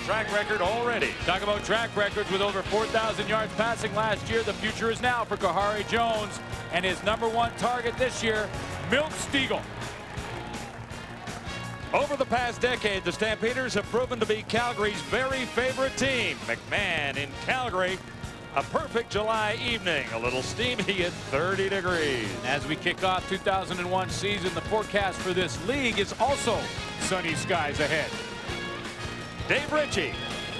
track record already. Talk about track records with over 4,000 yards passing last year. The future is now for Kahari Jones and his #1 target this year, Milt Stegall. Over the past decade, the Stampeders have proven to be Calgary's very favorite team. McMahon in Calgary. A perfect July evening, a little steamy at 30 degrees. As we kick off 2001 season, the forecast for this league is also sunny skies ahead. Dave Ritchie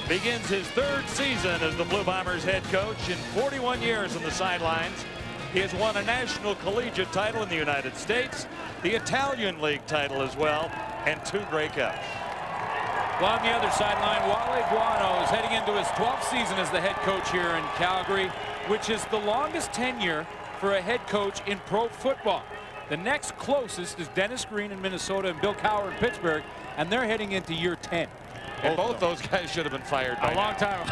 begins his 3rd season as the Blue Bombers head coach in 41 years on the sidelines. He has won a national collegiate title in the United States, the Italian League title as well, and 2 Grey Cups. Well, on the other sideline, Wale Guano is heading into his 12th season as the head coach here in Calgary, which is the longest tenure for a head coach in pro football. The next closest is Dennis Green in Minnesota and Bill Cowher in Pittsburgh, and they're heading into year 10. And both those guys should have been fired by a long time.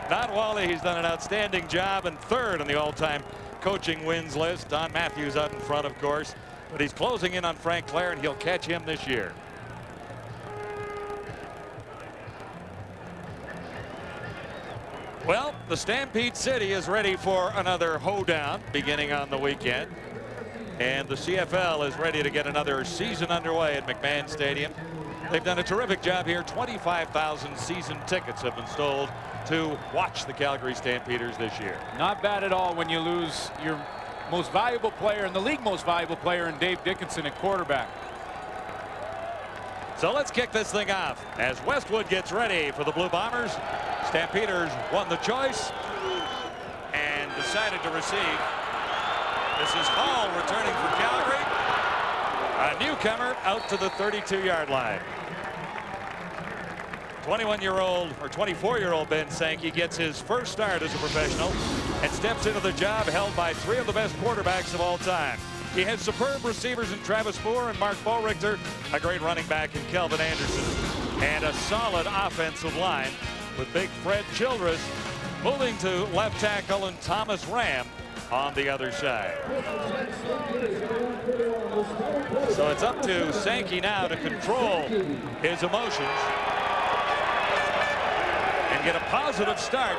Not Wale. He's done an outstanding job and 3rd on the all-time coaching wins list. Don Matthews out in front, of course, but he's closing in on Frank Clare, and he'll catch him this year. Well, the Stampede City is ready for another hoedown beginning on the weekend. And the CFL is ready to get another season underway at McMahon Stadium. They've done a terrific job here. 25,000 season tickets have been sold to watch the Calgary Stampeders this year. Not bad at all when you lose your most valuable player in the league, most valuable player in Dave Dickinson at quarterback. So let's kick this thing off as Westwood gets ready for the Blue Bombers. Stampeders won the choice and decided to receive. This is Hall returning for Calgary. A newcomer out to the 32-yard line. 21-year-old or 24-year-old Ben Sankey gets his first start as a professional and steps into the job held by 3 of the best quarterbacks of all time. He has superb receivers in Travis Moore and Mark Bollrichter, a great running back in Kelvin Anderson, and a solid offensive line with big Fred Childress moving to left tackle and Thomas Ram on the other side. So it's up to Sankey now to control his emotions and get a positive start.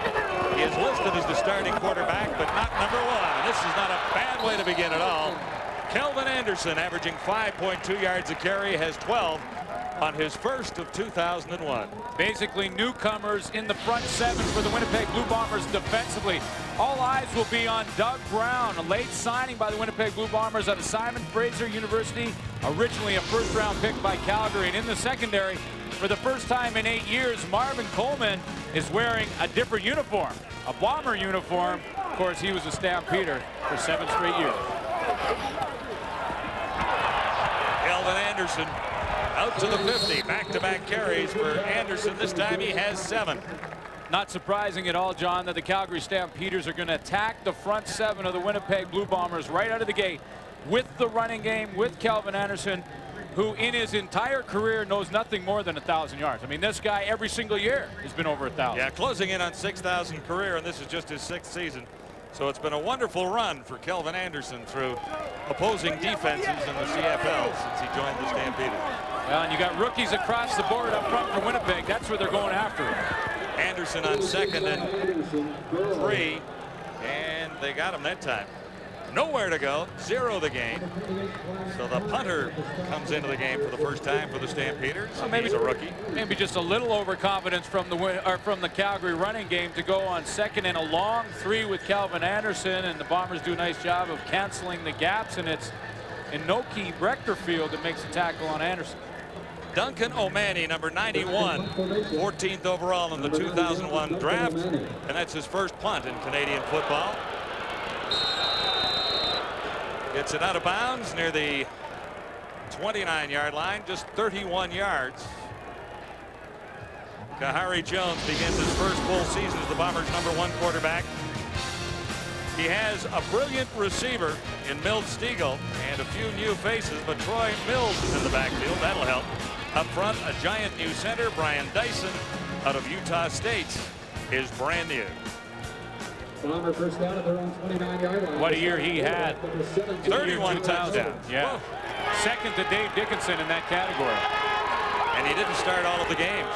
He is listed as the starting quarterback, but not #1. This is not a bad way to begin at all. Kelvin Anderson, averaging 5.2 yards a carry, has 12 on his first of 2001. Basically newcomers in the front 7 for the Winnipeg Blue Bombers defensively. All eyes will be on Doug Brown, a late signing by the Winnipeg Blue Bombers out of Simon Fraser University, originally a first-round pick by Calgary. And in the secondary, for the first time in 8 years, Marvin Coleman is wearing a different uniform, a Bomber uniform. Of course, he was a Stampeder for 7 straight years. Kelvin Anderson out to the 50. Back-to-back carries for Anderson. This time he has 7. Not surprising at all, John, that the Calgary Stampeders are going to attack the front 7 of the Winnipeg Blue Bombers right out of the gate with the running game, with Kelvin Anderson, who in his entire career knows nothing more than 1,000 yards. I mean, this guy every single year has been over 1,000. Yeah, closing in on 6,000 career, and this is just his 6th season. So it's been a wonderful run for Kelvin Anderson through opposing defenses in the CFL since he joined the Stampeders. Well, and you got rookies across the board up front for Winnipeg. That's where they're going after him. Anderson on 2nd and 3, and they got him that time. Nowhere to go, 0 the gain. So the punter comes into the game for the first time for the Stampeders. Well, maybe he's a rookie. Maybe just a little overconfidence from the Calgary running game to go on 2nd and a long 3 with Kelvin Anderson, and the Bombers do a nice job of canceling the gaps, and it's Inoki Brechterfield that makes the tackle on Anderson. Duncan O'Mahony, number 91, 14th overall in the 2001 draft, and that's his first punt in Canadian football. Gets it out of bounds near the 29-yard line, just 31 yards. Kahari Jones begins his first full season as the Bombers' #1 quarterback. He has a brilliant receiver in Milt Stegall and a few new faces, but Troy Mills is in the backfield. That'll help. Up front, a giant new center, Brian Dyson, out of Utah State, is brand new. Bomber first down at their own 29-yard line. What a year he had. 31 touchdowns. Yeah. Second to Dave Dickinson in that category. and he didn't start all of the games.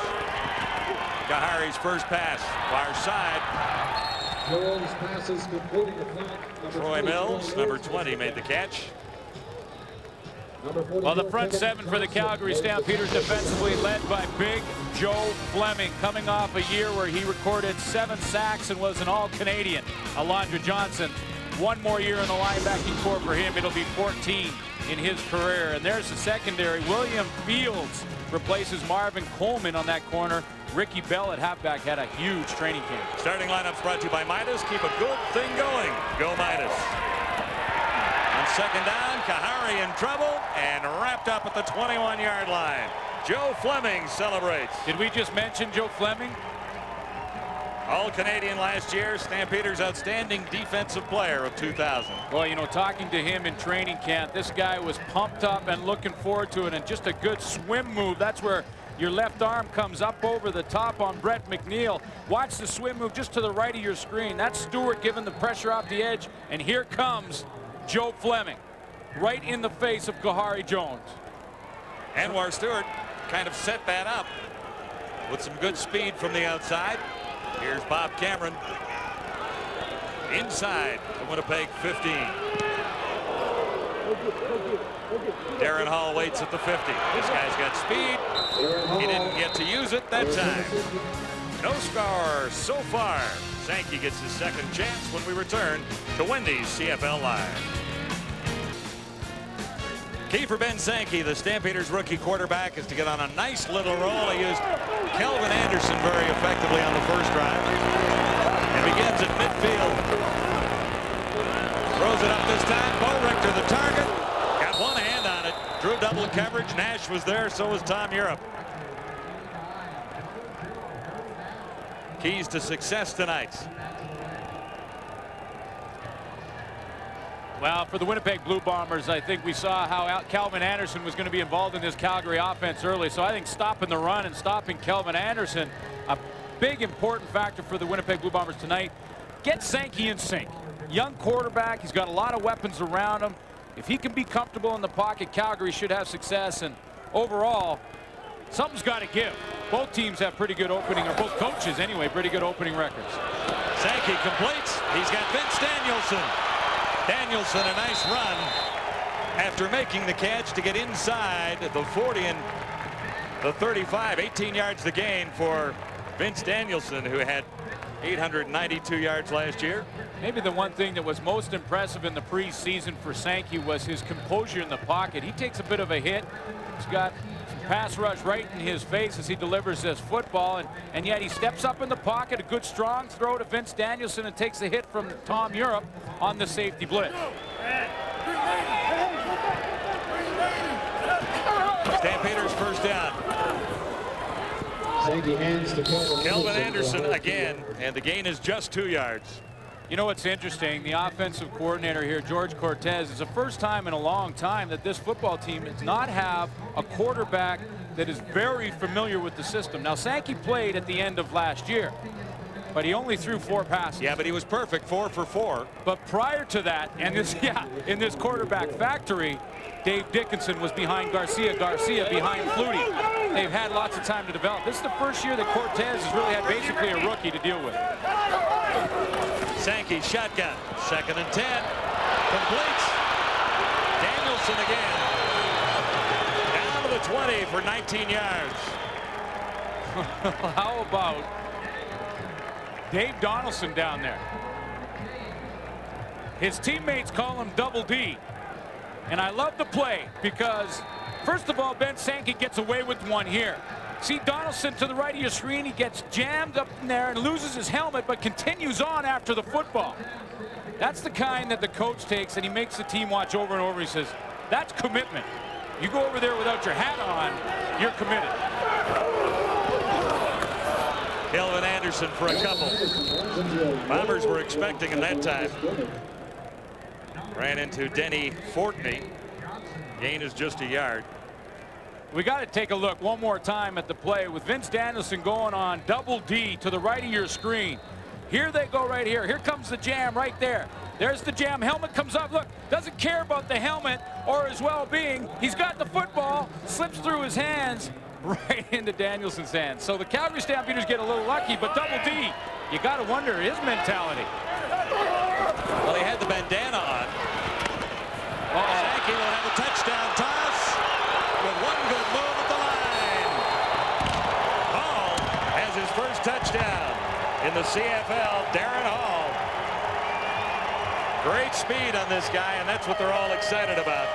Kahari's first pass, far side. Mills passes completing the flank. Troy Mills, number 20, made the catch. Well, the front seven for the Calgary Stampeders defensively led by Big Joe Fleming, coming off a year where he recorded 7 sacks and was an All-Canadian. Alondra Johnson, one more year in the linebacking corps for him. It'll be 14 in his career. And there's the secondary. William Fields replaces Marvin Coleman on that corner. Ricky Bell at halfback had a huge training camp. Starting lineups brought to you by Midas. Keep a good thing going. Go Midas. On second down, Kahari in trouble and wrapped up at the 21-yard line. Joe Fleming celebrates. Did we just mention Joe Fleming? All-Canadian last year, Stampeders' outstanding defensive player of 2000. Well, you know, talking to him in training camp, this guy was pumped up and looking forward to it, and just a good swim move. That's where your left arm comes up over the top on Brett McNeil. Watch the swim move just to the right of your screen. That's Stewart giving the pressure off the edge, and here comes Joe Fleming right in the face of Kahari Jones. Anwar Stewart kind of set that up with some good speed from the outside. Here's Bob Cameron inside the Winnipeg 15. Darren Hall waits at the 50. This guy's got speed. He didn't get to use it that time. No score so far. Sankey gets his second chance when we return to Wendy's CFL Live. Key for Ben Sankey, the Stampeders rookie quarterback, is to get on a nice little roll. He used Kelvin Anderson very effectively on the first drive. And begins at midfield. Throws it up this time. Bo Richter the target. Got one hand on it. Drew double coverage. Nash was there, so was Tom Europe. Keys to success tonight. Well, for the Winnipeg Blue Bombers, I think we saw how Calvin Anderson was going to be involved in this Calgary offense early. So I think stopping the run and stopping Calvin Anderson, a big important factor for the Winnipeg Blue Bombers tonight. Get Sankey in sync. Young quarterback, he's got a lot of weapons around him. If he can be comfortable in the pocket, Calgary should have success. And overall, something's got to give. Both teams have pretty good opening, or both coaches anyway, pretty good opening records. Sankey completes. He's got Vince Danielson. Danielson, a nice run after making the catch to get inside the 40 and the 35. 18 yards the gain for Vince Danielson, who had 892 yards last year. Maybe the one thing that was most impressive in the preseason for Sankey was his composure in the pocket. He takes a bit of a hit. He's got some pass rush right in his face as he delivers this football, and yet he steps up in the pocket, a good strong throw to Vince Danielson, and takes a hit from Tom Europe on the safety blitz. Stampeders first down. Kelvin Anderson again, and the gain is just 2 yards. You know what's interesting? The offensive coordinator here, George Cortez, is the first time in a long time that this football team does not have a quarterback that is very familiar with the system. Now, Sankey played at the end of last year, but he only threw 4 passes. Yeah, but he was perfect, 4 for 4. But prior to that, and this, in this quarterback factory, Dave Dickinson was behind Garcia, Garcia behind Flutie. They've had lots of time to develop. This is the first year that Cortez has really had basically a rookie to deal with. Sankey shotgun, 2nd and 10, completes. Danielson again, down to the 20 for 19 yards. How about Dave Donaldson down there? His teammates call him Double D. And I love the play because, first of all, Ben Sankey gets away with one here. See Donaldson to the right of your screen. He gets jammed up in there and loses his helmet, but continues on after the football. That's the kind that the coach takes, and he makes the team watch over and over. He says, that's commitment. You go over there without your hat on, you're committed. Kelvin Anderson for a couple. Bombers were expecting him that time. Ran into Denny Fortney. Gain is just a yard. We got to take a look one more time at the play with Vince Danielson going on Double D to the right of your screen. Here they go right here. Here comes the jam right there. There's the jam. Helmet comes up. Look, doesn't care about the helmet or his well-being. He's got the football, slips through his hands, right into Danielson's hands. So the Calgary Stampeders get a little lucky, but Double D, you got to wonder his mentality. Well, he had the bandana on. Sankey will have a touchdown toss with one good move at the line. Hall has his first touchdown in the CFL. Darren Hall. Great speed on this guy, and that's what they're all excited about.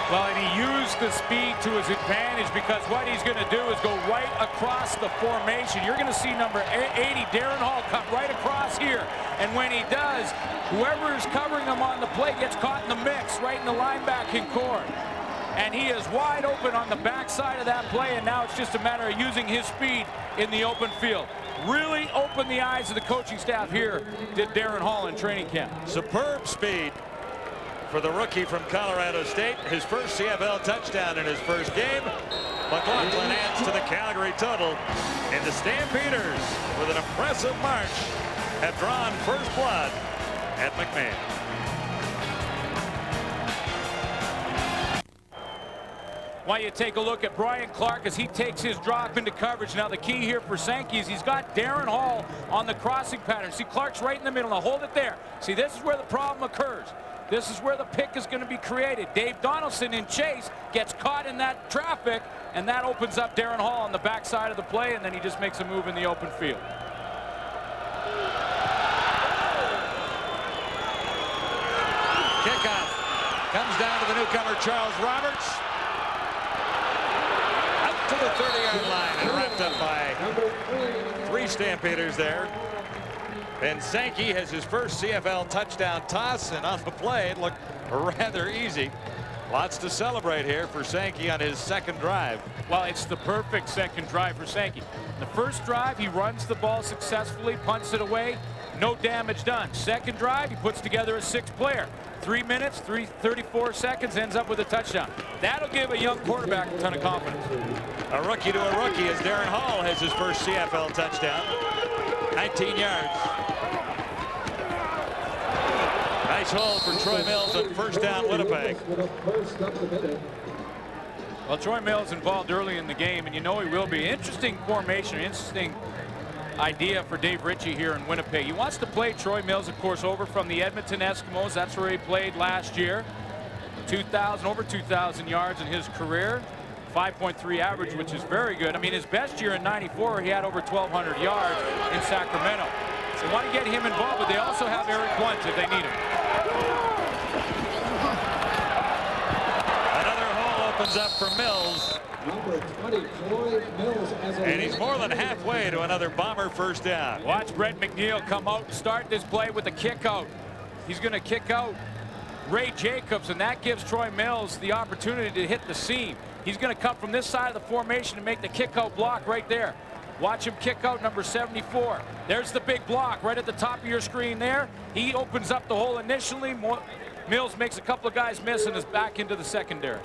Well, and he used the speed to his advantage, because what he's going to do is go right across the formation. You're going to see number 80, Darren Hall, come right across here. And when he does, whoever is covering him on the play gets caught in the mix, right in the linebacking core. And he is wide open on the backside of that play, and now it's just a matter of using his speed in the open field. Really opened the eyes of the coaching staff here, did Darren Hall in training camp. Superb speed for the rookie from Colorado State. His first CFL touchdown in his first game. McLaughlin adds to the Calgary total. And the Stampeders, with an impressive march, have drawn first blood at McMahon. Why you take a look at Brian Clark as he takes his drop into coverage. Now the key here for Sankey is he's got Darren Hall on the crossing pattern. See, Clark's right in the middle. Now hold it there. See, this is where the problem occurs. This is where the pick is going to be created. Dave Donaldson in chase gets caught in that traffic, and that opens up Darren Hall on the backside of the play, and then he just makes a move in the open field. Kickoff comes down to the newcomer Charles Roberts. Out to the 30-yard line and wrapped up by 3 Stampeders there. And Sankey has his first CFL touchdown toss, and on the play it looked rather easy. Lots to celebrate here for Sankey on his second drive. Well, it's the perfect second drive for Sankey. The first drive, he runs the ball successfully, punts it away, no damage done. Second drive, he puts together a 6-player. 3 minutes, 34 seconds, ends up with a touchdown. That'll give a young quarterback a ton of confidence. A rookie to a rookie as Darren Hall has his first CFL touchdown. 19 yards. Nice hole for Troy Mills on first down Winnipeg. Well, Troy Mills involved early in the game, and you know he will be. Interesting formation, interesting idea for Dave Ritchie here in Winnipeg. He wants to play Troy Mills, of course, over from the Edmonton Eskimos. That's where he played last year. Over 2,000 yards in his career. 5.3 average, which is very good. I mean, his best year in '94, he had over 1,200 yards in Sacramento. So they want to get him involved, but they also have Eric Blunt if they need him. Another hole opens up for Mills. Number 20, Troy Mills, And he's more than halfway to another Bomber first down. Watch Brett McNeil come out and start this play with a kick out. He's going to kick out Ray Jacobs, and that gives Troy Mills the opportunity to hit the seam. He's going to come from this side of the formation and make the kick out block right there. Watch him kick out number 74. There's the big block right at the top of your screen there. He opens up the hole initially. Mills makes a couple of guys miss and is back into the secondary.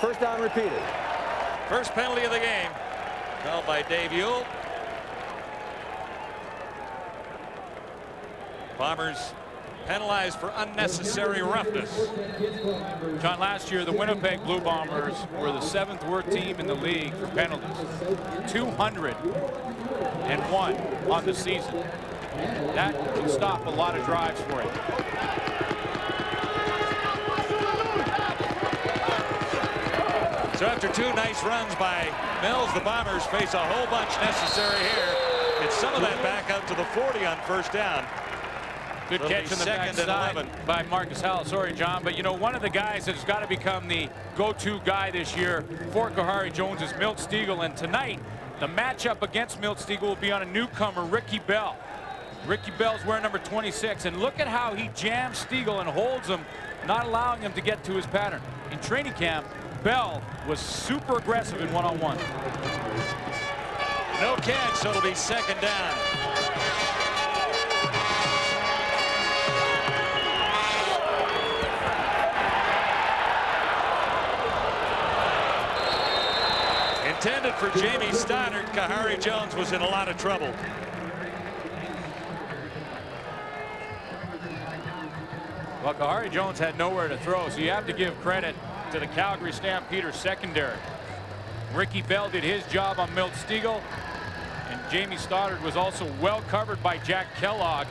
First down repeated. First penalty of the game called by Dave Ewell. Bombers penalized for unnecessary roughness. John, last year the Winnipeg Blue Bombers were the 7th worst team in the league for penalties. 201 on the season. That can stop a lot of drives for you. So after 2 nice runs by Mills, the Bombers face a whole bunch necessary here. It's some of that back out to the 40 on first down. Good catch in the backside by Marcus Howell. Sorry, John, but you know, one of the guys that's got to become the go-to guy this year for Kahari Jones is Milt Stegall, and tonight the matchup against Milt Stegall will be on a newcomer, Ricky Bell. Ricky Bell's wearing number 26, and look at how he jams Stegall and holds him, not allowing him to get to his pattern. In training camp, Bell was super aggressive in one-on-one. No catch, so it'll be second down. Intended for Jamie Stoddard, Kahari Jones was in a lot of trouble. Well, Kahari Jones had nowhere to throw, so you have to give credit to the Calgary Stampeders secondary. Ricky Bell did his job on Milt Stegall, and Jamie Stoddard was also well covered by Jack Kellogg.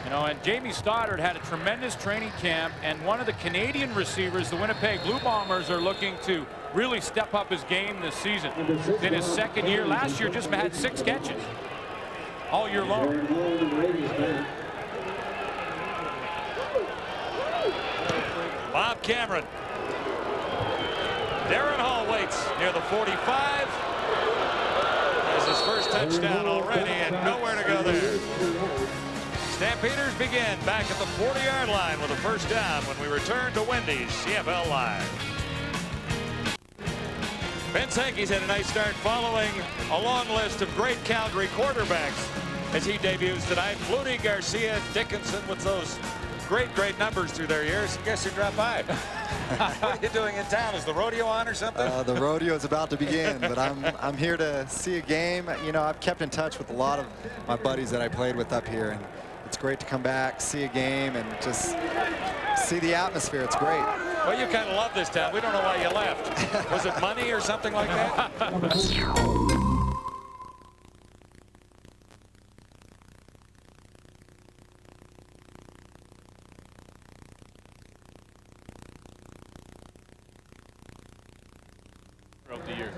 You know, and Jamie Stoddard had a tremendous training camp, and one of the Canadian receivers, the Winnipeg Blue Bombers, are looking to really step up his game this season. In his second year, last year just had 6 catches all year long. Bob Cameron. Darren Hall waits near the 45. Has his first touchdown already and nowhere to go there. Stampeders begin back at the 40-yard line with a first down when we return to Wendy's CFL Live. Ben Sankey's had a nice start following a long list of great Calgary quarterbacks as he debuts tonight. Flutie, Garcia, Dickinson with those great numbers through their years. Guess you dropped by. What are you doing in town? Is the rodeo on or something? The rodeo is about to begin, but I'm here to see a game. You know, I've kept in touch with a lot of my buddies that I played with up here, and it's great to come back, see a game, and just see the atmosphere. It's great. Well, you kind of love this town. We don't know why you left. Was it money or something like that? Throughout the years.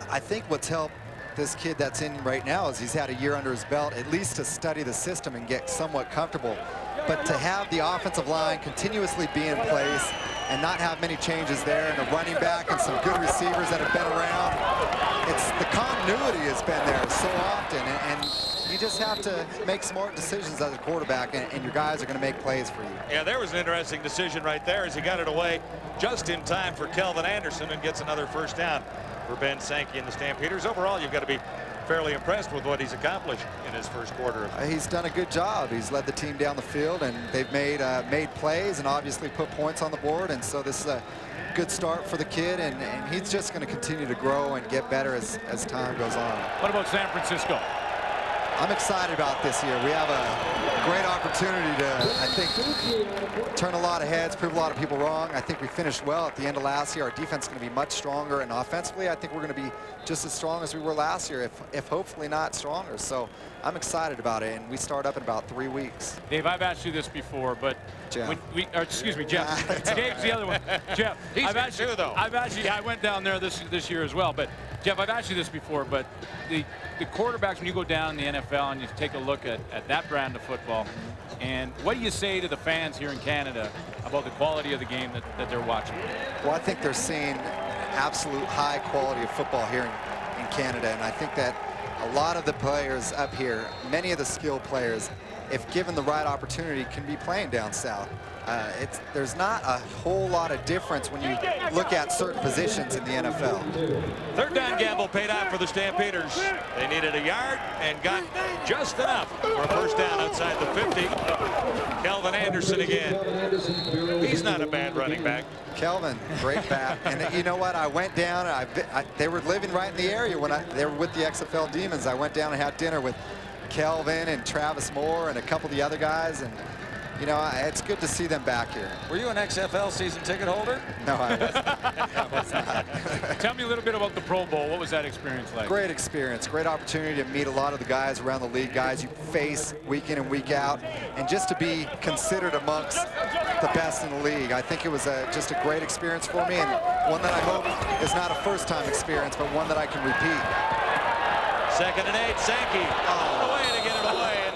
I think what's helped this kid that's in right now is he's had a year under his belt, at least to study the system and get somewhat comfortable. But to have the offensive line continuously be in place and not have many changes there, and a running back and some good receivers that have been around, it's the continuity has been there so often, and you just have to make smart decisions as a quarterback, and your guys are going to make plays for you. Yeah, there was an interesting decision right there as he got it away just in time for Kelvin Anderson and gets another first down for Ben Sankey and the Stampeders. Overall, you've got to be fairly impressed with what he's accomplished in his first quarter. He's done a good job. He's led the team down the field, and they've made plays and obviously put points on the board. And so this is a good start for the kid, and he's just going to continue to grow and get better as time goes on. What about San Francisco? I'm excited about this year. We have a great opportunity to, I think, turn a lot of heads, prove a lot of people wrong. I think we finished well at the end of last year. Our defense is going to be much stronger, and offensively, I think we're going to be just as strong as we were last year, if hopefully not stronger. So I'm excited about it, and we start up in about 3 weeks. Dave, I've asked you this before, but Jeff. Excuse me, Jeff. Dave's the other one. Jeff, I went down there this year as well, but Jeff, I've asked you this before, but the quarterbacks, when you go down in the NFL and you take a look at that brand of football, and what do you say to the fans here in Canada about the quality of the game that they're watching? Well, I think they're seeing absolute high quality of football here in Canada, and I think that a lot of the players up here, many of the skilled players, if given the right opportunity, can be playing down south. There's not a whole lot of difference when you look at certain positions in the NFL. Third down gamble paid off for the Stampeders. They needed a yard and got just enough for a first down outside the 50. Kelvin Anderson again. He's not a bad running back. Kelvin, great back. And you know what? I went down. They were living right in the area when they were with the XFL Demons. I went down and had dinner with Kelvin and Travis Moore and a couple of the other guys, and you know, it's good to see them back here. Were you an XFL season ticket holder? No, I was not. Tell me a little bit about the Pro Bowl. What was that experience like? Great experience. Great opportunity to meet a lot of the guys around the league, guys you face week in and week out, and just to be considered amongst the best in the league. I think it was just a great experience for me, and one that I hope is not a first-time experience, but one that I can repeat. 2nd and 8, Sankey all the way to get it away, and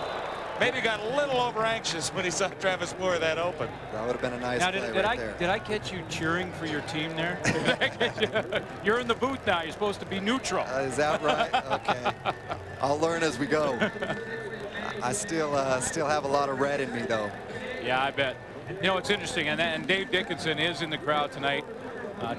maybe got a little over-anxious when he saw Travis Moore that open. That would have been a nice play there. Did I catch you cheering for your team there? You're in the booth now. You're supposed to be neutral. Is that right? Okay. I'll learn as we go. I still have a lot of red in me, though. Yeah, I bet. You know, it's interesting, and Dave Dickinson is in the crowd tonight.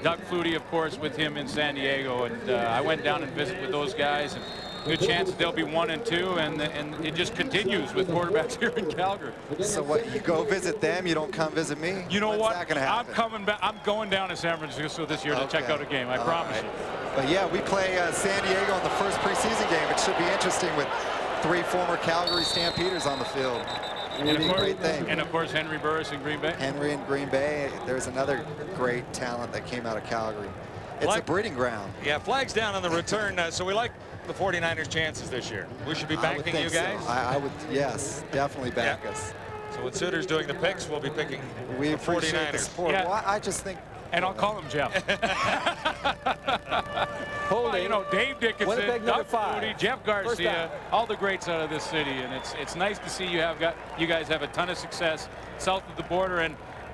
Doug Flutie, of course, with him in San Diego, and I went down and visited with those guys, and good chance they'll be 1 and 2, and it just continues with quarterbacks here in Calgary. So what? You go visit them, you don't come visit me? You know what? When's that gonna happen? I'm coming back. I'm going down to San Francisco this year to check out a game. I promise you. But yeah, we play San Diego in the first preseason game. It should be interesting with 3 former Calgary Stampeders on the field. leading great thing. And of course, Henry Burris in Green Bay. Henry in Green Bay. There's another great talent that came out of Calgary. It's a breeding ground. Yeah, flags down on the return. So we like the 49ers' chances this year. We should be backing you guys. So. I would, yes, definitely back us. So when Suter's doing the picks, we'll be picking the 49ers. The support. Yeah. Well, I just think. And I'll call him Jeff. Holding. You know, Dave Dickinson, Winnipeg, number Doug 5. Flutie, Jeff Garcia, all the greats out of this city, and it's nice to see you guys have a ton of success south of the border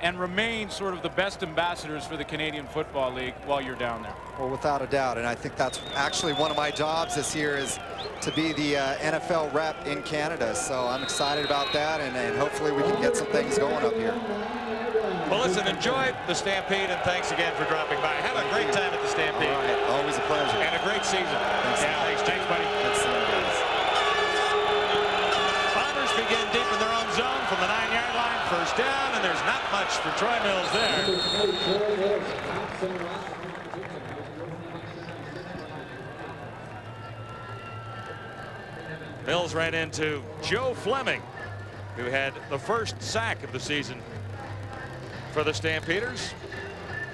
and remain sort of the best ambassadors for the Canadian Football League while you're down there. Well, without a doubt, and I think that's actually one of my jobs this year is to be the NFL rep in Canada. So I'm excited about that, and hopefully we can get some things going up here. Well, listen, enjoy the Stampede, and thanks again for dropping by. Have a great time at the Stampede. All right, always a pleasure. And a great season. Thanks, buddy. Good seeing you guys. Bombers begin deep in their own zone from the 9-yard line. First down, and there's not much for Troy Mills there. Mills ran into Joe Fleming, who had the first sack of the season for the Stampeders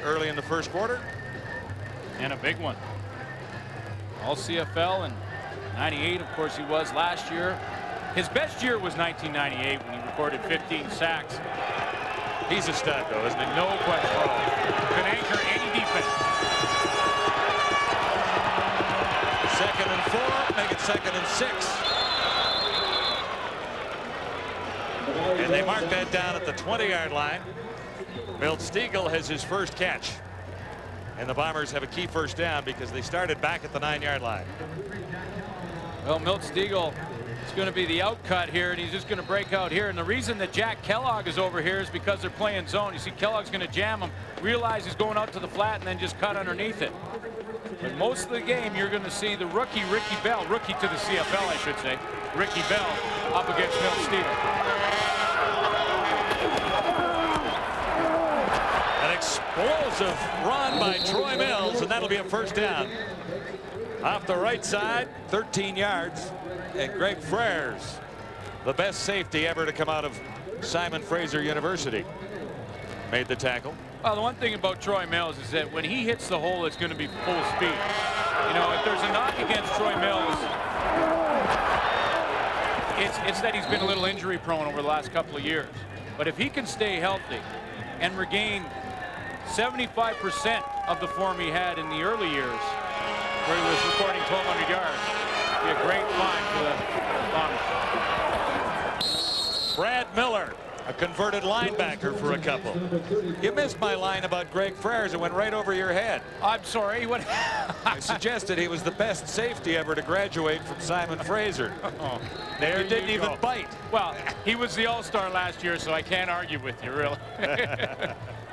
early in the first quarter. And a big one. All CFL and 98, of course, he was last year. His best year was 1998 when he recorded 15 sacks. He's a stud, though, isn't he? No question. Can anchor any defense. 2nd and 4, make it 2nd and 6. And they mark that down at the 20-yard line. Milt Stiegel has his first catch. And the Bombers have a key first down because they started back at the 9-yard line. Well, Milt Stiegel is going to be the outcut here, and he's just going to break out here. And the reason that Jack Kellogg is over here is because they're playing zone. You see Kellogg's going to jam him, realize he's going out to the flat, and then just cut underneath it. But most of the game, you're going to see the rookie, Ricky Bell, rookie to the CFL, I should say, Ricky Bell up against Milt Stiegel. An explosive run by Troy Mills, and that'll be a first down. Off the right side, 13 yards, and Greg Frères, the best safety ever to come out of Simon Fraser University, made the tackle. Well, the one thing about Troy Mills is that when he hits the hole, it's going to be full speed. You know, if there's a knock against Troy Mills, it's that he's been a little injury prone over the last couple of years. But if he can stay healthy and regain 75% of the form he had in the early years, where he was recording 1,200 yards, it'd be a great find for the Bombers. Brad Miller, a converted linebacker for a couple. You missed my line about Greg Frères. It went right over your head. I'm sorry, what? I suggested he was the best safety ever to graduate from Simon Fraser. There you didn't you even go. bite. Well, he was the all-star last year, so I can't argue with you, really.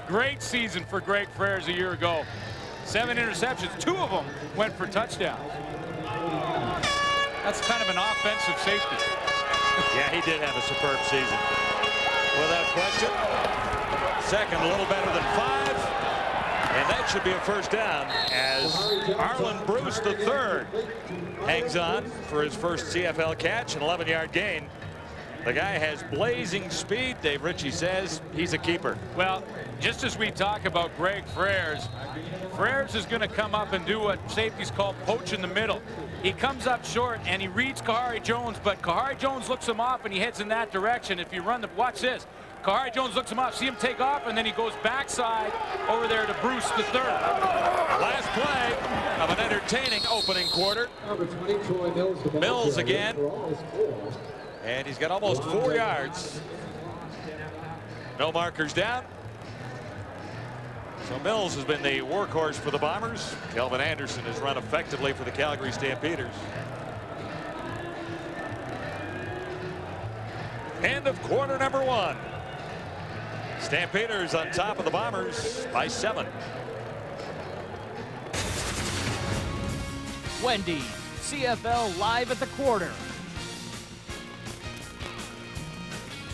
Great season for Greg Frères a year ago. 7 interceptions, 2 of them went for touchdowns. That's kind of an offensive safety. Yeah, he did have a superb season. Without question. Second, a little better than 5. And that should be a first down as Arlen Bruce III hangs on for his first CFL catch, an 11-yard gain. The guy has blazing speed. Dave Ritchie says he's a keeper. Well, just as we talk about Greg Frères, Frères is going to come up and do what safeties call poach in the middle. He comes up short and he reads Kahari Jones, but Kahari Jones looks him off and he heads in that direction. If you run the, watch this. Kahari Jones looks him off, see him take off, and then he goes backside over there to Bruce III. Last play of an entertaining opening quarter. Mills again. And he's got almost 4 yards. No markers down. So Mills has been the workhorse for the Bombers. Kelvin Anderson has run effectively for the Calgary Stampeders. End of quarter number 1. Stampeders on top of the Bombers by 7. Wendy, CFL live at the quarter.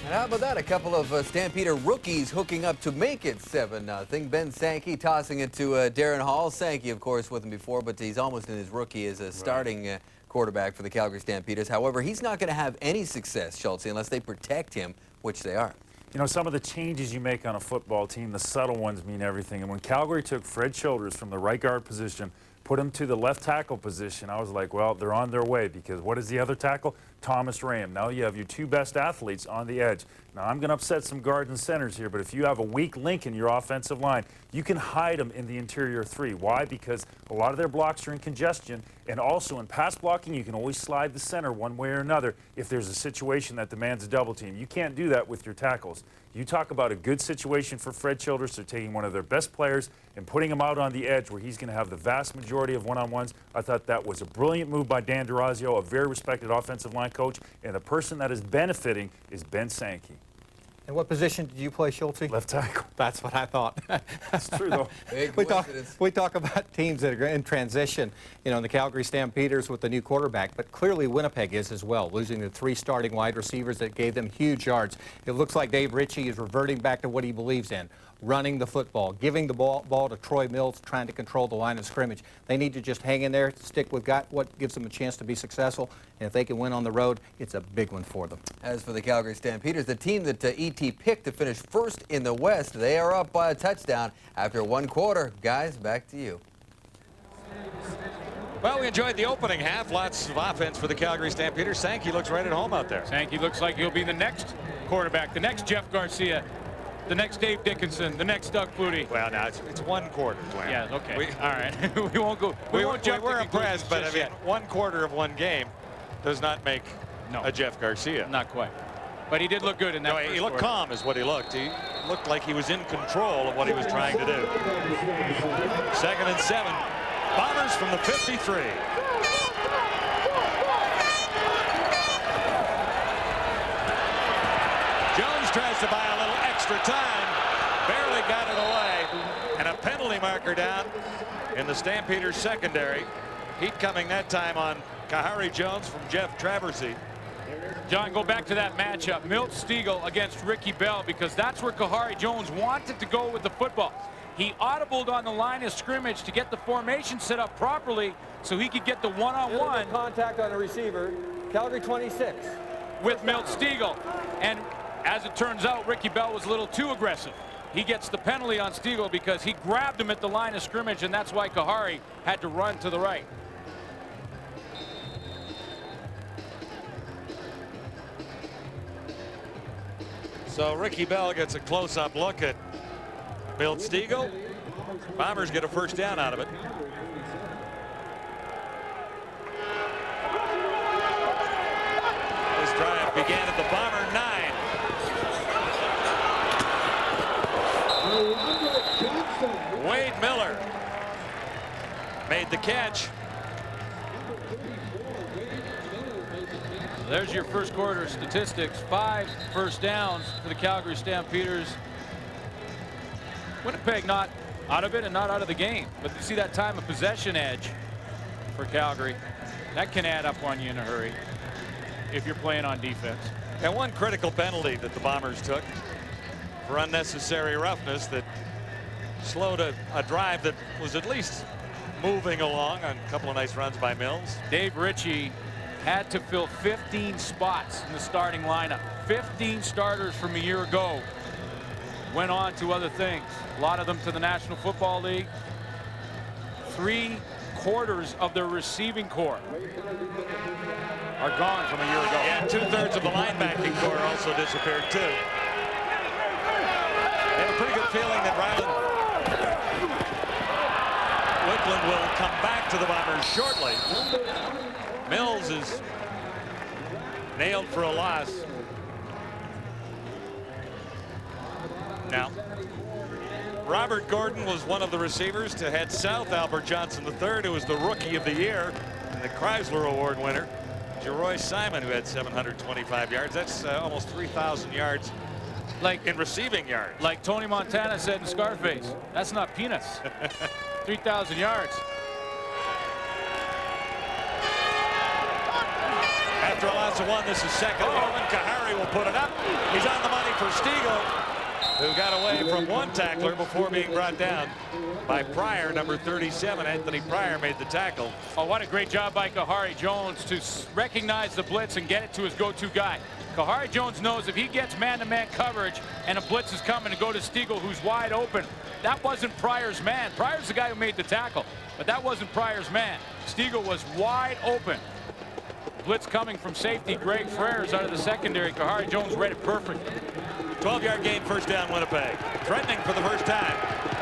And how about that? A couple of Stampeder rookies hooking up to make it 7-0. Ben Sankey tossing it to Darren Hall. Sankey, of course, with him before, but he's almost in his rookie as a starting quarterback for the Calgary Stampeders. However, he's not going to have any success, Schultz, unless they protect him, which they are. You know, some of the changes you make on a football team, the subtle ones mean everything. And when Calgary took Fred Childress from the right guard position, put him to the left tackle position, I was like, well, they're on their way, because what is the other tackle? Thomas Raham. Now you have your two best athletes on the edge. Now I'm going to upset some guards and centers here, but if you have a weak link in your offensive line, you can hide them in the interior three. Why? Because a lot of their blocks are in congestion, and also in pass blocking, you can always slide the center one way or another if there's a situation that demands a double team. You can't do that with your tackles. You talk about a good situation for Fred Childress. They're taking one of their best players and putting him out on the edge where he's going to have the vast majority of one-on-ones. I thought that was a brilliant move by Dan D'Orazio, a very respected offensive line coach, and the person that is benefiting is Ben Sankey. And what position did you play, Schultz? Left tackle. That's what I thought. That's true, though. we talk about teams that are in transition, you know, in the Calgary Stampeders with the new quarterback, but clearly Winnipeg is as well, losing the 3 starting wide receivers that gave them huge yards. It looks like Dave Ritchie is reverting back to what he believes in, running the football, giving the ball to Troy Mills, trying to control the line of scrimmage. They need to just hang in there, stick with what gives them a chance to be successful, and if they can win on the road, it's a big one for them. As for the Calgary Stampeders, the team that E.T. picked to finish first in the West, they are up by a touchdown after 1 quarter. Guys, back to you. Well, we enjoyed the opening half. Lots of offense for the Calgary Stampeders. Sankey looks right at home out there. Sankey looks like he'll be the next quarterback, the next Jeff Garcia, the next Dave Dickinson, the next Doug Flutie. Well, now it's 1 quarter, Dwayne. Yeah, okay. All right. we won't go. We're impressed, but I mean, 1 quarter of 1 game does not make a Jeff Garcia. Not quite. But he did look good in that. No, he looked calm, is what he looked. He looked like he was in control of what he was trying to do. 2nd and 7. Bombers from the 53. Jones tries to buy a little extra time. Barely got it away. And a penalty marker down in the Stampeders secondary. Heat coming that time on Kahari Jones from Jeff Traversy. John, go back to that matchup, Milt Stiegel against Ricky Bell, because that's where Kahari Jones wanted to go with the football. He audibled on the line of scrimmage to get the formation set up properly so he could get the one-on-one contact on the receiver, Calgary 26. with Milt Stiegel. And as it turns out, Ricky Bell was a little too aggressive. He gets the penalty on Stiegel because he grabbed him at the line of scrimmage, and that's why Kahari had to run to the right. So Ricky Bell gets a close-up look at Milt Stiegel. Bombers get a first down out of it. This drive began at the Bomber 9. Wade Miller made the catch. There's your first quarter statistics. 5 first downs for the Calgary Stampeders. Winnipeg not out of it and not out of the game, but you see that time of possession edge for Calgary. That can add up on you in a hurry if you're playing on defense. And one critical penalty that the Bombers took for unnecessary roughness that slowed a drive that was at least moving along on a couple of nice runs by Mills. Dave Ritchie had to fill 15 spots in the starting lineup. 15 starters from a year ago went on to other things. A lot of them to the National Football League. 3/4 of their receiving corps are gone from a year ago. Yeah, 2/3 of the linebacking corps also disappeared too. They have a pretty good feeling that Ryland Wickland will come back to the Bombers shortly. Mills is nailed for a loss. Now, Robert Gordon was one of the receivers to head south. Albert Johnson III, who was the Rookie of the Year and the Chrysler Award winner. Jeroy Simon, who had 725 yards. That's almost 3,000 yards in receiving yards. Like Tony Montana said in Scarface, that's not peanuts. 3,000 yards. After a loss of 1, this is 2nd and 1. Kahari will put it up. He's on the money for Stiegel. who got away from one tackler before being brought down by Pryor, number 37. Anthony Pryor made the tackle. Oh, what a great job by Kahari Jones to recognize the blitz and get it to his go-to guy. Kahari Jones knows if he gets man-to-man coverage and a blitz is coming to go to Stiegel, who's wide open, that wasn't Pryor's man. Pryor's the guy who made the tackle, but that wasn't Pryor's man. Stiegel was wide open. Blitz coming from safety. Greg Frere's out of the secondary. Kahari Jones read it perfect. 12-yard gain, first down, Winnipeg. Threatening for the first time.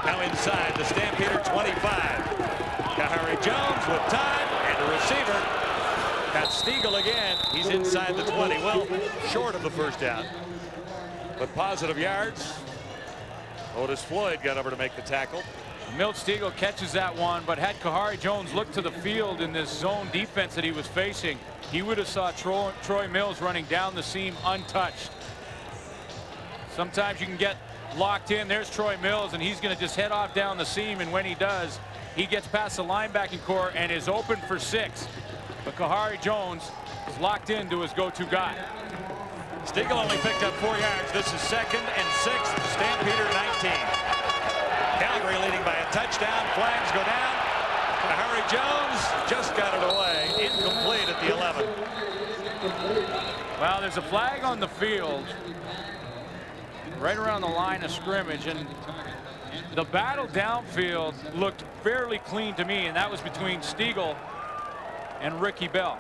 Now inside the Stampeder 25. Kahari Jones with time and a receiver. Got Stiegel again. He's inside the 20. Well, short of the first down, but positive yards. Otis Floyd got over to make the tackle. Milt Stiegel catches that one, but had Kahari Jones looked to the field in this zone defense that he was facing, he would have saw Troy Mills running down the seam untouched. Sometimes you can get locked in. There's Troy Mills, and he's going to just head off down the seam, and when he does, he gets past the linebacking core and is open for 6. But Kahari Jones is locked into his go-to guy. Stiegel only picked up 4 yards. This is 2nd and 6. Stampeder 19. Calgary leading by a touchdown. Flags go down. Kahari Jones just got it away. Incomplete at the 11. Well, there's a flag on the field right around the line of scrimmage, and the battle downfield looked fairly clean to me, and that was between Stiegel and Ricky Bell.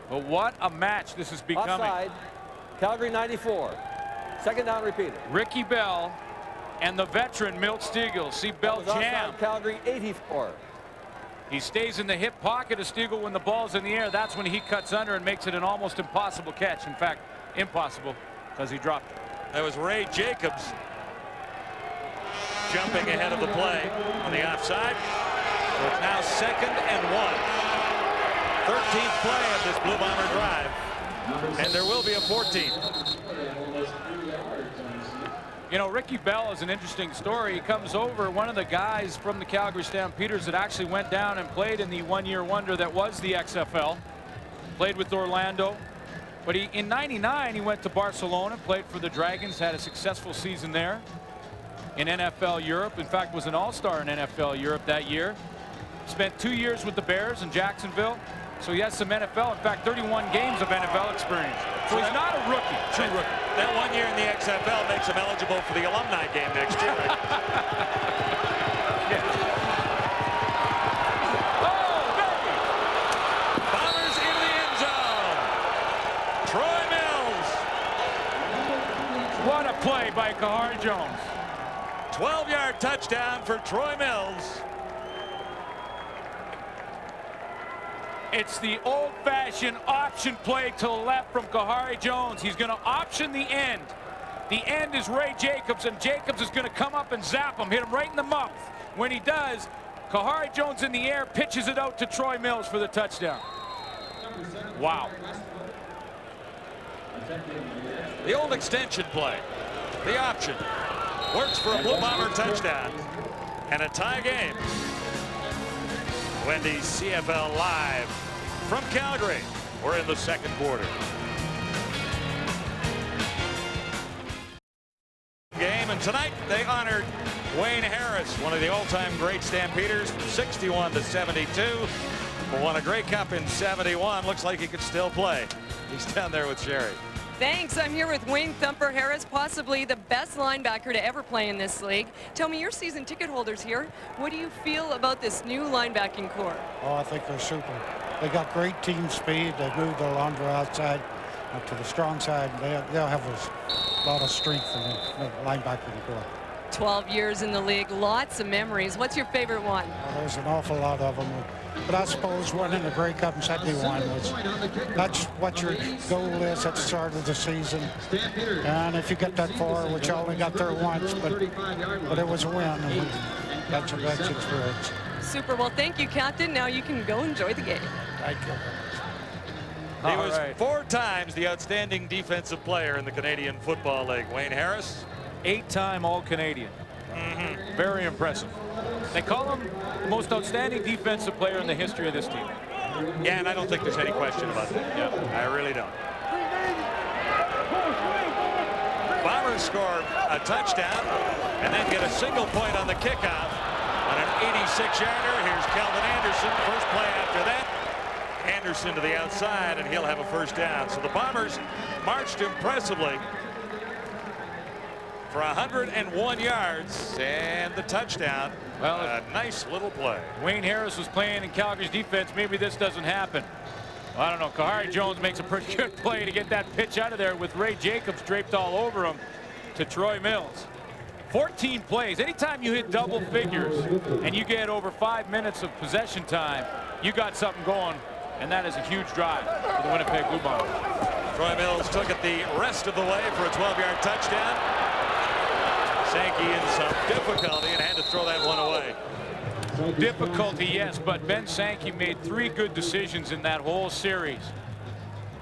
But what a match this is becoming. Offside. Calgary 94. Second down repeated. Ricky Bell and the veteran Milt Stiegel. See Bell jam. Calgary 84. He stays in the hip pocket of Stiegel when the ball's in the air. That's when he cuts under and makes it an almost impossible catch. In fact, impossible, because he dropped it. That was Ray Jacobs jumping ahead of the play on the offside. So it's now 2nd and 1. 13th play of this Blue Bomber drive, and there will be a 14th. You know, Ricky Bell is an interesting story. He comes over, one of the guys from the Calgary Stampeders that actually went down and played in the one-year wonder that was the XFL. Played with Orlando. But in '99, he went to Barcelona, played for the Dragons, had a successful season there in NFL Europe. In fact, was an all-star in NFL Europe that year. Spent 2 years with the Bears in Jacksonville. So he has some NFL, in fact, 31 games of NFL experience. So he's not a rookie, true rookie. That 1 year in the XFL makes him eligible for the alumni game next year. Oh, baby! Bombers in the end zone. Troy Mills. What a play by Kahari Jones. 12-yard touchdown for Troy Mills. It's the old-fashioned option play to the left from Kahari Jones. He's going to option the end. The end is Ray Jacobs, and Jacobs is going to come up and zap him, hit him right in the mouth. When he does, Kahari Jones in the air pitches it out to Troy Mills for the touchdown. Wow. The old extension play, the option, works for a Blue Bomber touchdown and a tie game. Wendy's CFL Live from Calgary. We're in the 2nd quarter. Game, and tonight they honored Wayne Harris, one of the all-time great Stampeders, from 61 to 72. Won a Grey Cup in 71. Looks like he could still play. He's down there with Sherry. Thanks. I'm here with Wayne Thumper Harris, possibly the best linebacker to ever play in this league. Tell me, you're season ticket holders here. What do you feel about this new linebacking core? Oh, I think they're super. They got great team speed. They move the longer outside to the strong side. They'll have a lot of strength in the linebacking core. 12 years in the league, lots of memories. What's your favorite one? Well, there's an awful lot of them. But I suppose winning the Grey Cup in 71 that's what your goal is at the start of the season. And if you get that far, which I only got there once, but it was a win. And that's experience. Super. Well, thank you, Captain. Now you can go enjoy the game. Thank you. He was 4 times the outstanding defensive player in the Canadian Football League. Wayne Harris. 8-time All-Canadian. Very impressive. They call him the most outstanding defensive player in the history of this team. Yeah, and I don't think there's any question about that. Yeah. I really don't. Bombers score a touchdown and then get a single point on the kickoff on an 86-yarder. Here's Kelvin Anderson. First play after that. Anderson to the outside, and he'll have a first down. So the Bombers marched impressively for 101 yards and the touchdown. Well, a nice little play. Wayne Harris was playing in Calgary's defense. Maybe this doesn't happen. Well, I don't know. Kahari Jones makes a pretty good play to get that pitch out of there with Ray Jacobs draped all over him to Troy Mills. 14 plays. Anytime you hit double figures and you get over 5 minutes of possession time, you got something going, and that is a huge drive for the Winnipeg Blue Bombers. Troy Mills took it the rest of the way for a 12-yard touchdown. Sankey in some difficulty and had to throw that one away. Difficulty, yes, but Ben Sankey made 3 good decisions in that whole series.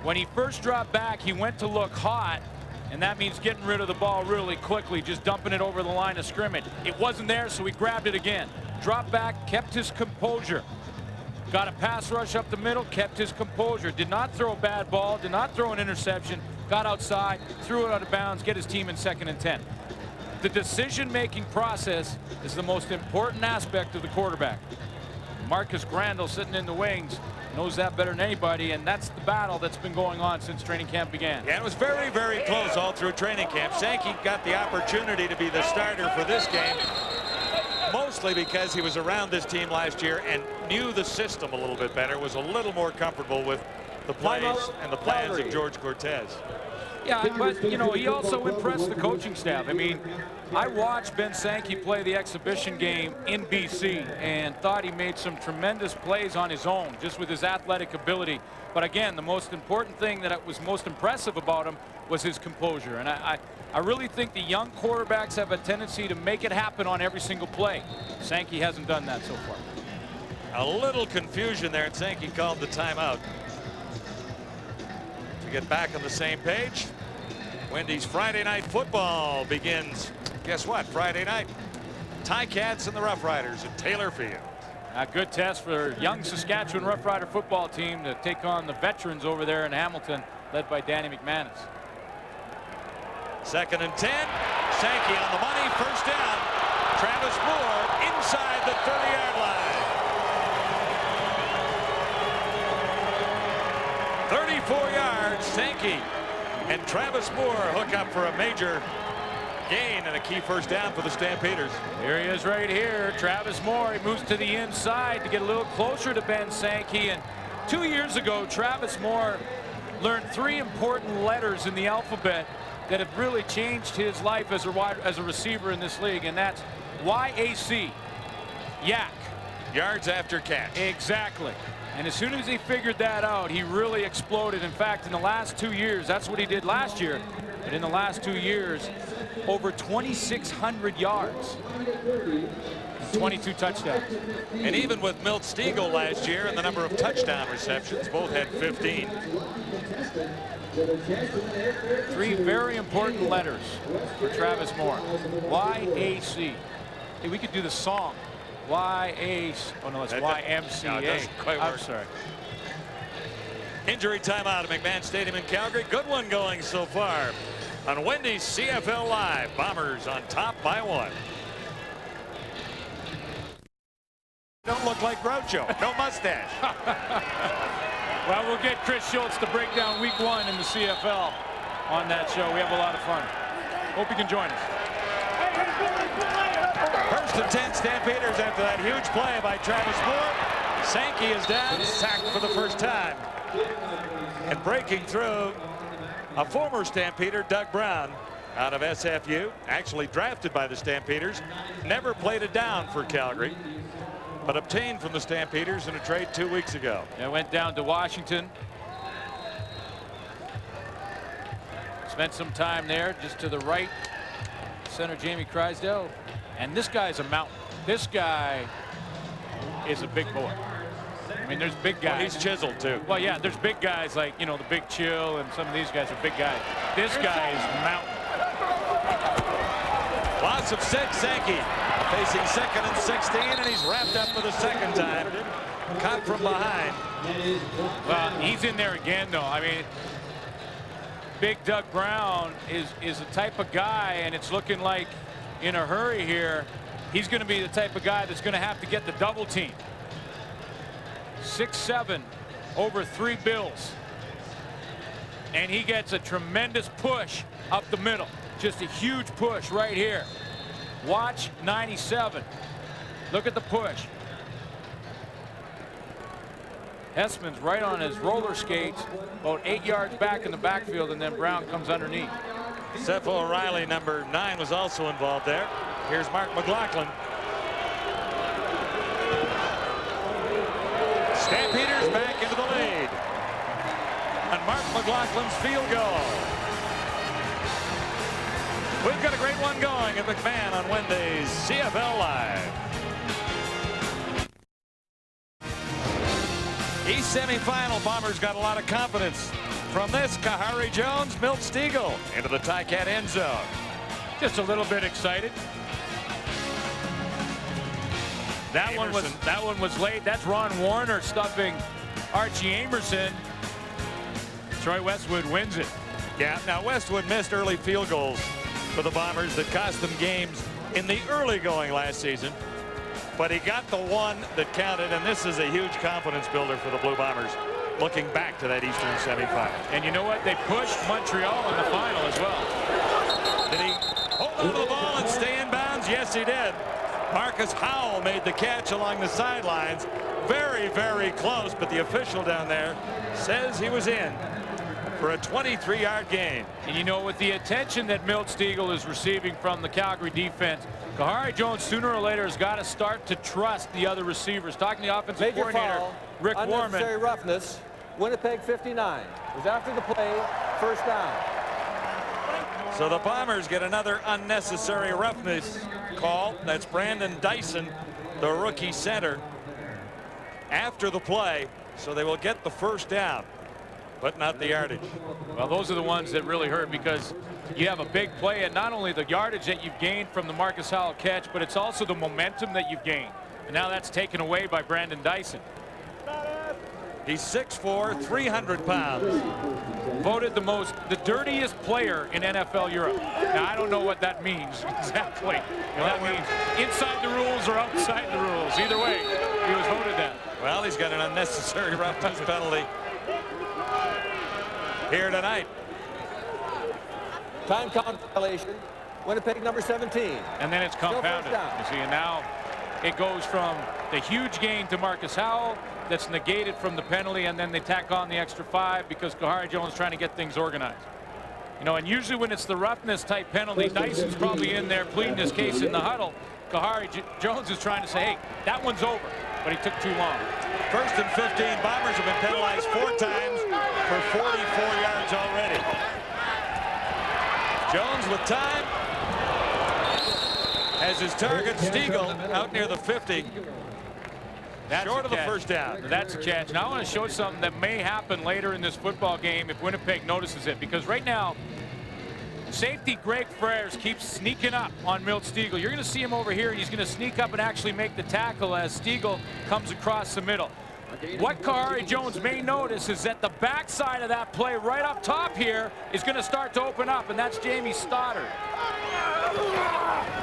When he first dropped back, he went to look hot, and that means getting rid of the ball really quickly, just dumping it over the line of scrimmage. It wasn't there, so he grabbed it again. Dropped back, kept his composure. Got a pass rush up the middle, kept his composure. Did not throw a bad ball, did not throw an interception, got outside, threw it out of bounds, get his team in 2nd and 10. The decision-making process is the most important aspect of the quarterback. Marcus Grandel, sitting in the wings, knows that better than anybody, and that's the battle that's been going on since training camp began. Yeah, it was very, very close all through training camp. Sankey got the opportunity to be the starter for this game, mostly because he was around this team last year and knew the system a little bit better, was a little more comfortable with the plays and the plans of George Cortez. Yeah, but, you know, he also impressed the coaching staff. I mean, I watched Ben Sankey play the exhibition game in BC and thought he made some tremendous plays on his own, just with his athletic ability. But again, the most important thing that was most impressive about him was his composure. And I really think the young quarterbacks have a tendency to make it happen on every single play. Sankey hasn't done that so far. A little confusion there, and Sankey called the timeout. To get back on the same page, Wendy's Friday Night Football begins. Guess what? Friday night. Ticats and the Rough Riders at Taylor Field. A good test for young Saskatchewan Rough Rider football team to take on the veterans over there in Hamilton, led by Danny McManus. 2nd and 10. Sankey on the money. First down. Travis Moore inside the 30-yard line. 34 yards. Sankey and Travis Moore hook up for a major gain and a key first down for the Stampeders. Here he is right here. Travis Moore. He moves to the inside to get a little closer to Ben Sankey. And 2 years ago, Travis Moore learned 3 important letters in the alphabet that have really changed his life as a receiver in this league, and that's YAC. Yak. Yards after catch. Exactly. And as soon as he figured that out, he really exploded. In fact, in the last 2 years, that's what he did last year, but in the last 2 years, over 2,600 yards, 22 touchdowns. And even with Milt Stegall last year and the number of touchdown receptions, both had 15. 3 very important letters for Travis Moore. YAC. Hey, we could do the song. YAC. Oh, no, it's YMCA. No, it doesn't quite work. I'm sorry. Injury timeout at McMahon Stadium in Calgary. Good one going so far on Wendy's CFL Live. Bombers on top by 1. Don't look like Groucho. No mustache. Well, we'll get Chris Schultz to break down week 1 in the CFL on that show. We have a lot of fun. Hope you can join us. 1st and 10 Stampeders after that huge play by Travis Moore. Sankey is down, sacked for the first time. And breaking through, a former Stampeder, Doug Brown, out of SFU, actually drafted by the Stampeders, never played a down for Calgary, but obtained from the Stampeders in a trade 2 weeks ago. It went down to Washington. Spent some time there, just to the right. Center Jamie Crysdale. And this guy's a mountain. This guy is a big boy. I mean, there's big guys. Well, he's chiseled, too. Well, yeah, there's big guys like, you know, the Big Chill, and some of these guys are big guys. This guy is a mountain. Loss of 6, Sankey facing 2nd and 16, and he's wrapped up for the 2nd time. Caught from behind. Well, he's in there again, though. I mean, big Doug Brown is the type of guy, and it's looking like in a hurry here, he's going to be the type of guy that's going to have to get the double team. 6'7", over 3 bills. And he gets a tremendous push up the middle. Just a huge push right here. Watch 97. Look at the push. Hessman's right on his roller skates, about 8 yards back in the backfield, and then Brown comes underneath. Seth O'Reilly, number 9, was also involved there. Here's Mark McLaughlin. Stampeders back into the lead. And Mark McLaughlin's field goal. We've got a great one going at McMahon on Wednesday's CFL Live. East semifinal. Bombers got a lot of confidence from this. Kahari Jones, Milt Stegall into the Ticat end zone. Just a little bit excited. That one was late. That's Ron Warner stuffing Archie Amerson. Troy Westwood wins it. Yeah, now Westwood missed early field goals for the Bombers that cost them games in the early going last season. But he got the one that counted, and this is a huge confidence builder for the Blue Bombers looking back to that Eastern semifinal. And you know what? They pushed Montreal in the final as well. Did he hold on to the ball and stay in bounds? Yes, he did. Marcus Howell made the catch along the sidelines. Very, very close, but the official down there says he was in for a 23-yard gain. And you know, with the attention that Milt Stegall is receiving from the Calgary defense, Kahari Jones sooner or later has got to start to trust the other receivers. Talking to the offensive coordinator, Rick Warman. Unnecessary roughness. Winnipeg 59. It was after the play, first down. So the Bombers get another unnecessary roughness call. That's Brandon Dyson, the rookie center, after the play. So they will get the first down, but not the yardage. Well, those are the ones that really hurt, because you have a big play, and not only the yardage that you've gained from the Marcus Howell catch, but it's also the momentum that you've gained. And now that's taken away by Brandon Dyson. He's 6'4", 300 pounds. Voted the dirtiest player in NFL Europe. Now, I don't know what that means exactly. That means inside the rules or outside the rules. Either way, he was voted that. Well, he's got an unnecessary roughness penalty here tonight. Time count violation. Winnipeg number 17. And then it's compounded. You see, and now it goes from the huge gain to Marcus Howell that's negated from the penalty, and then they tack on the extra 5 because Kahari Jones is trying to get things organized. You know, and usually when it's the roughness type penalty, Dyson's probably in there pleading his case in the huddle. Kahari Jones is trying to say, hey, that one's over, but he took too long. First and 15. Bombers have been penalized 4 times for 44 yards already. Jones with time has his target, Stegall, out near the 50. That's short of the first down. That's a catch. Now I want to show something that may happen later in this football game if Winnipeg notices it, because right now safety Greg Frères keeps sneaking up on Milt Stegall. You're going to see him over here. He's going to sneak up and actually make the tackle as Stegall comes across the middle. What Kahari Jones may notice is that the backside of that play right up top here is going to start to open up, and that's Jamie Stoddard.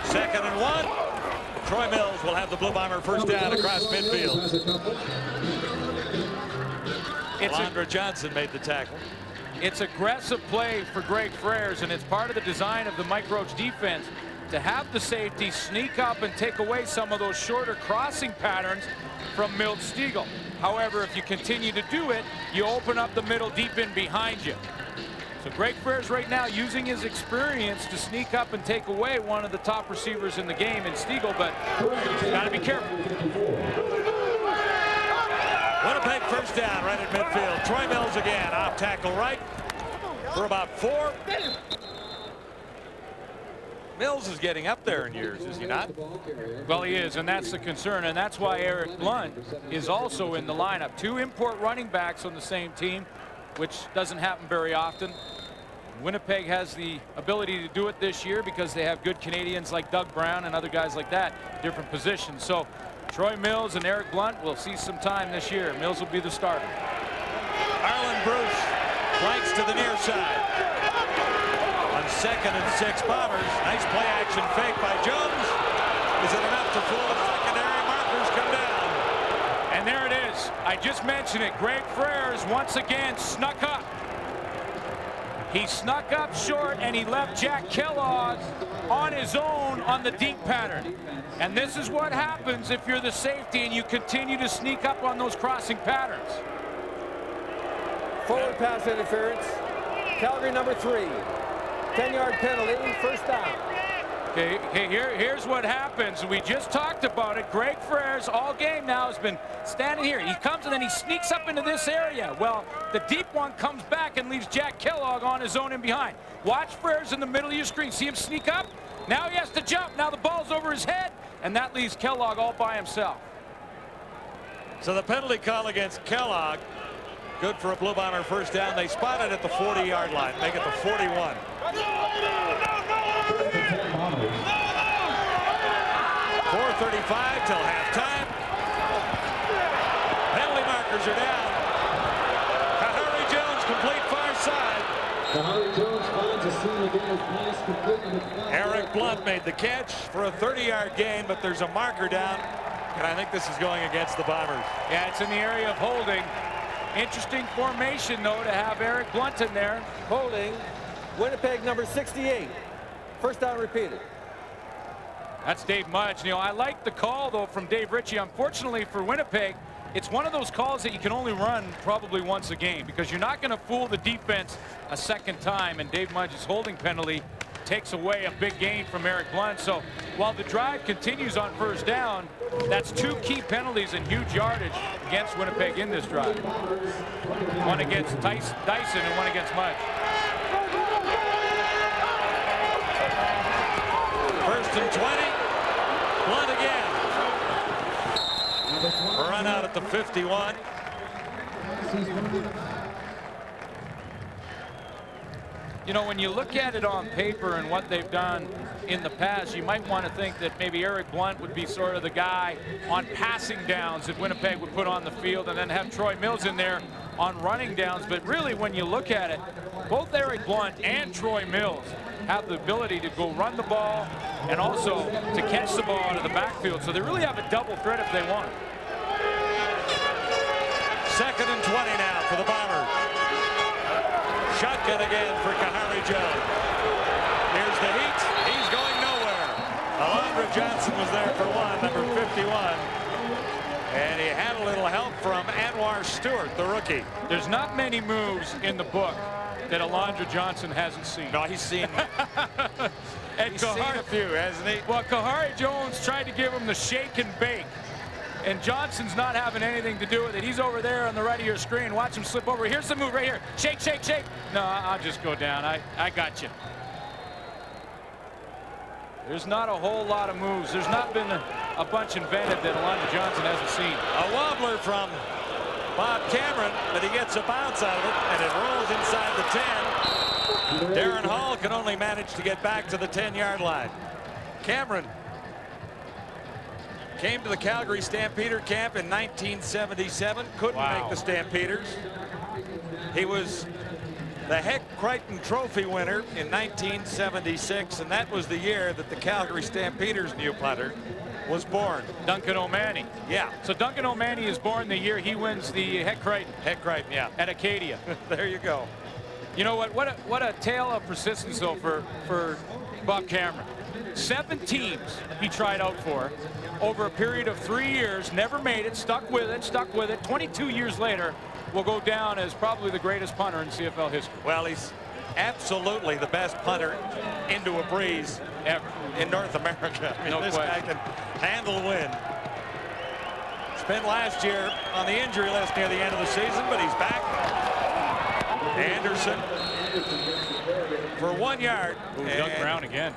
2nd and 1. Troy Mills will have the Blue Bomber first down across midfield. Alondra Johnson made the tackle. It's aggressive play for Greg Frères, and it's part of the design of the Mike Roach defense to have the safety sneak up and take away some of those shorter crossing patterns from Milt Stegall. However, if you continue to do it, you open up the middle deep in behind you. So Greg Frères right now using his experience to sneak up and take away one of the top receivers in the game in Stegall, but got to be careful. Winnipeg first down right at midfield. Troy Mills again, off tackle right for about 4. Mills is getting up there in years, is he not? Well, he is, and that's the concern, and that's why Eric Blunt is also in the lineup. 2 import running backs on the same team, which doesn't happen very often. Winnipeg has the ability to do it this year because they have good Canadians like Doug Brown and other guys like that, different positions. So Troy Mills and Eric Blunt will see some time this year. Mills will be the starter. Arlen Bruce flanks to the near side. 2nd and 6 Bombers. Nice play action fake by Jones. Is it enough to fool the secondary? Markers come down. And there it is. I just mentioned it. Greg Freres once again snuck up. He snuck up short and he left Jack Kellogg on his own on the deep pattern. And this is what happens if you're the safety and you continue to sneak up on those crossing patterns. Forward pass interference. Calgary number 3. 10-yard penalty, first down. Okay, here's what happens. We just talked about it. Greg Freres all game now has been standing here. He comes and then he sneaks up into this area. Well, the deep one comes back and leaves Jack Kellogg on his own and behind. Watch Freres in the middle of your screen. See him sneak up? Now he has to jump. Now the ball's over his head, and that leaves Kellogg all by himself. So the penalty call against Kellogg, good for a Blue Bomber first down. They spot it at the 40-yard line. Make it the 41. 4:35 till halftime. Penalty markers are down. Kahari Jones complete far side. Kahari Jones finds a seam again. Pass complete. Eric Blunt made the catch for a 30-yard gain, but there's a marker down, and I think this is going against the Bombers. Yeah, it's in the area of holding. Interesting formation, though, to have Eric Blunt in there. Holding. Winnipeg number 68. First down repeated. That's Dave Mudge. You know, I like the call, though, from Dave Ritchie. Unfortunately for Winnipeg, it's one of those calls that you can only run probably once a game because you're not going to fool the defense a second time, and Dave Mudge's holding penalty takes away a big gain from Eric Blunt. So while the drive continues on first down, that's 2 key penalties and huge yardage against Winnipeg in this drive. One against Dyson and one against Mudge. First and 20. Blunt again. Run out at the 51. You know, when you look at it on paper and what they've done in the past, you might want to think that maybe Eric Blunt would be sort of the guy on passing downs that Winnipeg would put on the field and then have Troy Mills in there on running downs. But really, when you look at it, both Eric Blunt and Troy Mills have the ability to go run the ball and also to catch the ball out of the backfield. So they really have a double threat if they want. 2nd and 20 now for the Bombers. Shotgun again for Kahari Jones. Here's the heat. He's going nowhere. Alondra Johnson was there for one, number 51. And he had a little help from Anwar Stewart, the rookie. There's not many moves in the book that Alondra Johnson hasn't seen. No, he's seen. And He's seen a few, hasn't he? Well, Kahari Jones tried to give him the shake and bake. And Johnson's not having anything to do with it. He's over there on the right of your screen. Watch him slip over. Here's the move right here. Shake, shake, shake. No, I'll just go down. I got you. There's not a whole lot of moves. There's not been a bunch invented that Alondra Johnson hasn't seen. A wobbler from Bob Cameron, but he gets a bounce out of it, and it rolls inside the 10. Darren Hall can only manage to get back to the 10-yard line. Cameron came to the Calgary Stampeder camp in 1977. Couldn't make the Stampeders. He was the Heck Crichton Trophy winner in 1976, and that was the year that the Calgary Stampeders' new punter was born. Duncan O'Mahony. Yeah. So Duncan O'Mahony is born the year he wins the Heck Crichton. Heck Crichton, yeah. At Acadia. There you go. You know what? What a tale of persistence, though, for Bob Cameron. 7 teams he tried out for over a period of 3 years, never made it, stuck with it. 22 years later, will go down as probably the greatest punter in CFL history. Well, he's absolutely the best punter into a breeze ever in North America. I mean, this guy can handle wind. Spent last year on the injury list near the end of the season, but he's back. Anderson for 1 yard. Ooh, Doug Brown again.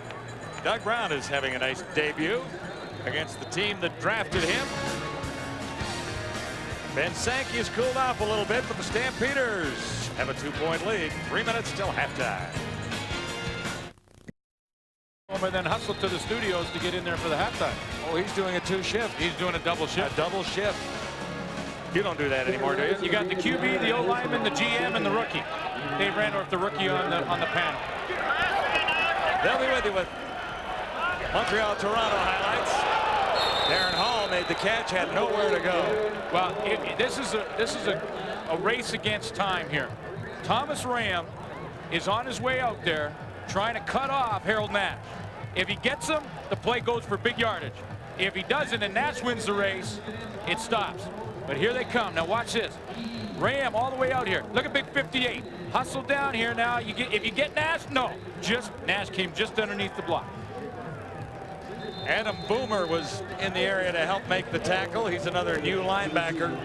Doug Brown is having a nice debut against the team that drafted him. Ben Sankey has cooled off a little bit, but the Stampeders have a 2-point lead. 3 minutes till halftime. And then hustled to the studios to get in there for the halftime. Oh, he's doing a 2-shift. He's doing a double shift. A double shift. You don't do that anymore, do you? You got the QB, the O-lineman, the GM, and the rookie. Dave Randorf, the rookie on the panel. They'll be with you with Montreal-Toronto highlights. Darren Hall made the catch, had nowhere to go. Well, this is a race against time here. Thomas Ram is on his way out there trying to cut off Harold Nash. If he gets him, the play goes for big yardage. If he doesn't and Nash wins the race, it stops. But here they come. Now watch this. Ram all the way out here. Look at big 58. Hustle down here now. If you get Nash, no. Just Nash came just underneath the block. Adam Boomer was in the area to help make the tackle. He's another new linebacker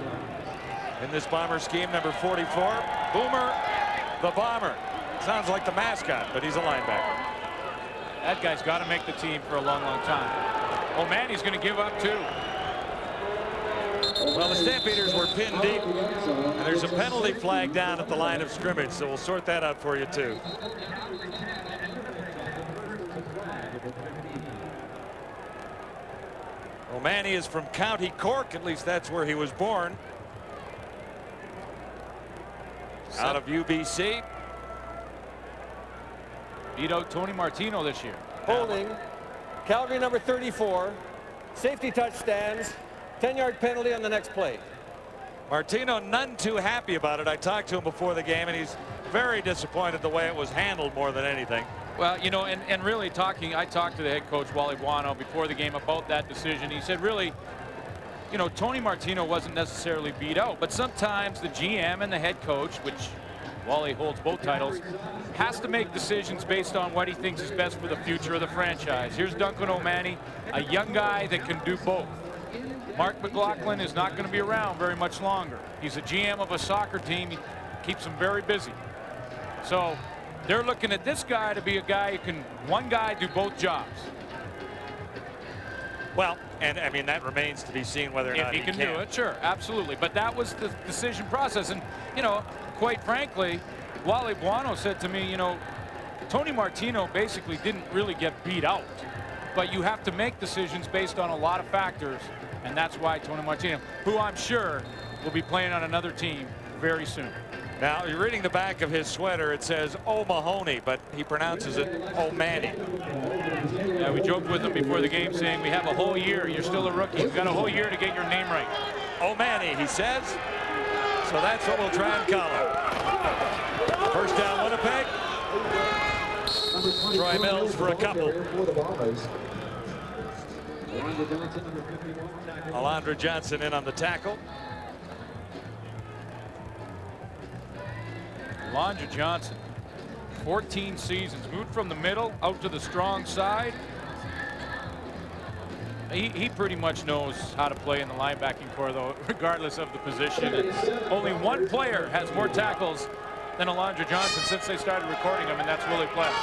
in this Bomber scheme, number 44. Boomer, the Bomber. Sounds like the mascot, but he's a linebacker. That guy's got to make the team for a long, long time. Oh, man, he's going to give up, too. Well, the Stampeders were pinned deep, and there's a penalty flag down at the line of scrimmage, so we'll sort that out for you, too. O'Mahony is from County Cork, at least that's where he was born. Out of UBC. Beat out Tony Martino this year. Holding. Calgary number 34. Safety touch stands. 10-yard penalty on the next play. Martino none too happy about it. I talked to him before the game, and he's very disappointed the way it was handled more than anything. Well, you know, and really I talked to the head coach, Wally Buono, before the game about that decision. He said, really, you know, Tony Martino wasn't necessarily beat out, but sometimes the GM and the head coach, which Wally holds both titles, has to make decisions based on what he thinks is best for the future of the franchise. Here's Duncan O'Mahony, a young guy that can do both. Mark McLaughlin is not going to be around very much longer. He's a GM of a soccer team. He keeps him very busy. So they're looking at this guy to be a guy who can, one guy, do both jobs. Well, and I mean, that remains to be seen whether or not he can do it. Sure, absolutely. But that was the decision process. And, you know, quite frankly, Wally Buono said to me, you know, Tony Martino basically didn't really get beat out. But you have to make decisions based on a lot of factors. And that's why Tony Martino, who I'm sure will be playing on another team very soon. Now, you're reading the back of his sweater. It says O'Mahony, but he pronounces it O'Mahony. Yeah, we joked with him before the game saying, we have a whole year. You're still a rookie. You've got a whole year to get your name right. O'Mahony, he says. So that's what we'll try and call him. First down, Winnipeg. Troy Mills for a couple. Alondra Johnson in on the tackle. Alondra Johnson, 14 seasons, moved from the middle out to the strong side. He pretty much knows how to play in the linebacking core, though, regardless of the position. And only one player has more tackles than Alondra Johnson since they started recording him, and that's Willie Pless.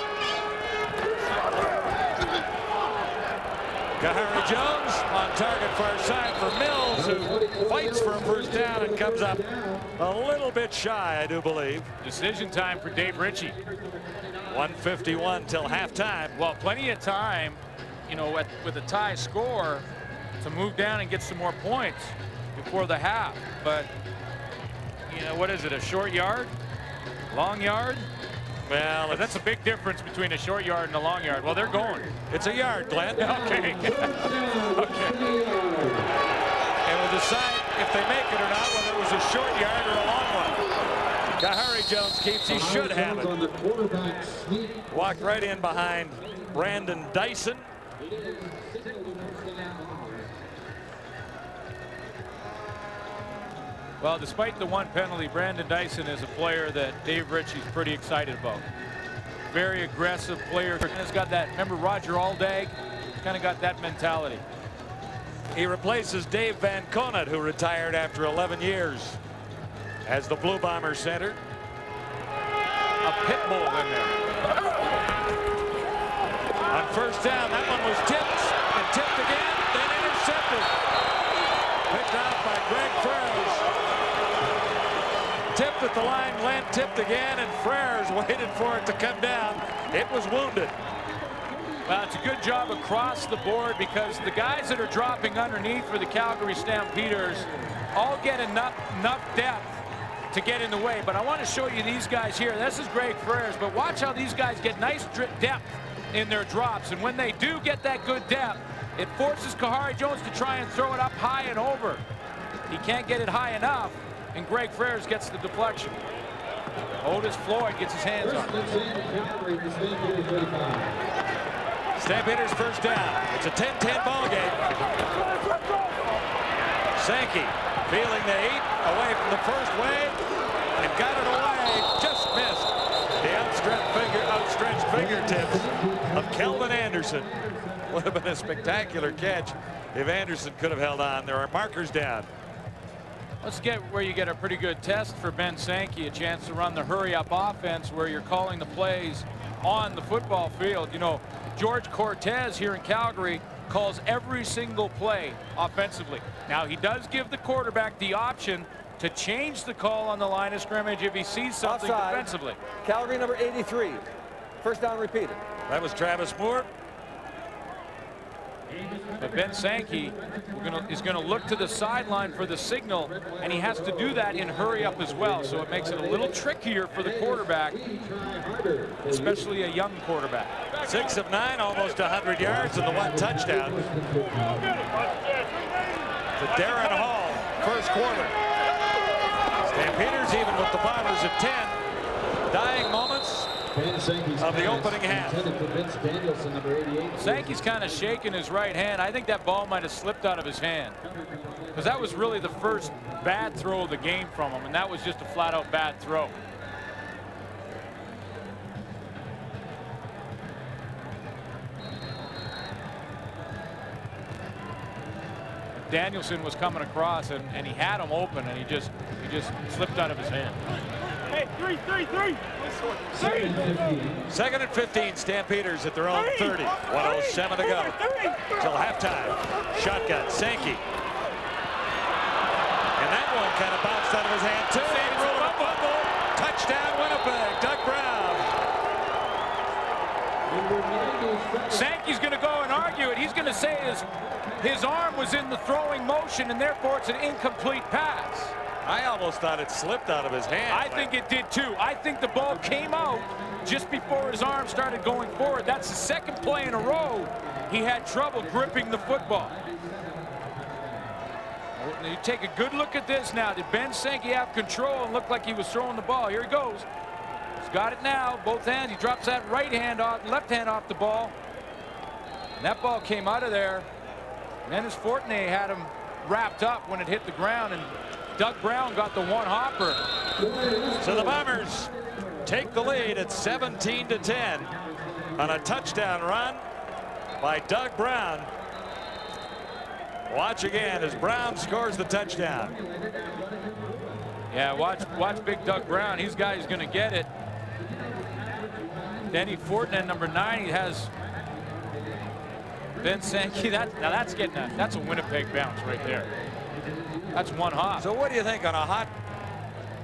Kahari Jones on target far side for Mills, who fights for a first down and comes up a little bit shy, I do believe. Decision time for Dave Ritchie. 1:51 till halftime. Well, plenty of time, you know, with a tie score to move down and get some more points before the half. But, you know, what is it, a short yard? Long yard? Well, that's a big difference between a short yard and a long yard. Well, they're going. It's a yard, Glenn. Okay. Okay. And we'll decide if they make it or not, whether it was a short yard or a long one. Kahari Jones keeps. He should have it. Walked right in behind Brandon Dyson. Well, despite the one penalty, Brandon Dyson is a player that Dave Ritchie's pretty excited about. Very aggressive player. He's got that, remember Roger Aldag? He's kind of got that mentality. He replaces Dave Van Conant, who retired after 11 years as the Blue Bomber center. A pit bull in there. On first down, that one was tipped and tipped again, then intercepted. Picked out by Greg Frères. Tipped at the line, Glenn tipped again, and Frères waited for it to come down. It was wounded. Well, it's a good job across the board because the guys that are dropping underneath for the Calgary Stampeders all get enough depth to get in the way. But I want to show you these guys here. This is Greg Frères, but watch how these guys get nice depth in their drops. And when they do get that good depth, it forces Kahari Jones to try and throw it up high and over. He can't get it high enough, and Greg Frères gets the deflection. Otis Floyd gets his hands on it. Stampeders first down. It's a 10-10 ball game. Sankey feeling the heat away from the first wave and got it away. Just missed the outstretched fingertips of Kelvin Anderson. Would have been a spectacular catch if Anderson could have held on. There are markers down. Let's get where you get a pretty good test for Ben Sankey, a chance to run the hurry-up offense where you're calling the plays on the football field. You know, George Cortez here in Calgary calls every single play offensively. Now, he does give the quarterback the option to change the call on the line of scrimmage if he sees something Offside. defensively. Calgary number 83. First down repeated. That was Travis Moore. But Ben Sankey is going to look to the sideline for the signal, and he has to do that in hurry up as well. So it makes it a little trickier for the quarterback, especially a young quarterback. 6 of 9, almost 100 yards, and the 1 touchdown to Darren Hall, first quarter. Stampeders even with the Bombers at 10. Dying moments of the opening half. Sankey's kind of shaking his right hand. I think that ball might have slipped out of his hand, because that was really the first bad throw of the game from him, and that was just a flat-out bad throw. Danielson was coming across, and he had him open, and he just slipped out of his hand. Hey, three. 2nd and 15, Stampeders at their own 30. 1:07 to go till halftime. Shotgun, Sankey. And that one kind of bounced out of his hand, too. Fumble. Touchdown, Winnipeg. Doug Brown. Sankey's going to go and argue it. He's going to say his arm was in the throwing motion, and therefore it's an incomplete pass. I almost thought it slipped out of his hand. I think it did too. I think the ball came out just before his arm started going forward. That's the second play in a row he had trouble gripping the football. You take a good look at this now. Did Ben Sankey have control and look like he was throwing the ball? Here he goes. He's got it now, both hands. He drops that left hand off the ball. And that ball came out of there. And then his Fortney had him wrapped up when it hit the ground, and Doug Brown got the one hopper. So the Bombers take the lead at 17-10 on a touchdown run by Doug Brown. Watch again as Brown scores the touchdown. Yeah, watch big Doug Brown. He's guy who's going to get it. Denny Fortner, number 9, he has Ben Sankey. That's a Winnipeg bounce right there. That's one hop. So what do you think on a hot,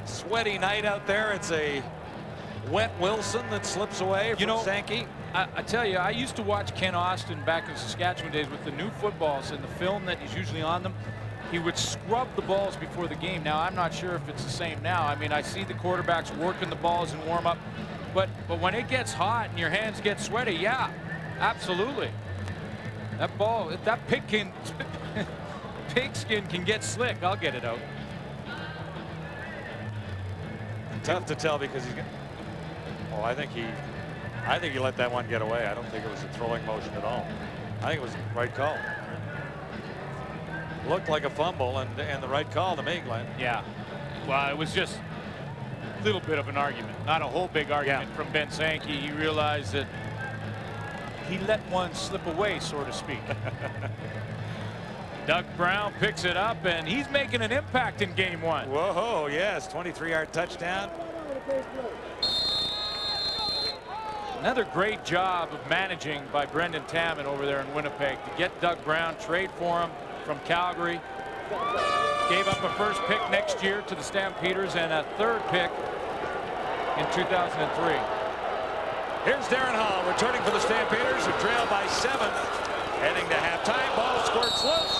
sweaty night out there? It's a wet Wilson that slips away from Sankey. I tell you, I used to watch Ken Austin back in Saskatchewan days with the new footballs and the film that is usually on them. He would scrub the balls before the game. Now, I'm not sure if it's the same now. I mean, I see the quarterbacks working the balls in warm-up. But when it gets hot and your hands get sweaty, yeah, absolutely. That ball, that pigskin can get slick. I'll get it out. Tough to tell because he's. Oh, I think he let that one get away. I don't think it was a throwing motion at all. I think it was the right call. Looked like a fumble and the right call to me, Glenn. Yeah. Well, it was just a little bit of an argument, not a whole big argument from Ben Sankey. He realized that he let one slip away, so to speak. Doug Brown picks it up, and he's making an impact in game one. Whoa, yes, 23-yard touchdown. Another great job of managing by Brendan Taman over there in Winnipeg to get Doug Brown, trade for him from Calgary. Gave up a first pick next year to the Stampeders and a third pick in 2003. Here's Darren Hall returning for the Stampeders, who trail by 7. Heading to halftime, ball squirts loose.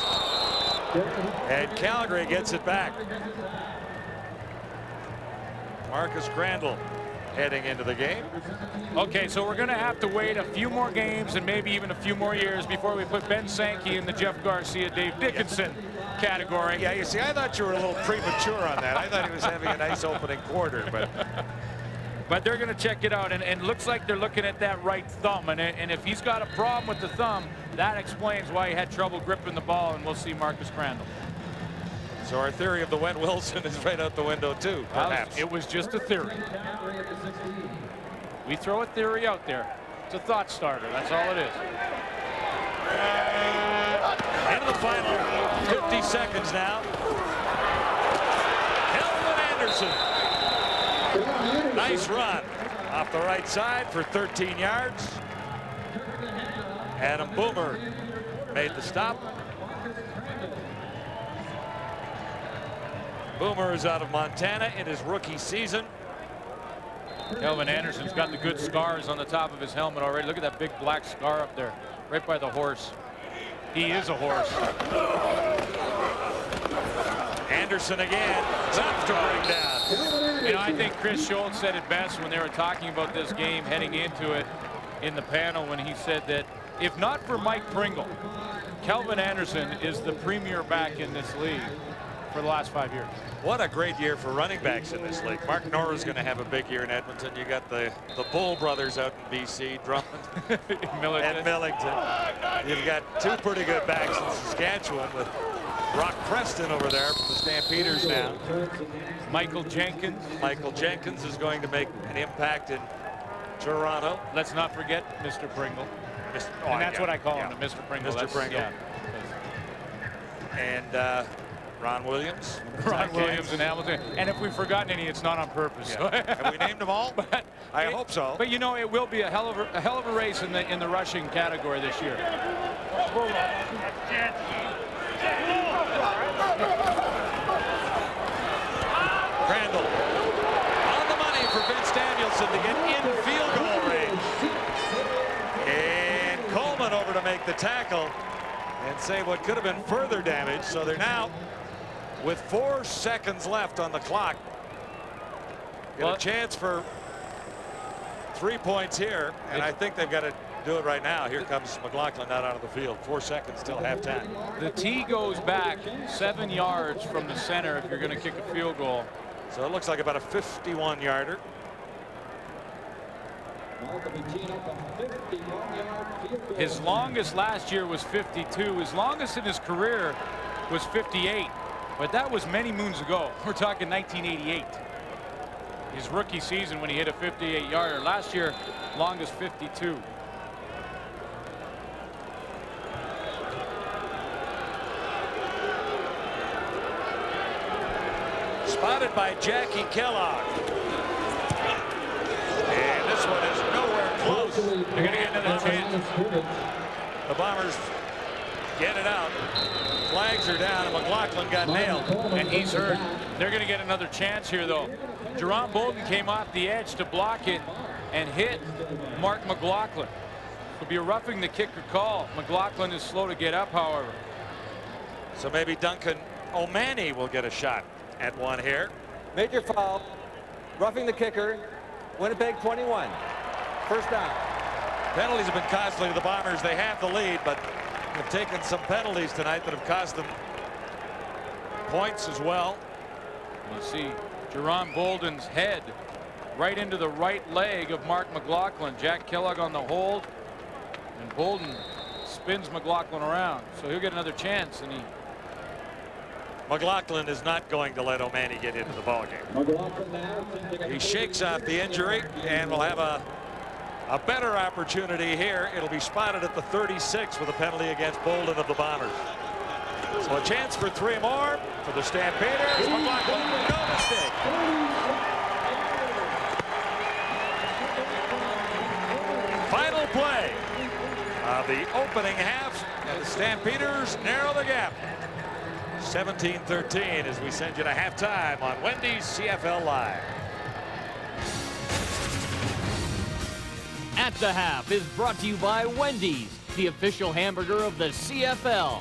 And Calgary gets it back. Marcus Crandall heading into the game. Okay, so we're going to have to wait a few more games and maybe even a few more years before we put Ben Sankey in the Jeff Garcia, Dave Dickinson category. Yeah, you see, I thought you were a little premature on that. I thought he was having a nice opening quarter, but they're going to check it out, and it looks like they're looking at that right thumb, and if he's got a problem with the thumb, that explains why he had trouble gripping the ball, and we'll see Marcus Crandall. So our theory of the Went Wilson is right out the window too, perhaps. It was just a theory. We throw a theory out there. It's a thought starter. That's all it is. Into the final 50 seconds now. Calvin Anderson. Nice run off the right side for 13 yards. Adam Boomer made the stop. Boomer is out of Montana in his rookie season. Calvin Anderson's got the good scars on the top of his helmet already. Look at that big black scar up there, right by the horse. He is a horse. Anderson again, tough to bring down. You know, I think Chris Schultz said it best when they were talking about this game heading into it in the panel, when he said that if not for Mike Pringle, Calvin Anderson is the premier back in this league for the last 5 years. What a great year for running backs in this league. Mark Nora's going to have a big year in Edmonton. You got the Bull brothers out in BC, Drummond and Millington. You've got two pretty good backs in Saskatchewan with Brock Preston over there from the Stampeders now. Michael Jenkins. Michael Jenkins is going to make an impact in Toronto. Let's not forget Mr. Pringle. And that's what I call him, Mr. Pringle. Mr. Pringle. Yeah. And Ron Williams. Ron Williams and Hamilton. And if we've forgotten any, it's not on purpose. Yeah. Have we named them all? I hope so. But you know, it will be a hell of a race in the rushing category this year. Crandall on the money for Vince Danielson to get in field goal range. And Coleman over to make the tackle and save what could have been further damage. So they're now with 4 seconds left on the clock. Got a chance for 3 points here, and I think they've got to do it right now. Here comes McLaughlin out onto the field. 4 seconds till halftime. The tee goes back 7 yards from the center if you're going to kick a field goal. So it looks like about a 51-yarder. His longest last year was 52. His longest in his career was 58. But that was many moons ago. We're talking 1988. His rookie season when he hit a 58-yarder. Last year, longest 52. Spotted by Jackie Kellogg. And this one is nowhere close. They're going to get another chance. The Bombers get it out. Flags are down, and McLaughlin got nailed. And he's hurt. They're going to get another chance here, though. Jerome Bolden came off the edge to block it and hit Mark McLaughlin. It'll be a roughing the kicker call. McLaughlin is slow to get up, however. So maybe Duncan O'Mahony will get a shot at one here. Major foul. Roughing the kicker. Winnipeg 21. First down. Penalties have been costly to the Bombers. They have the lead, but have taken some penalties tonight that have cost them points as well. You see Jerome Bolden's head right into the right leg of Mark McLaughlin. Jack Kellogg on the hold, and Bolden spins McLaughlin around, so he'll get another chance. And McLaughlin is not going to let O'Mahony get into the ballgame. He shakes off the injury and will have a better opportunity here. It'll be spotted at the 36 with a penalty against Bolden of the Bombers. So a chance for 3 more for the Stampeders. McLaughlin, no mistake. Final play of the opening half, and the Stampeders narrow the gap. 17-13 as we send you to halftime on Wendy's CFL Live. At the Half is brought to you by Wendy's, the official hamburger of the CFL.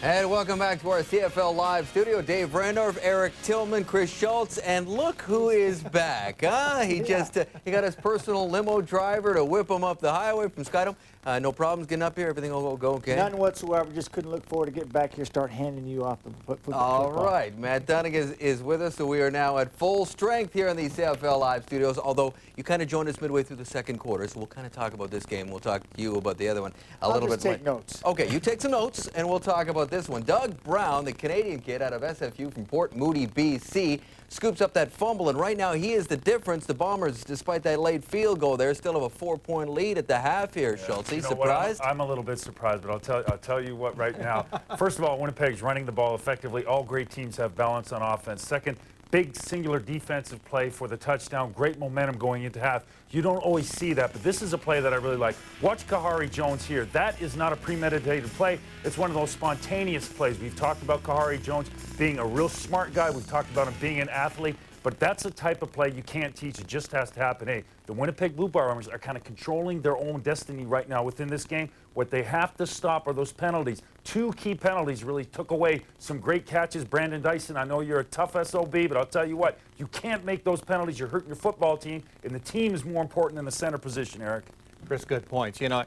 And welcome back to our CFL Live studio. Dave Randorf, Eric Tillman, Chris Schultz, and look who is back. He just he got his personal limo driver to whip him up the highway from Skydome. No problems getting up here. Everything will go okay. None whatsoever. Just couldn't look forward to get back here, start handing you off the football. All right, Matt Dunning is with us, so we are now at full strength here in the CFL Live studios. Although you kind of joined us midway through the second quarter, so we'll kind of talk about this game. We'll talk to you about the other one a little bit. Take notes. Okay, you take some notes, and we'll talk about this one. Doug Brown, the Canadian kid out of SFU from Port Moody, BC, scoops up that fumble, and right now he is the difference. The Bombers, despite that late field goal there, still have a 4-point lead at the half here, Schultz. You know surprised? I'm a little bit surprised, but I'll tell you what right now. First of all, Winnipeg's running the ball effectively. All great teams have balance on offense. Second, big singular defensive play for the touchdown. Great momentum going into half. You don't always see that, but this is a play that I really like. Watch Kahari Jones here. That is not a premeditated play. It's one of those spontaneous plays. We've talked about Kahari Jones being a real smart guy. We've talked about him being an athlete. But that's a type of play you can't teach. It just has to happen. Hey, the Winnipeg Blue Bombers are kind of controlling their own destiny right now within this game. What they have to stop are those penalties. 2 key penalties really took away some great catches. Brandon Dyson, I know you're a tough SOB, but I'll tell you what, you can't make those penalties. You're hurting your football team, and the team is more important than the center position, Eric. Chris, good points. You know,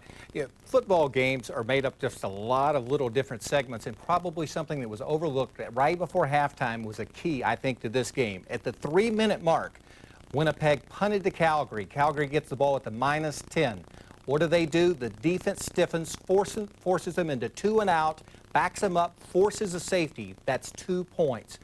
football games are made up just a lot of little different segments, and probably something that was overlooked right before halftime was a key, I think, to this game. At the 3-minute mark, Winnipeg punted to Calgary. Calgary gets the ball at the -10. What do? The defense stiffens, forces them into 2 and out, backs them up, forces a safety. That's 2 points.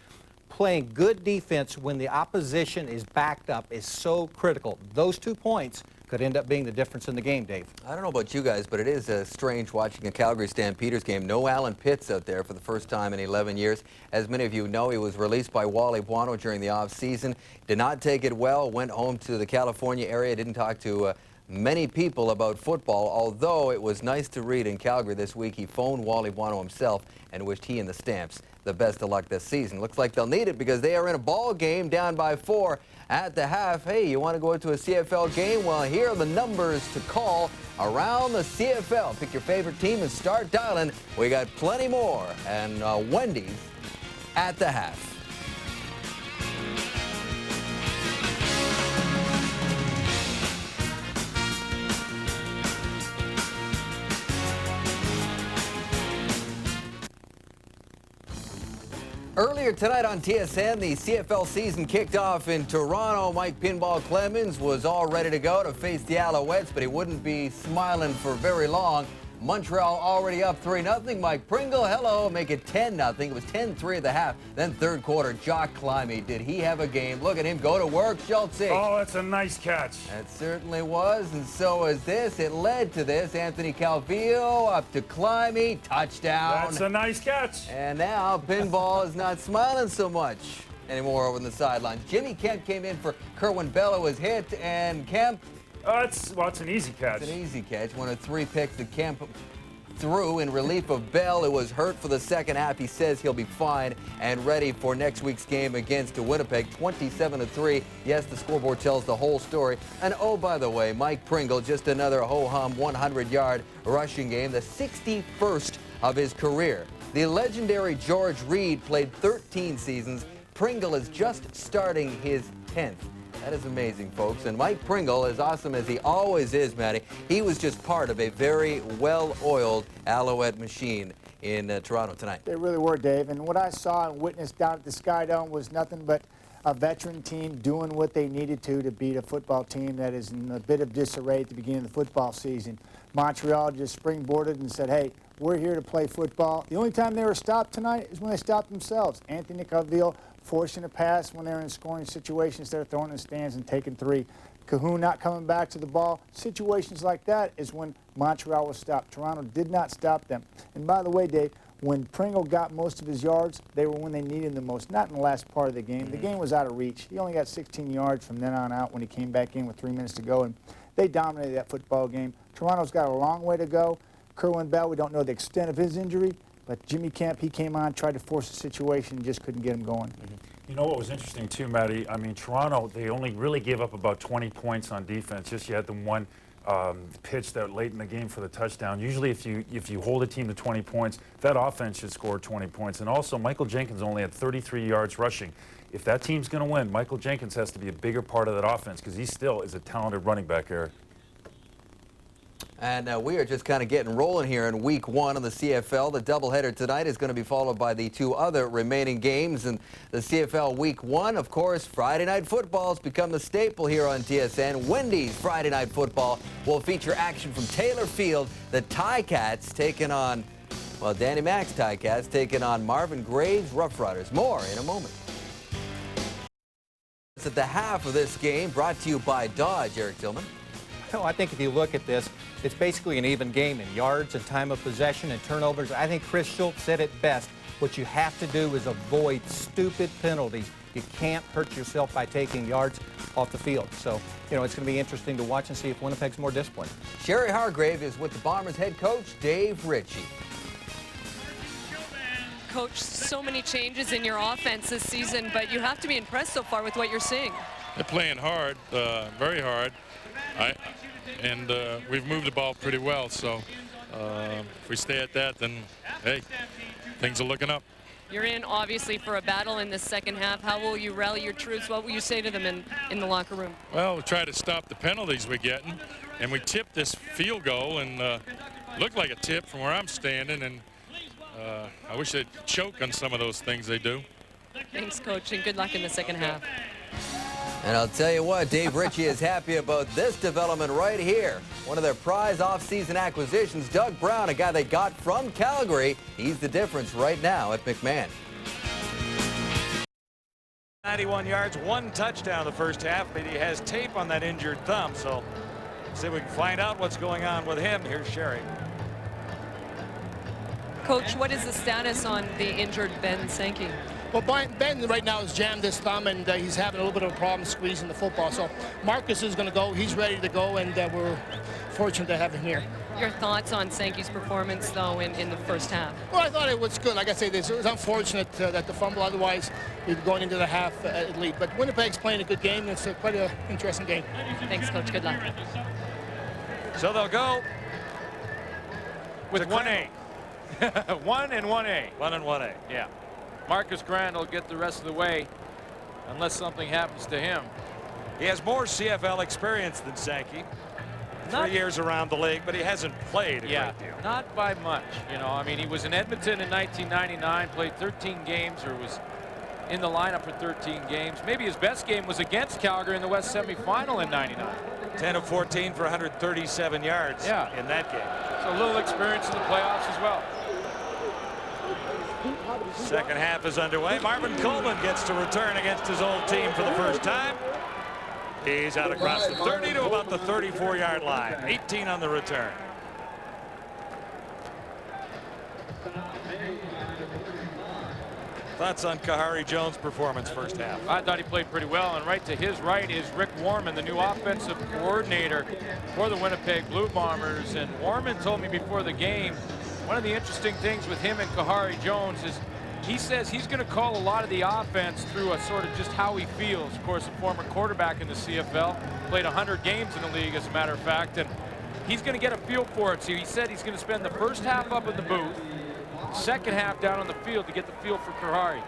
Playing good defense when the opposition is backed up is so critical. Those 2 points could end up being the difference in the game, Dave. I don't know about you guys, but it is strange watching a Calgary Stampeders game. No Alan Pitts out there for the first time in 11 years. As many of you know, he was released by Wally Buono during the offseason. Did not take it well, went home to the California area, didn't talk to many people about football, although it was nice to read in Calgary this week. He phoned Wally Buono himself and wished he and the Stamps the best of luck this season. Looks like they'll need it because they are in a ball game down by 4 at the half. Hey, you want to go to a CFL game? Well, here are the numbers to call around the CFL. Pick your favorite team and start dialing. We got plenty more. And Wendy's at the half. Earlier tonight on TSN, the CFL season kicked off in Toronto. Mike Pinball Clemens was all ready to go to face the Alouettes, but he wouldn't be smiling for very long. Montreal already up 3-0. Mike Pringle, hello, make it 10-0. It was 10-3 at the half. Then third quarter, Jock Climby. Did he have a game? Look at him go to work, Schultz. Oh, that's a nice catch. It certainly was, and so is this. It led to this. Anthony Calvillo up to Climby, touchdown. That's a nice catch. And now Pinball is not smiling so much anymore over on the sidelines. Jimmy Kemp came in for Kerwin Bell, who was hit, and Kemp. It's an easy catch. It's an easy catch. One of 3 picks that Kemp threw in relief of Bell, who was hurt for the second half. He says he'll be fine and ready for next week's game against Winnipeg, 27-3. Yes, the scoreboard tells the whole story. And oh, by the way, Mike Pringle, just another ho-hum 100-yard rushing game, the 61st of his career. The legendary George Reed played 13 seasons. Pringle is just starting his 10th. That is amazing, folks. And Mike Pringle, as awesome as he always is, Matty, he was just part of a very well-oiled Alouette machine in Toronto tonight. They really were, Dave. And what I saw and witnessed down at the Skydome was nothing but a veteran team doing what they needed to beat a football team that is in a bit of disarray at the beginning of the football season. Montreal just springboarded and said, hey, we're here to play football. The only time they were stopped tonight is when they stopped themselves. Anthony Calvillo forcing a pass when they're in scoring situations. They're throwing in the stands and taking 3. Cahoon not coming back to the ball. Situations like that is when Montreal was stopped. Toronto did not stop them. And by the way, Dave, when Pringle got most of his yards, they were when they needed them the most, not in the last part of the game. The game was out of reach. He only got 16 yards from then on out when he came back in with 3 minutes to go, and they dominated that football game. Toronto's got a long way to go. Kerwin Bell, we don't know the extent of his injury, but Jimmy Kemp, he came on, tried to force the situation, just couldn't get him going. You know what was interesting too, Matty? I mean, Toronto, they only really gave up about 20 points on defense. Just you had them one pitch that late in the game for the touchdown. Usually if you hold a team to 20 points, that offense should score 20 points. And also, Michael Jenkins only had 33 yards rushing. If that team's going to win, Michael Jenkins has to be a bigger part of that offense because he still is a talented running back, Eric. And we are just kind of getting rolling here in week 1 of the CFL. The doubleheader tonight is going to be followed by the 2 other remaining games. And the CFL week 1, of course, Friday night football has become the staple here on TSN. Wendy's Friday night football will feature action from Taylor Field. The Ticats taking on, well, Danny Mack's Ticats taking on Marvin Graves' Rough Riders. More in a moment. It's at the half of this game, brought to you by Dodge. Eric Tillman. No, I think if you look at this, it's basically an even game in yards and time of possession and turnovers. I think Chris Schultz said it best. What you have to do is avoid stupid penalties. You can't hurt yourself by taking yards off the field. So, you know, it's going to be interesting to watch and see if Winnipeg's more disciplined. Sherry Hargrave is with the Bombers head coach, Dave Ritchie. Coach, so many changes in your offense this season, but you have to be impressed so far with what you're seeing. They're playing hard, very hard. We've moved the ball pretty well, so if we stay at that, then, hey, things are looking up. You're in, obviously, for a battle in the second half. How will you rally your troops? What will you say to them in the locker room? Well, we'll try to stop the penalties we're getting, and we tipped this field goal, and looked like a tip from where I'm standing, and I wish they'd choke on some of those things they do. Thanks, Coach, and good luck in the second half. And I'll tell you what, Dave Ritchie is happy about this development right here. One of their prize off-season acquisitions, Doug Brown, a guy they got from Calgary. He's the difference right now at McMahon. 91 yards, 1 touchdown in the first half, but he has tape on that injured thumb. So see if we can find out what's going on with him. Here's Sherry. Coach, what is the status on the injured Ben Sankey? Well, Ben right now is jammed his thumb, and he's having a little bit of a problem squeezing the football. So Marcus is going to go. He's ready to go, and we're fortunate to have him here. Your thoughts on Sankey's performance, though, in the first half? Well, I thought it was good. Like I say, it was unfortunate that the fumble. Otherwise, we'd be going into the half lead. But Winnipeg's playing a good game. It's quite an interesting game. Thanks, Coach. Good luck. So they'll go with 1A. 1 and 1A. 1 and 1A. Yeah. Marcus Grant will get the rest of the way unless something happens to him. He has more CFL experience than Sankey. 3 years around the league, but he hasn't played a great deal. Not by much. You know, I mean, he was in Edmonton in 1999, played 13 games, or was in the lineup for 13 games. Maybe his best game was against Calgary in the West semifinal in 99. 10 of 14 for 137 yards in that game. So a little experience in the playoffs as well. Second half is underway. Marvin Coleman gets to return against his old team for the first time. He's out across the 30 to about the 34-yard line. 18 on the return. Thoughts on Kahari Jones' performance first half? I thought he played pretty well, and right to his right is Rick Warman, the new offensive coordinator for the Winnipeg Blue Bombers. And Warman told me before the game, one of the interesting things with him and Kahari Jones is he says he's going to call a lot of the offense through a sort of just how he feels. Of course, a former quarterback in the CFL, played 100 games in the league, as a matter of fact, and he's going to get a feel for it. So he said he's going to spend the first half up in the booth, second half down on the field to get the feel for Kahari.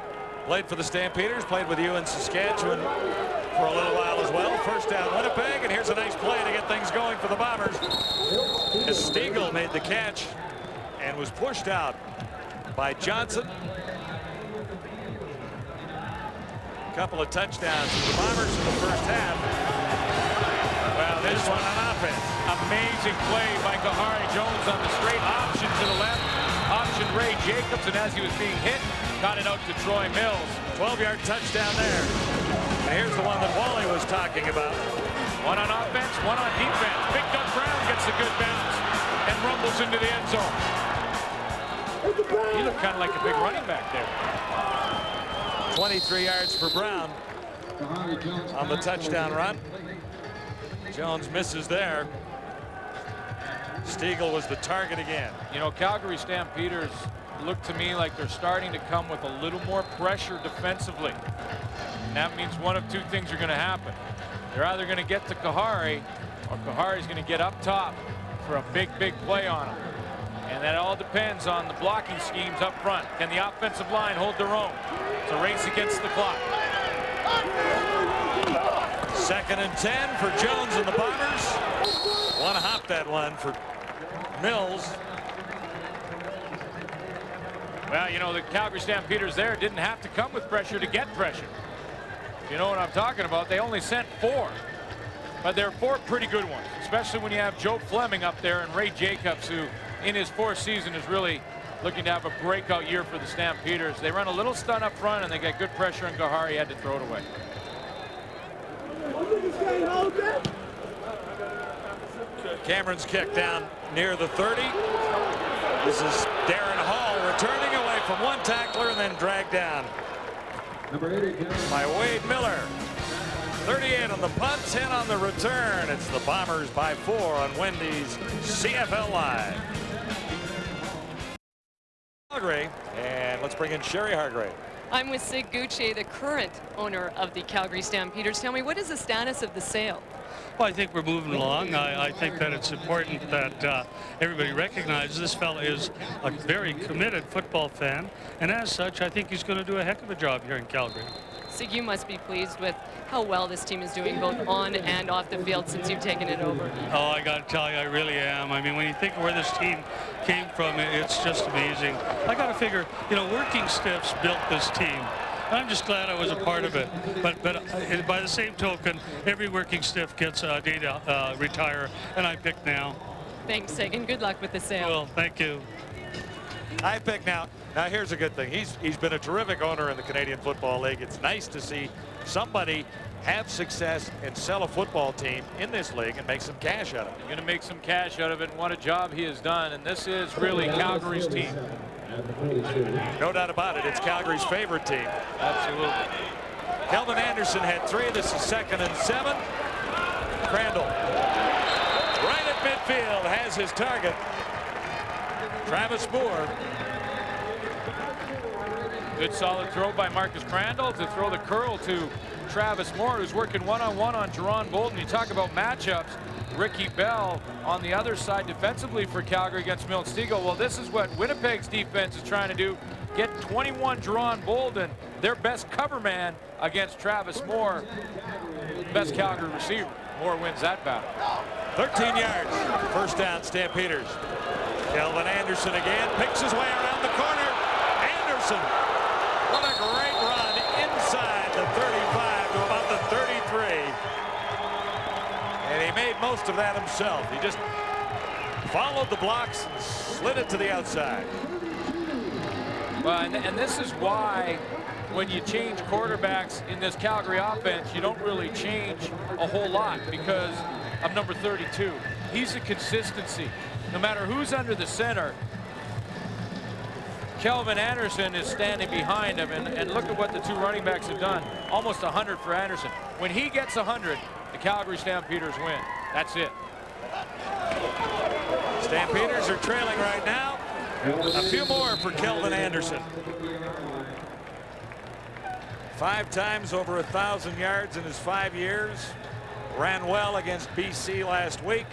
Played for the Stampeders, played with you in Saskatchewan for a little while as well. First down Winnipeg, and here's a nice play to get things going for the Bombers. As Stiegel made the catch and was pushed out by Johnson. Couple of touchdowns for the Bombers in the first half. Well, this one on offense. Amazing play by Kahari Jones on the straight option to the left. Option Ray Jacobs, and as he was being hit, got it out to Troy Mills. 12-yard touchdown there. And here's the one that Wally was talking about. One on offense, one on defense. Big Doug Brown gets a good bounce and rumbles into the end zone. He looked kind of like a big running back there. 23 yards for Brown on the touchdown run. Jones misses there. Stiegel was the target again. You know, Calgary Stampeders look to me like they're starting to come with a little more pressure defensively. And that means one of two things are going to happen. They're either going to get to Kahari Well, Kahari's going to get up top for a big play on him. And that all depends on the blocking schemes up front. Can the offensive line hold their own? It's a race against the clock. 2nd and 10 for Jones and the Bombers. Want to hop that one for Mills. Well, you know, the Calgary Stampeders there didn't have to come with pressure to get pressure. You know what I'm talking about? They only sent 4. But they're 4 pretty good ones, especially when you have Joe Fleming up there and Ray Jacobs, who in his 4th season is really looking to have a breakout year for the Stampeders. They run a little stun up front, and they get good pressure on Kahari. He had to throw it away. Cameron's kick down near the 30. This is Darren Hall returning away from one tackler and then dragged down by Wade Miller. 38 on the punt, 10 on the return. It's the Bombers by 4 on Wendy's CFL Live. Calgary, and let's bring in Sherry Hargrave. I'm with Sig Gucci, the current owner of the Calgary Stampeders. Tell me, what is the status of the sale? Well, I think we're moving along. I think that it's important that everybody recognizes this fella is a very committed football fan, and as such, I think he's going to do a heck of a job here in Calgary. Sig, you must be pleased with how well this team is doing both on and off the field since you've taken it over. Oh, I got to tell you, I really am. I mean, when you think of where this team came from, it's just amazing. I got to figure, you know, working stiffs built this team. I'm just glad I was a part of it. But by the same token, every working stiff gets a day to retire, and I pick now. Thanks, Sig, and good luck with the sale. Well, thank you. I pick now. Now here's a good thing. He's been a terrific owner in the Canadian Football League. It's nice to see somebody have success and sell a football team in this league and make some cash out of it. You're going to make some cash out of it, and what a job he has done. And this is really Calgary's team. No doubt about it. It's Calgary's favorite team. Absolutely. Kelvin Anderson had 3. This is 2nd and 7. Crandall right at midfield has his target. Travis Moore. Good solid throw by Marcus Crandall to throw the curl to Travis Moore, who's working one-on-one on Jerron Bolden. You talk about matchups. Ricky Bell on the other side defensively for Calgary against Milt Stegall. Well, this is what Winnipeg's defense is trying to do. Get 21 Jerron Bolden, their best cover man, against Travis Moore, best Calgary receiver. Moore wins that battle. 13 yards. First down, Stampeders. Kelvin Anderson again picks his way around the corner. Anderson, what a great run inside the 35 to about the 33. And he made most of that himself. He just followed the blocks and slid it to the outside. Well, and this is why when you change quarterbacks in this Calgary offense, you don't really change a whole lot because of number 32. He's a consistency. No matter who's under the center, Kelvin Anderson is standing behind him, and look at what the 2 running backs have done. Almost 100 for Anderson. When he gets 100, the Calgary Stampeders win. That's it. Stampeders are trailing right now. A few more for Kelvin Anderson. 5 times over 1,000 yards in his 5 years. Ran well against BC last week.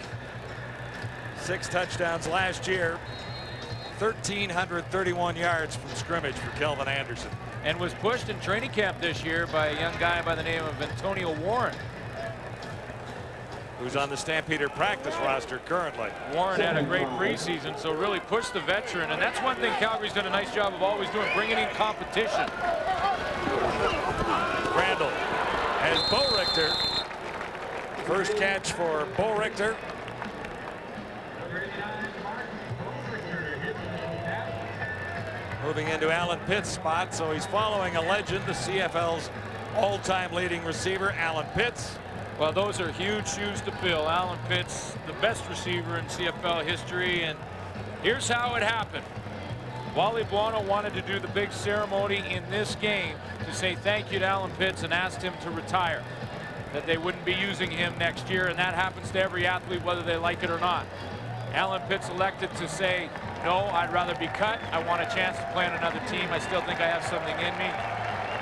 6 touchdowns last year. 1,331 yards from scrimmage for Kelvin Anderson. And was pushed in training camp this year by a young guy by the name of Antonio Warren, who's on the Stampeder practice roster currently. Warren had a great preseason, so really pushed the veteran, and that's one thing Calgary's done a nice job of always doing, bringing in competition. Crandall has Bo Richter. First catch for Bo Richter. Moving into Alan Pitt's spot, so he's following a legend, the CFL's all-time leading receiver, Alan Pitts. Well, those are huge shoes to fill. Alan Pitts, the best receiver in CFL history, and here's how it happened. Wally Buono wanted to do the big ceremony in this game to say thank you to Alan Pitts and asked him to retire, that they wouldn't be using him next year, and that happens to every athlete whether they like it or not. Alan Pitts elected to say, no, I'd rather be cut. I want a chance to play on another team. I still think I have something in me.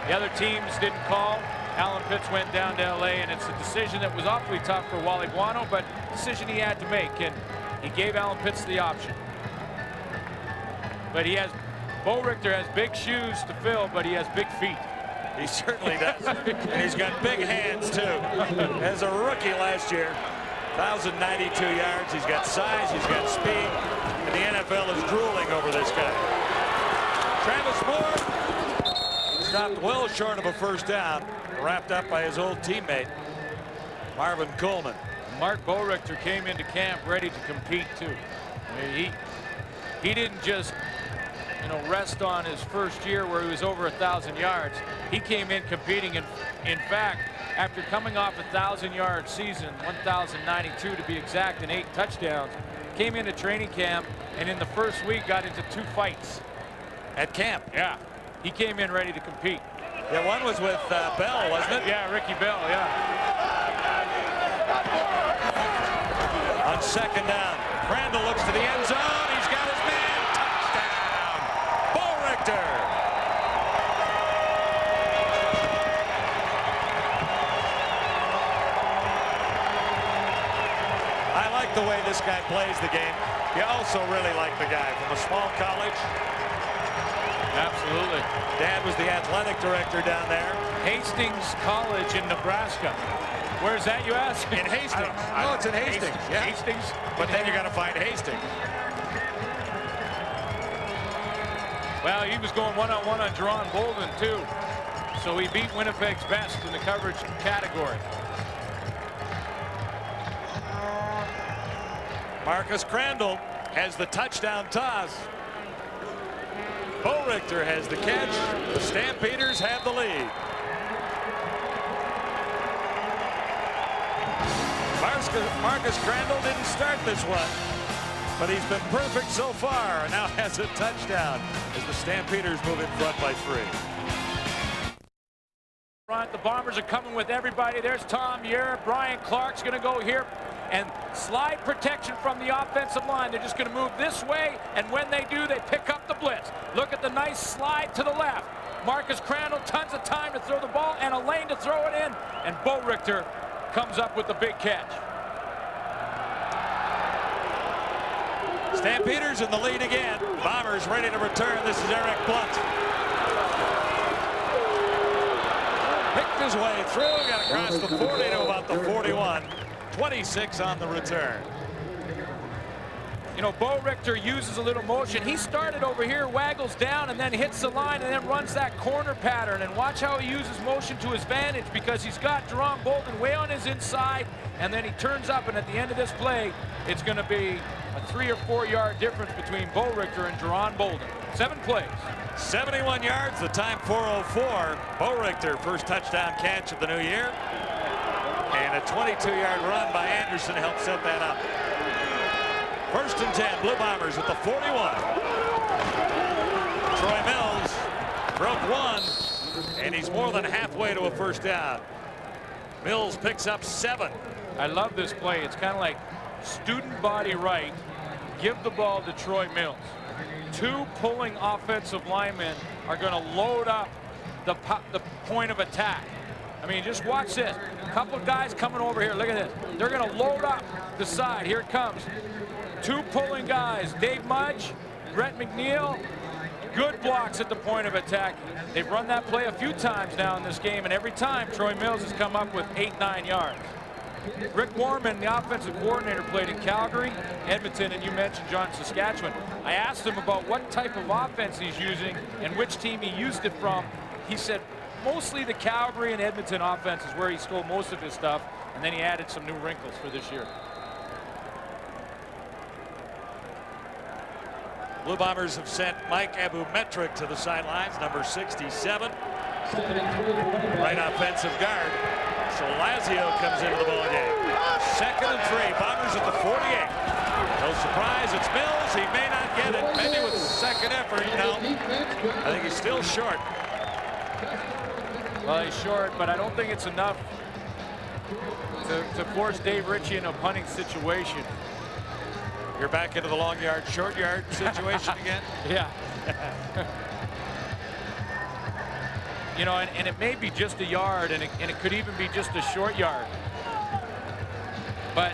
The other teams didn't call. Alan Pitts went down to LA, and it's a decision that was awfully tough for Wally Buono, but decision he had to make, and he gave Alan Pitts the option. But Bo Richter has big shoes to fill, but he has big feet. He certainly does. And he's got big hands, too. As a rookie last year, 1,092 yards. He's got size, he's got speed, and the NFL is drooling over this guy. Travis Moore stopped well short of a first down, wrapped up by his old teammate, Marvin Coleman. Mark Bo Richter came into camp ready to compete, too. I mean, he didn't just, rest on his first year where he was over 1,000 yards. He came in competing, and in fact, after coming off a 1,000-yard season, 1,092 to be exact, and 8 touchdowns, came into training camp, and in the first week got into 2 fights. At camp? Yeah. He came in ready to compete. Yeah, one was with Bell, wasn't it? Yeah, Ricky Bell, yeah. On second down, Crandall looks to the end zone. He's got his man. Touchdown, Bo Richter. I like the way this guy plays the game. You also really like the guy from a small college. Absolutely. Dad was the athletic director down there. Hastings College in Nebraska. Where's that, you ask? In Hastings. No, it's in Hastings. Yeah. Hastings. But then you got to find Hastings. Well, he was going one-on-one on Jerron Bolden, too. So he beat Winnipeg's best in the coverage category. Marcus Crandall has the touchdown toss. Bo Richter has the catch. The Stampeders have the lead. Marcus Crandall didn't start this one, but he's been perfect so far, and now has a touchdown as the Stampeders move in front by 3. The Bombers are coming with everybody. There's Tom Yer. Brian Clark's going to go here. And slide protection from the offensive line. They're just going to move this way, and when they do, they pick up the blitz. Look at the nice slide to the left. Marcus Crandall, tons of time to throw the ball and a lane to throw it in, and Bo Richter comes up with the big catch. Stampeders in the lead again. Bombers ready to return. This is Eric Blunt. Picked his way through, got across the 40 to about the 41. 26 on the return. Bo Richter uses a little motion. He started over here, waggles down, and then hits the line, and then runs that corner pattern. And watch how he uses motion to his advantage, because he's got Jerron Bolden way on his inside, and then he turns up, and at the end of this play, it's going to be a 3 or 4 yard difference between Bo Richter and Jerron Bolden. 7 plays. 71 yards, the time 4:04. Bo Richter, first touchdown catch of the new year. And a 22-yard run by Anderson helped set that up. 1st and 10, Blue Bombers at the 41. Troy Mills broke 1, and he's more than halfway to a first down. Mills picks up 7. I love this play. It's kind of like student body right, give the ball to Troy Mills. 2 pulling offensive linemen are going to load up the point of attack. I mean, just watch this. A couple of guys coming over here. Look at this. They're going to load up the side. Here it comes. 2 pulling guys. Dave Mudge, Brett McNeil. Good blocks at the point of attack. They've run that play a few times now in this game, and every time Troy Mills has come up with 8-9 yards. Rick Warman, the offensive coordinator, played in Calgary, Edmonton, and you mentioned John, Saskatchewan. I asked him about what type of offense he's using and which team he used it from. He said, mostly the Calgary and Edmonton offense is where he stole most of his stuff, and then he added some new wrinkles for this year. Blue Bombers have sent Mike Abumetric to the sidelines, number 67. Right offensive guard. So Lazio comes into the ball game. 2nd and 3, Bombers at the 48. No surprise, it's Mills. He may not get it. Maybe with second effort. No, I think he's still short. Well, he's short, but I don't think it's enough to force Dave Ritchie in a punting situation. You're back into the long yard, short yard situation again? Yeah. And it may be just a yard, and it could even be just a short yard. But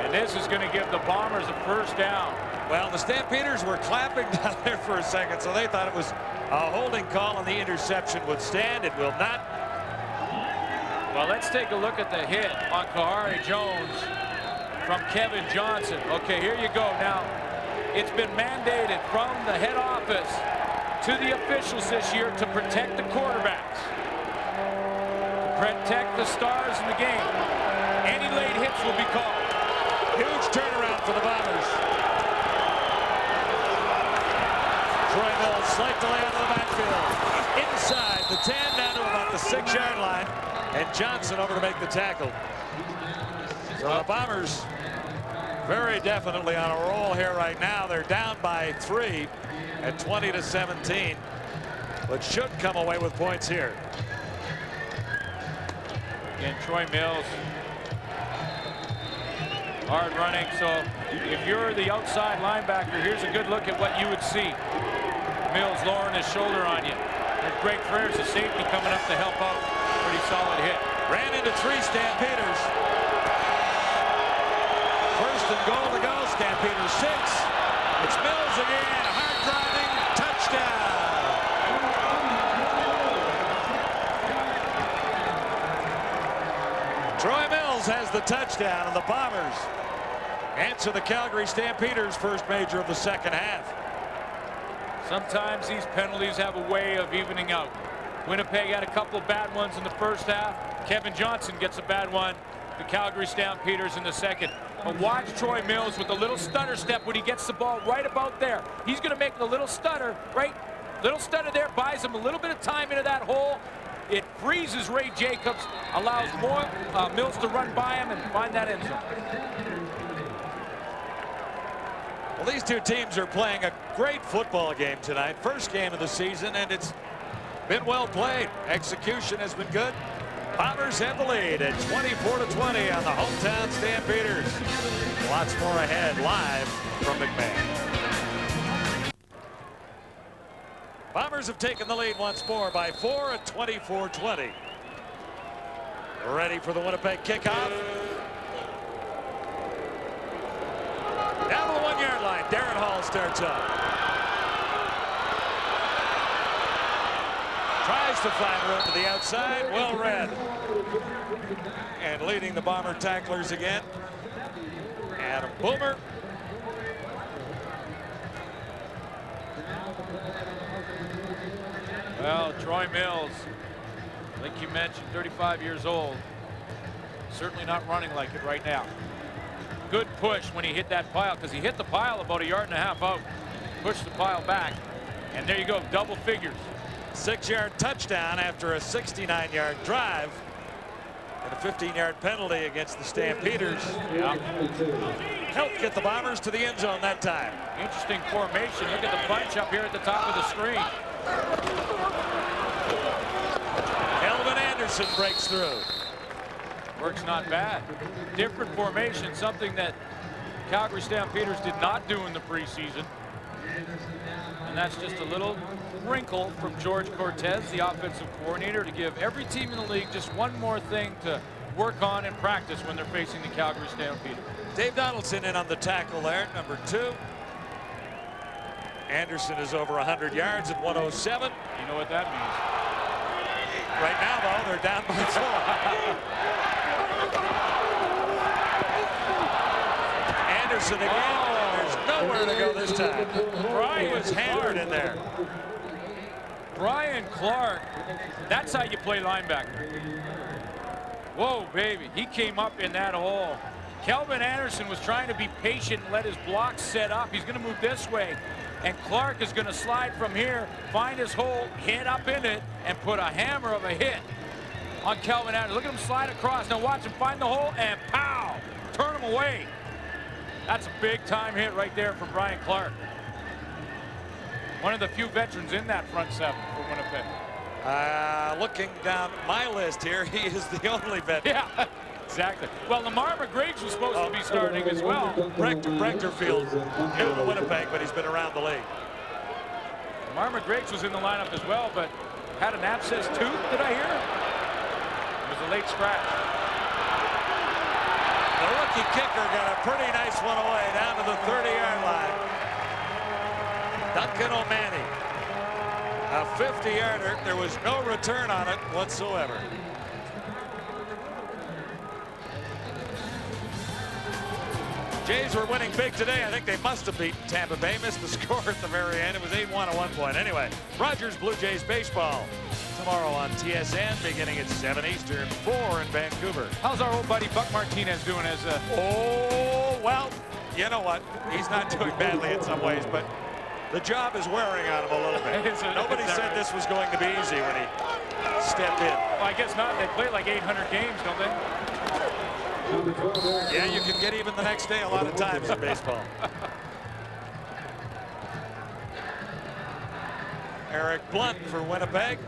And this is going to give the Bombers a first down. Well, the Stampeders were clapping down there for a second, so they thought it was a holding call and the interception would stand. It will not. Well, let's take a look at the hit on Kahari Jones from Kevin Johnson. Okay, here you go. Now, it's been mandated from the head office to the officials this year to protect the quarterbacks, to protect the stars in the game. Any late hits will be called. Huge turnaround for the Bombers. Troy Mills, slight delay out of the backfield. Inside the 10, down to about the 6-yard line. And Johnson over to make the tackle. So the Bombers very definitely on a roll here right now. They're down by 3 at 20-17, but should come away with points here. Again, Troy Mills. Hard running, so if you're the outside linebacker, here's a good look at what you would see. Mills lowering his shoulder on you. There's Greg Freres, the safety, coming up to help out. Pretty solid hit. Ran into 3 Stampeders. First and goal to go. Stampeders 6. It's Mills again. Hard driving. Touchdown. Troy Mills has the touchdown, and the Bombers answer the Calgary Stampeders' first major of the second half. Sometimes these penalties have a way of evening out. Winnipeg had a couple bad ones in the first half. Kevin Johnson gets a bad one. The Calgary Stampeders in the second. But watch Troy Mills with a little stutter step when he gets the ball right about there. He's going to make the little stutter, right? Little stutter there, buys him a little bit of time into that hole. It freezes Ray Jacobs, allows more Mills to run by him and find that end zone. Well, these two teams are playing a great football game tonight. First game of the season, and it's been well played. Execution has been good. Bombers have the lead at 24-20 on the hometown Stampeders. Lots more ahead live from McMahon. Bombers have taken the lead once more by 4 at 24-20. Ready for the Winnipeg kickoff. Down to the 1-yard line. Darren Hall starts up. Tries to find room to the outside. Well read. And leading the Bomber tacklers again, Adam Boomer. Well, Troy Mills, like you mentioned, 35 years old. Certainly not running like it right now. Good push when he hit that pile, because he hit the pile about 1.5 yards out. Pushed the pile back. And there you go, double figures. 6-yard touchdown after a 69-yard drive. And a 15-yard penalty against the Stampeders. Yeah. Helped get the Bombers to the end zone that time. Interesting formation. Look at the bunch up here at the top of the screen. Kelvin Anderson breaks through. Works not bad. Different formation, something that Calgary Stampeders did not do in the preseason. And that's just a little wrinkle from George Cortez, the offensive coordinator, to give every team in the league just one more thing to work on and practice when they're facing the Calgary Stampeders. Dave Donaldson in on the tackle there, number 2. Anderson is over 100 yards at 107. You know what that means. Right now, though, they're down by 4. Anderson again. Oh. There's nowhere to go this time. Brian was hammered in there. Brian Clark, that's how you play linebacker. Whoa, baby, he came up in that hole. Kelvin Anderson was trying to be patient and let his block set up. He's going to move this way. And Clark is going to slide from here, find his hole, hit up in it, and put a hammer of a hit on Kelvin Anderson. Look at him slide across. Now watch him find the hole, and pow! Turn him away. That's a big-time hit right there from Brian Clark. One of the few veterans in that front 7 for Winnipeg. Looking down my list here, he is the only veteran. Yeah, exactly. Well, Lamar McGriggs was supposed to be starting as well. Brechterfield, new to Winnipeg, but he's been around the league. Lamar McGriggs was in the lineup as well, but had an abscess tooth, did I hear? It was a late scratch. The rookie kicker got a pretty nice one away down to the 30-yard line. Duncan O'Mahony. A 50-yarder. There was no return on it whatsoever. Jays were winning big today. I think they must have beaten Tampa Bay. Missed the score at the very end. It was 8-1 at one point. Anyway, Rogers Blue Jays baseball tomorrow on TSN beginning at 7 Eastern, 4 in Vancouver. How's our old buddy Buck Martinez doing as a... Oh, well, you know what? He's not doing badly in some ways, but the job is wearing on him a little bit. Nobody said this was going to be easy when he stepped in. Well, I guess not. They play like 800 games, don't they? Yeah, you can get even the next day a lot of times in baseball. Eric Blunt for Winnipeg.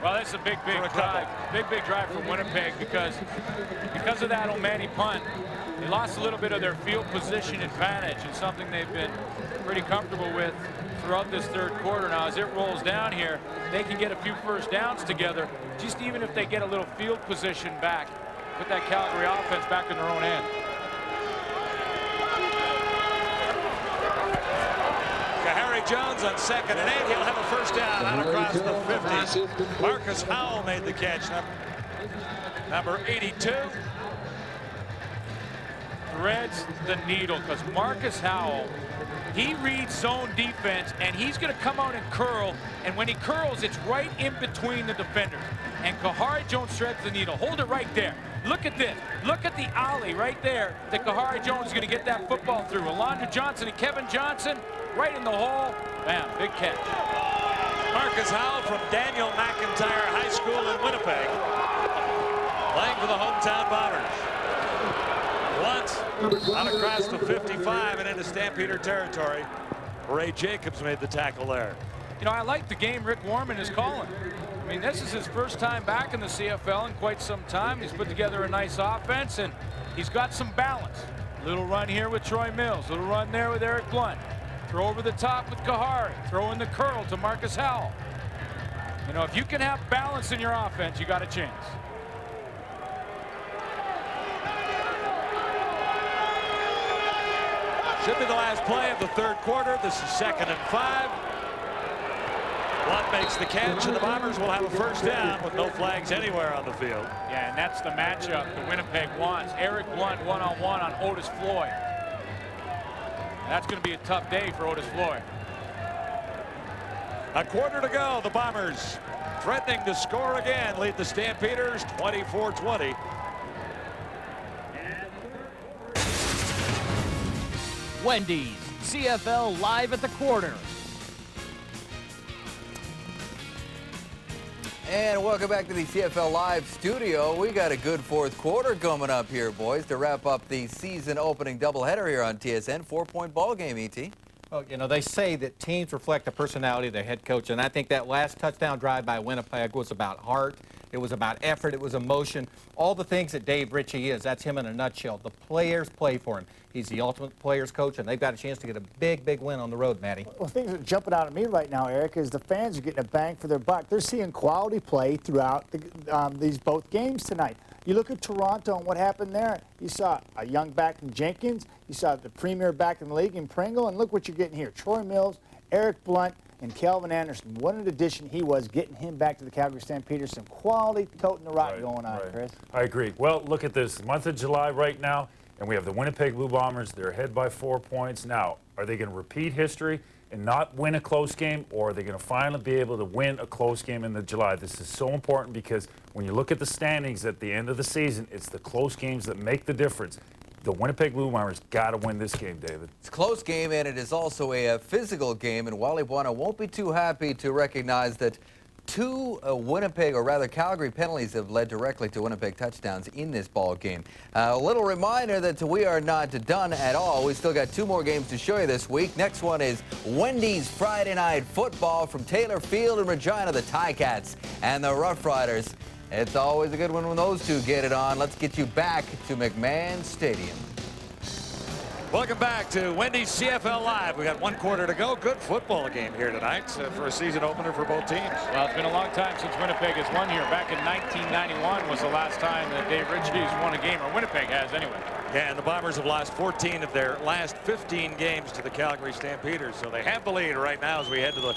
Well, that's a big drive. Big drive for Winnipeg because of that O'Mahony punt. They lost a little bit of their field position advantage, and something they've been pretty comfortable with throughout this third quarter. Now, as it rolls down here, they can get a few first downs together, just even if they get a little field position back. Put that Calgary offense back in their own end. Harry Jones on 2nd and 8. He'll have a first down out across the 50. Marcus Howell made the catch. Number 82. Threads the needle because Marcus Howell, he reads zone defense, and he's going to come out and curl, and when he curls, it's right in between the defenders. And Kahari Jones threads the needle. Hold it right there. Look at this. Look at the alley right there that Kahari Jones is going to get that football through. Alondra Johnson and Kevin Johnson right in the hole. Bam, big catch. Marcus Howell from Daniel McIntyre High School in Winnipeg, playing for the hometown Bombers. Once out across the 55 and into Stampeder territory. Ray Jacobs made the tackle there. You know, I like the game Rick Warman is calling. I mean, this is his first time back in the CFL in quite some time. He's put together a nice offense, and he's got some balance. Little run here with Troy Mills. Little run there with Eric Blunt. Throw over the top with Kahari. Throw in the curl to Marcus Howell. You know, if you can have balance in your offense, you got a chance. Should be the last play of the third quarter. This is 2nd and 5. Blunt makes the catch, and the Bombers will have a first down with no flags anywhere on the field. Yeah, and that's the matchup that Winnipeg wants. Eric Blunt one-on-one on Otis Floyd. That's going to be a tough day for Otis Floyd. A quarter to go. The Bombers threatening to score again. Lead the Stampeders 24-20. Wendy's CFL live at the quarter. And welcome back to the CFL Live studio. We got a good fourth quarter coming up here, boys, to wrap up the season opening doubleheader here on TSN. 4-point ball game, E.T. Well, you know, they say that teams reflect the personality of their head coach, and I think that last touchdown drive by Winnipeg was about heart. It was about effort. It was emotion. All the things that Dave Ritchie is, that's him in a nutshell. The players play for him. He's the ultimate players coach, and they've got a chance to get a big, big win on the road, Matty. Well, things that are jumping out at me right now, Eric, is the fans are getting a bang for their buck. They're seeing quality play throughout these both games tonight. You look at Toronto and what happened there. You saw a young back in Jenkins. You saw the premier back in the league in Pringle, and look what you're getting here. Troy Mills, Eric Blunt, and Kelvin Anderson. What an addition he was, getting him back to the Calgary Stampeders. Some quality toting the rock going on, Chris. I agree. Well, look at this. Month of July right now, and we have the Winnipeg Blue Bombers. They're ahead by 4 points. Now, are they going to repeat history and not win a close game, or are they going to finally be able to win a close game in the July? This is so important because when you look at the standings at the end of the season, it's the close games that make the difference. The Winnipeg Blue Bombers got to win this game, David. It's a close game, and it is also a physical game, and Wally Buono won't be too happy to recognize that two Winnipeg, or rather Calgary penalties have led directly to Winnipeg touchdowns in this ball game. A little reminder that we are not done at all. We still got 2 more games to show you this week. Next one is Wendy's Friday Night Football from Taylor Field in Regina, the Ticats and the Rough Riders. It's always a good one when those two get it on. Let's get you back to McMahon Stadium. Welcome back to Wendy's CFL Live. We got 1 quarter to go. Good football game here tonight for a season opener for both teams. Well, it's been a long time since Winnipeg has won here. Back in 1991 was the last time that Dave Ritchie has won a game, or Winnipeg has anyway. Yeah, and the Bombers have lost 14 of their last 15 games to the Calgary Stampeders, so they have the lead right now as we head to the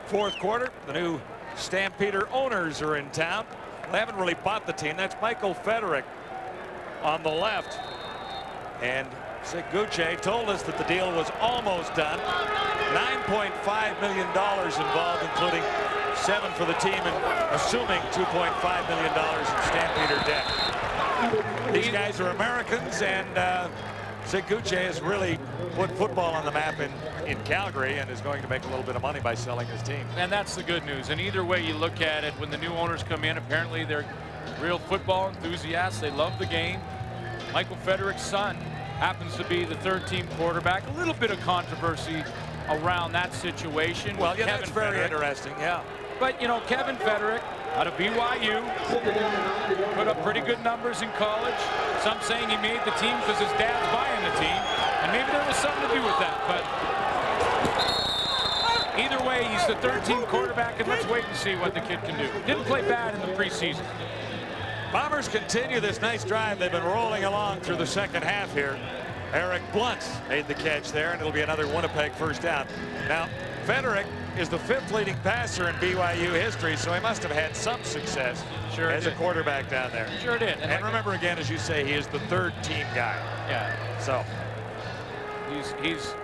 fourth quarter. The new Stampeder owners are in town. They haven't really bought the team. That's Michael Federick on the left. And Gucci told us that the deal was almost done. $9.5 million involved, including $7 for the team, and assuming $2.5 million in Stampeder debt. These guys are Americans, and Gucci has really put football on the map in Calgary and is going to make a little bit of money by selling his team. And that's the good news. And either way you look at it, when the new owners come in, apparently they're real football enthusiasts. They love the game. Michael Federick's son happens to be the third-team quarterback. A little bit of controversy around that situation. Well, yeah, Kevin that's very Federick. interesting, yeah. But, you know, Kevin Federick out of BYU put up pretty good numbers in college. Some saying he made the team because his dad's buying the team, and maybe there was something to do with that. But either way, he's the third-team quarterback, and let's wait and see what the kid can do. Didn't play bad in the preseason. Bombers continue this nice drive. They've been rolling along through the second half here. Eric Blunt made the catch there, and it'll be another Winnipeg first down. Now, Federick is the 5th leading passer in BYU history, so he must have had some success as a quarterback down there. Sure did. And remember, again, as you say, he is the third-team guy. Yeah. So he's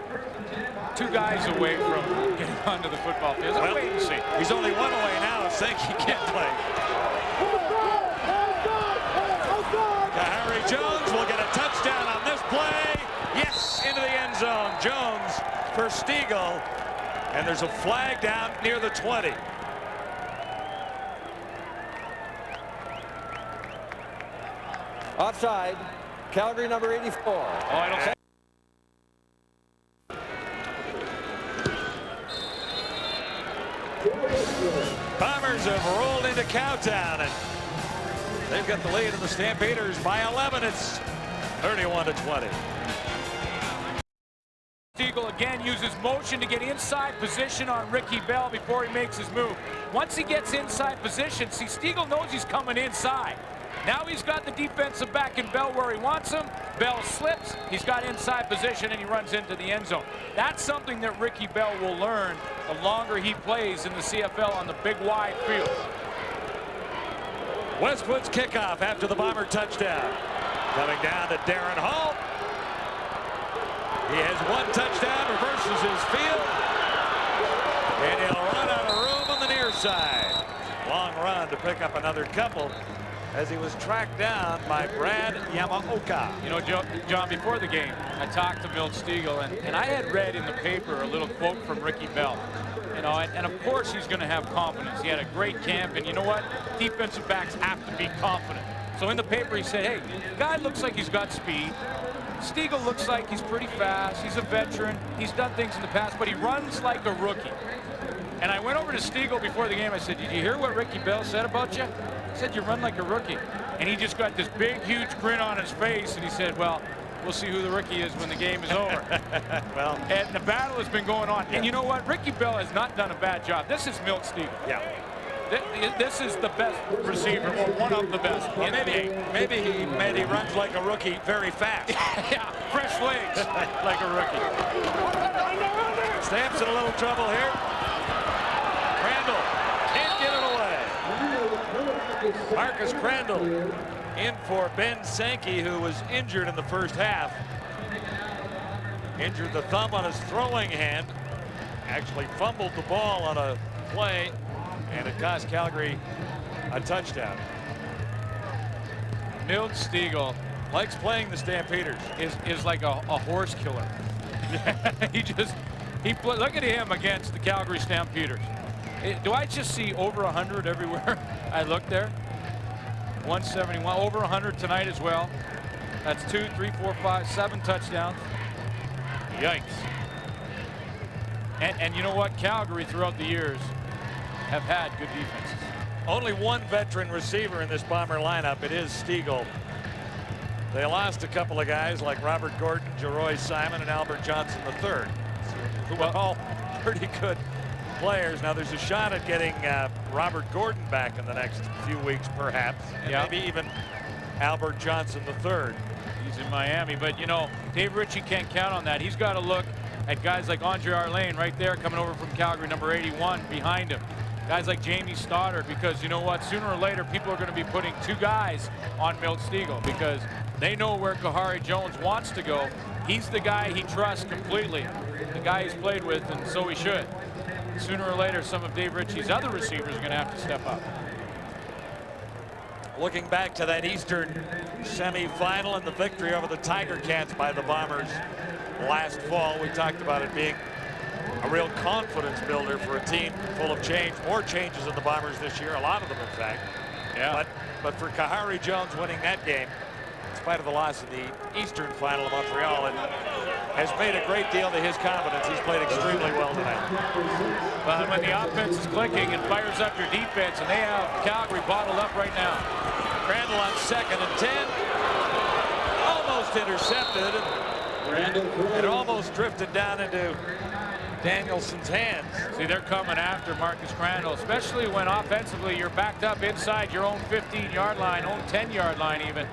2 guys away from getting onto the football field. Well, wait and see. He's only 1 away now. Sankey can't play. Harry Jones will get a touchdown on this play. Yes, into the end zone. Jones for Stiegel. And there's a flag down near the 20. Offside. Calgary number 84. Oh, I don't think. Bombers have rolled into Cowtown, and they've got the lead in the Stampeders by 11. It's 31-20. Stiegel again uses motion to get inside position on Ricky Bell before he makes his move. Once he gets inside position, see, Stiegel knows he's coming inside. Now he's got the defensive back in Bell where he wants him. Bell slips, he's got inside position, and he runs into the end zone. That's something that Ricky Bell will learn the longer he plays in the CFL on the big wide field. Westwood's kickoff after the Bomber touchdown. Coming down to Darren Hall. He has 1 touchdown, reverses his field, and he'll run out of room on the near side. Long run to pick up another couple as he was tracked down by Brad Yamaoka. You know, John, before the game, I talked to Milt Stiegel, and I had read in the paper a little quote from Ricky Bell. You know, and of course he's going to have confidence. He had a great camp, and you know what? Defensive backs have to be confident. So in the paper he said, hey, the guy looks like he's got speed. Stiegel looks like he's pretty fast. He's a veteran. He's done things in the past, but he runs like a rookie. And I went over to Stiegel before the game. I said, did you hear what Ricky Bell said about you? He said, you run like a rookie. And he just got this big, huge grin on his face, and he said, well, we'll see who the rookie is when the game is over. Well, and the battle has been going on. And you know what? Ricky Bell has not done a bad job. This is Milt Stiegel. Yeah. This is the best receiver, or one of the best. Well, maybe he runs like a rookie very fast. Yeah, fresh legs like a rookie. Stamps in a little trouble here. Crandall can't get it away. Marcus Crandall in for Ben Sankey, who was injured in the first half. Injured the thumb on his throwing hand. Actually fumbled the ball on a play, and it cost Calgary a touchdown. Milt Stiegel likes playing the Stampeders. Is like a horse killer. Look at him against the Calgary Stampeders. Do I just see over 100 everywhere I look there? 171, over 100 tonight as well. That's 2, 3, 4, 5, 7 touchdowns. Yikes. And you know what? Calgary throughout the years have had good defenses. Only 1 veteran receiver in this Bomber lineup. It is Stiegel. They lost a couple of guys like Robert Gordon, Jeroy Simon, and Albert Johnson III, who were all pretty good players. Now there's a shot at getting Robert Gordon back in the next few weeks, perhaps, and maybe even Albert Johnson III. He's in Miami, but you know, Dave Ritchie can't count on that. He's got to look at guys like Andre Arlane right there coming over from Calgary, number 81, behind him. Guys like Jamie Stoddard, because you know what, sooner or later people are going to be putting 2 guys on Milt Stegall because they know where Kahari Jones wants to go. He's the guy he trusts completely, the guy he's played with, and so he should. Sooner or later, some of Dave Ritchie's other receivers are going to have to step up. Looking back to that Eastern semifinal and the victory over the Tiger Cats by the Bombers last fall, we talked about it being a real confidence builder for a team full of change. More changes in the Bombers this year, a lot of them in fact. Yeah. But for Kahari Jones winning that game, in spite of the loss in the Eastern final of Montreal, it has made a great deal to his confidence. He's played extremely well tonight. Well, when the offense is clicking and fires up your defense, and they have Calgary bottled up right now. Crandall on 2nd and 10. Almost intercepted. It almost drifted down into Danielson's hands. See, they're coming after Marcus Crandall, especially when offensively you're backed up inside your own 15-yard line, own 10-yard line even.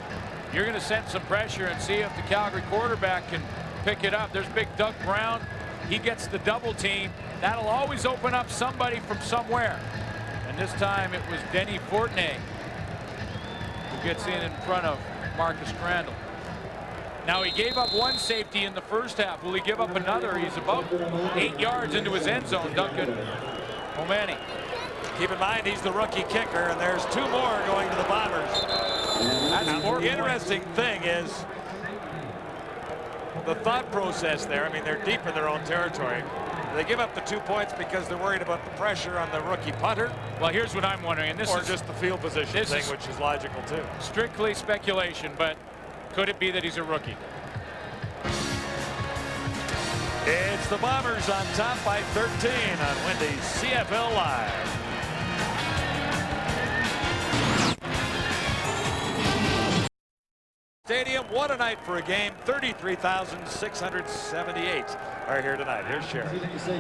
You're going to send some pressure and see if the Calgary quarterback can pick it up. There's big Doug Brown. He gets the double team. That'll always open up somebody from somewhere. And this time it was Denny Fortney who gets in front of Marcus Crandall. Now, he gave up 1 safety in the first half. Will he give up another? He's about 8 yards into his end zone, Duncan O'Mahony. Keep in mind, he's the rookie kicker, and there's 2 more going to the Bombers. Now, the interesting thing is the thought process there. I mean, they're deep in their own territory. They give up the 2 points because they're worried about the pressure on the rookie punter. Well, here's what I'm wondering, and this or is just the field position thing, which is logical too. Strictly speculation, but could it be that he's a rookie? It's the Bombers on top by 13 on Wendy's CFL Live. Stadium, what a night for a game. 33,678 are here tonight. Here's Sharon.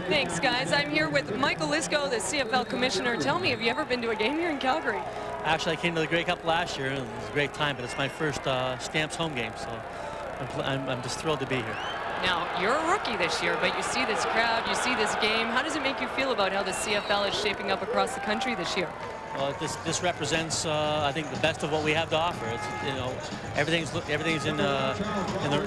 Thanks, guys. I'm here with Michael Lisco, the CFL commissioner. Tell me, have you ever been to a game here in Calgary? Actually, I came to the Grey Cup last year, and it was a great time, but it's my first Stamps home game, so I'm just thrilled to be here. Now, you're a rookie this year, but you see this crowd, you see this game. How does it make you feel about how the CFL is shaping up across the country this year? Well, this represents, I think, the best of what we have to offer. It's, you know, everything's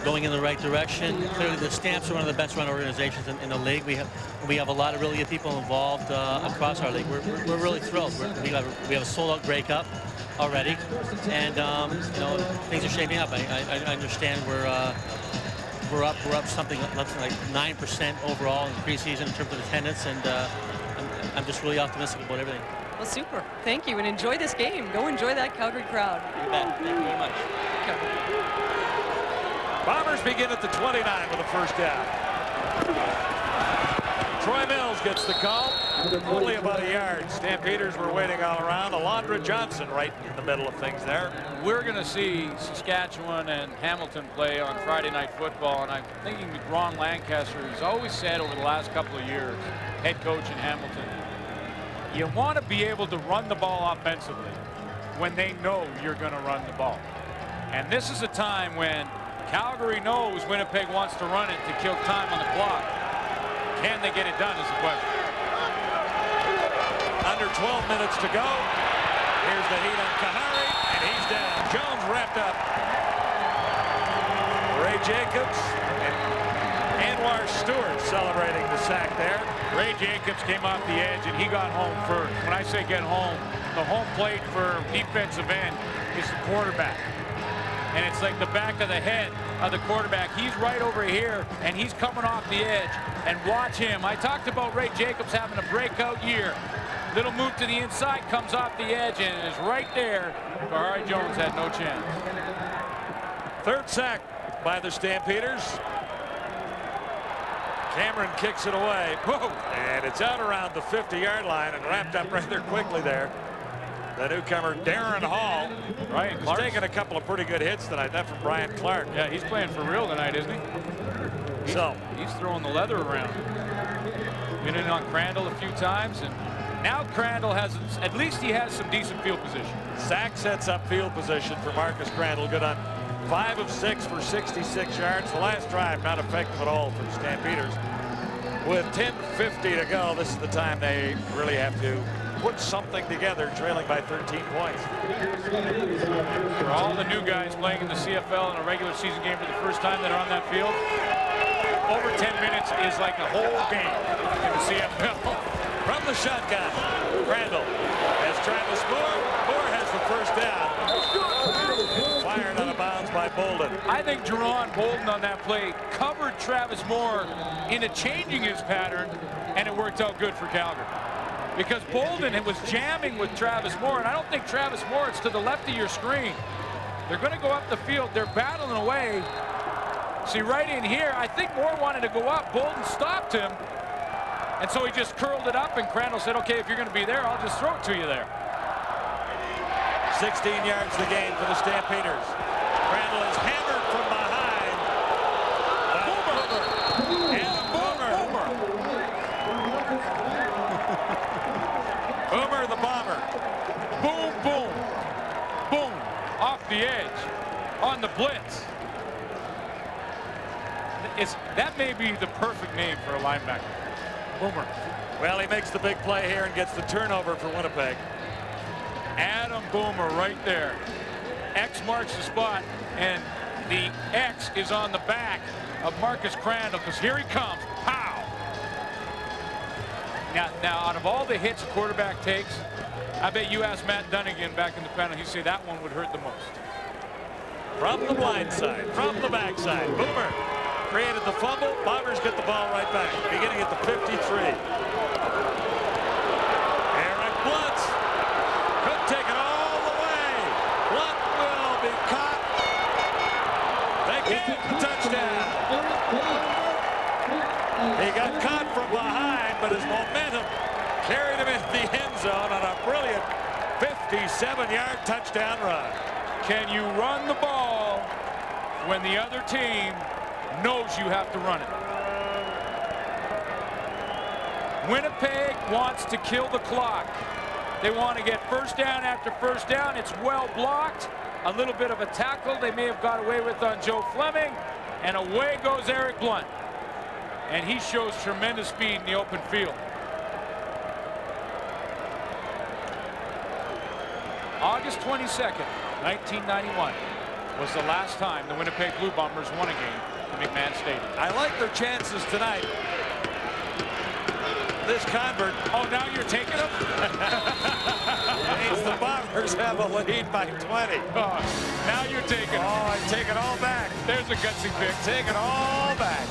going in the right direction. Clearly, the Stamps are one of the best run organizations in the league. We have a lot of really good people involved across our league. We're really thrilled. We have a sold-out Grey Cup already, and you know, things are shaping up. I understand we're up something like 9% overall in preseason in terms of attendance, and I'm just really optimistic about everything. Well, super. Thank you, and enjoy this game. Go enjoy that Calgary crowd. You bet. Thank you very much. Bombers begin at the 29 with the first down. Troy Mills gets the call. Only about a yard. Stampeders were waiting all around. Alondra Johnson right in the middle of things there. We're going to see Saskatchewan and Hamilton play on Friday Night Football, and I'm thinking Ron Lancaster has always said over the last couple of years, head coach in Hamilton, you want to be able to run the ball offensively when they know you're going to run the ball. And this is a time when Calgary knows Winnipeg wants to run it to kill time on the clock. Can they get it done is the question. Under 12 minutes to go. Here's the heat on Kahari, and he's down. Jones wrapped up. Ray Jacobs and Anwar Stewart celebrating the sack there. Ray Jacobs came off the edge, and he got home first. When I say get home, the home plate for defensive end is the quarterback. And it's like the back of the head of the quarterback. He's right over here, and he's coming off the edge. And watch him. I talked about Ray Jacobs having a breakout year. Little move to the inside, comes off the edge, and is right there. Kahari Jones had no chance. Third sack by the Stampeders. Cameron kicks it away. Whoa! And it's out around the 50-yard line and wrapped up rather quickly there. The newcomer, Darren Hall. Right, he's taken a couple of pretty good hits tonight. That from Brian Clark. Yeah, he's playing for real tonight, isn't he? He's throwing the leather around. Been in on Crandall a few times, and now Crandall has, at least he has some decent field position. Sack sets up field position for Marcus Crandall. Good on 5 of 6 for 66 yards. The last drive not effective at all for the Stampeders. With 10:50 to go, this is the time they really have to put something together, trailing by 13 points. For all the new guys playing in the CFL in a regular season game for the first time that are on that field, over 10 minutes is like a whole game in the CFL. From the shotgun, Crandall has Travis Moore. Moore has the first down. Fired out of bounds by Bolden. I think Jerron Bolden on that play covered Travis Moore into changing his pattern, and it worked out good for Calgary. Because Bolden was jamming with Travis Moore, and I don't think Travis Moore is to the left of your screen. They're going to go up the field. They're battling away. See, right in here, I think Moore wanted to go up. Bolden stopped him, and so he just curled it up, and Crandall said, okay, if you're going to be there, I'll just throw it to you there. 16 yards the gain for the Stampeders. Crandall is hammered from behind. Boomer. And Boomer. Boomer the bomber. Boom, boom, boom. Off the edge. On the blitz. That may be the perfect name for a linebacker. Boomer. Well, he makes the big play here and gets the turnover for Winnipeg. Adam Boomer right there. X marks the spot, and the X is on the back of Marcus Crandall, because here he comes. Pow! Now, out of all the hits a quarterback takes, I bet you asked Matt Dunnigan back in the panel, he'd say that one would hurt the most. From the blind side, from the backside, Boomer created the fumble. Bombers get the ball right back, beginning at the 53. Eric Blunt could take it all the way. Blunt will be caught. They get the touchdown. He got caught from behind, but his momentum carried him into the end zone on a brilliant 57-yard touchdown run. Can you run the ball when the other team knows you have to run it? Winnipeg wants to kill the clock. They want to get first down after first down. It's well blocked. A little bit of a tackle they may have got away with on Joe Fleming. And away goes Eric Blunt. And he shows tremendous speed in the open field. August 22nd, 1991 was the last time the Winnipeg Blue Bombers won a game at McMahon Stadium. I like their chances tonight. This convert. Oh, now you're taking them? Means the Bombers have a lead by 20. Oh, now you're taking them. Oh, I take it all back. There's a gutsy pick. Take it all back.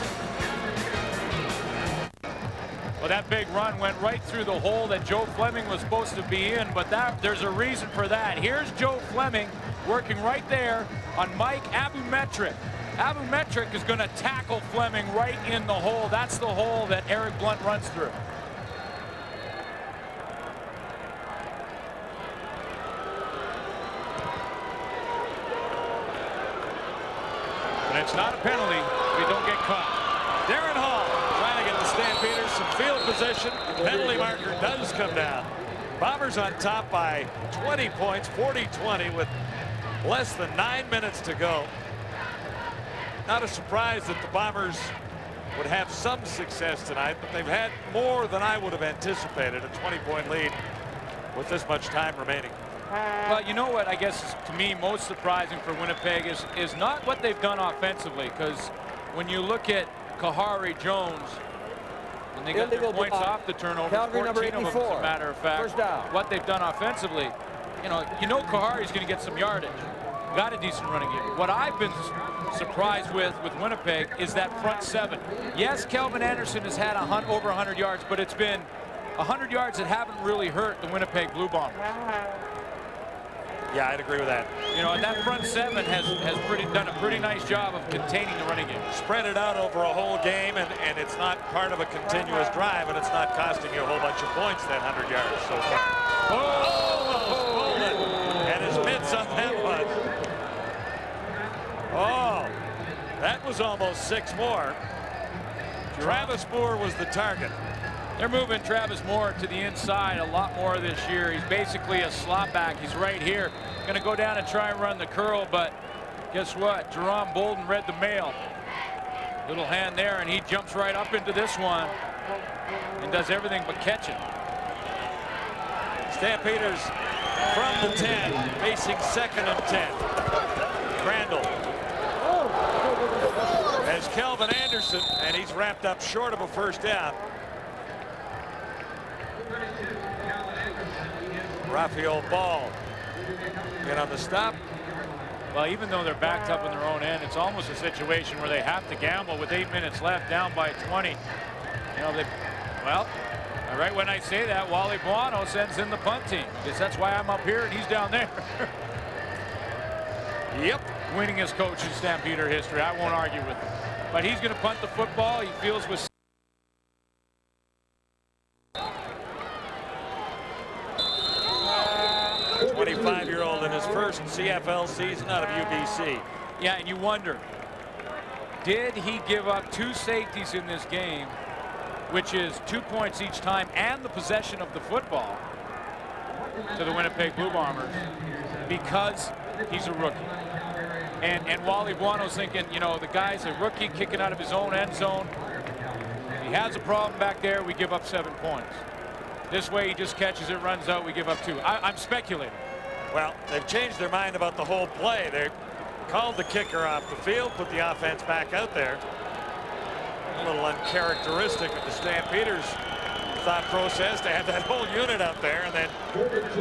Well, that big run went right through the hole that Joe Fleming was supposed to be in, but there's a reason for that. Here's Joe Fleming working right there on Mike Abumetric. Abumetric is going to tackle Fleming right in the hole. That's the hole that Eric Blunt runs through. And it's not a penalty if you don't get caught. Darren Hall trying to get the Stampeders some field position. Penalty marker does come down. Bombers on top by 20 points, 40-20 with less than 9 minutes to go. Not a surprise that the Bombers would have some success tonight, but they've had more than I would have anticipated. A 20-point lead with this much time remaining. Well, you know what I guess is, to me, most surprising for Winnipeg is not what they've done offensively, because when you look at Kahari Jones, and they got their points off the turnover, Calgary 14 number of them, 84. as a matter of fact. First down. What they've done offensively, you know Kahari's going to get some yardage. Got a decent running game. What I've been surprised with Winnipeg is that front seven. Yes, Kelvin Anderson has had over 100 yards, but it's been 100 yards that haven't really hurt the Winnipeg Blue Bombers. Yeah, I'd agree with that. You know, and that front seven has done a pretty nice job of containing the running game. Spread it out over a whole game, and it's not part of a continuous drive, and it's not costing you a whole bunch of points, that 100 yards so far. Oh, and his mitts on that one. Oh, that was almost 6 more. Travis Moore was the target. They're moving Travis Moore to the inside a lot more this year. He's basically a slot back. He's right here. Going to go down and try and run the curl, but Guess what? Jerome Bolden read the mail. Little hand there, and he jumps right up into this one and does everything but catch it. Stampeders from the 10, facing 2nd and 10. Crandall has Kelvin Anderson, and he's wrapped up short of a first down. Rafael Ball get on the stop. Well, even though they're backed up in their own end, it's almost a situation where they have to gamble with 8 minutes left, down by 20. You know, well, right when I say that, Wally Buono sends in the punt team. Because that's why I'm up here and he's down there. Yep. Winningest coach in Stampeder history. I won't argue with him. But he's going to punt the football. He feels with 25-year-old in his first CFL season out of UBC. Yeah, and you wonder, did he give up 2 safeties in this game, which is 2 points each time, and the possession of the football to the Winnipeg Blue Bombers because he's a rookie? And Wally Buono's thinking, you know, the guy's a rookie kicking out of his own end zone. If he has a problem back there, we give up 7 points. This way, he just catches it, runs out, we give up 2. I'm speculating. Well, they've changed their mind about the whole play. They called the kicker off the field, put the offense back out there. A little uncharacteristic of the Stampeders' thought process to have that whole unit out there and then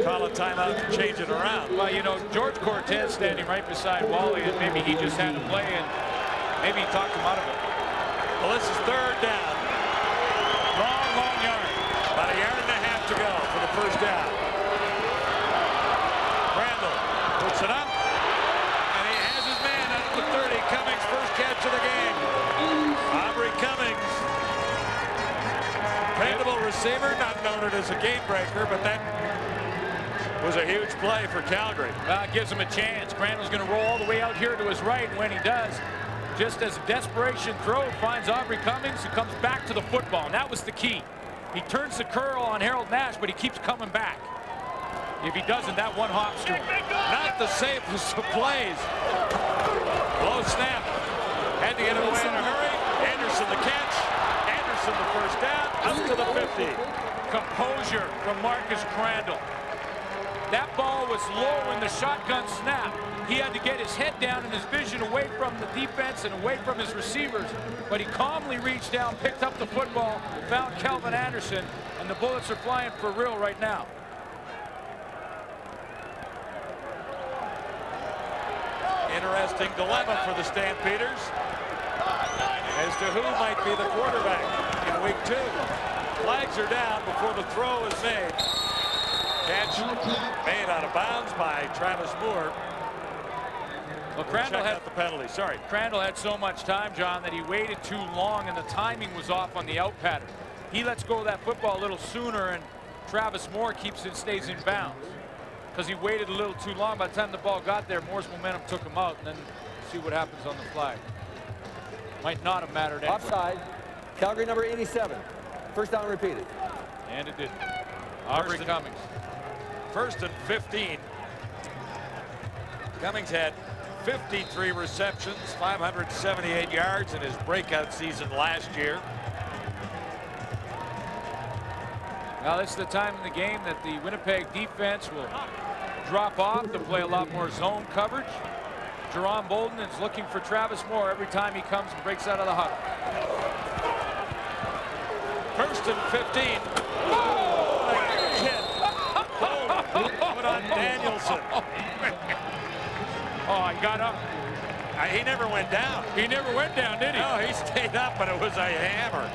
call a timeout to change it around. Well, you know, George Cortez standing right beside Wally, and maybe he just had to play, and maybe he talked him out of it. Well, this is 3rd down. Long yard. About a yard and a half to go for the first down. Crandall puts it up, and he has his man out at the 30. Cummings, first catch of the game. Aubrey Cummings, dependable receiver, not known it as a game breaker, but that was a huge play for Calgary. Well, it gives him a chance. Crandall's going to roll all the way out here to his right, and when he does, just as a desperation throw, finds Aubrey Cummings, who comes back to the football, and that was the key. He turns the curl on Harold Nash, but he keeps coming back. If he doesn't, that one hop's to him. Not the safest of plays. Low snap. Had to get it away in a hurry. Anderson the catch. Anderson the first down. Up to the 50. Composure from Marcus Crandall. That ball was low in the shotgun snap. He had to get his head down and his vision away from the defense and away from his receivers. But he calmly reached down, picked up the football, found Kelvin Anderson, and the bullets are flying for real right now. Interesting dilemma for the Stampeders as to who might be the quarterback in week 2. Flags are down before the throw is made. Catch made out of bounds by Travis Moore. Well, Crandall had the penalty. Sorry. Crandall had so much time, John, that he waited too long, and the timing was off on the out pattern. He lets go of that football a little sooner, and Travis Moore stays in bounds because he waited a little too long. By the time the ball got there, Moore's momentum took him out, and then see what happens on the flag. Might not have mattered anyway. Offside. Calgary number 87. First down repeated. And it didn't. Aubrey Cummings. 1st and 15. Cummings had 53 receptions, 578 yards in his breakout season last year. Now this is the time in the game that the Winnipeg defense will drop off to play a lot more zone coverage. Jerome Bolden is looking for Travis Moore every time he comes and breaks out of the huddle. 1st and 15. Oh, put on Danielson. Oh, he got up. He never went down. He never went down, did he? No, he stayed up, but it was a hammer.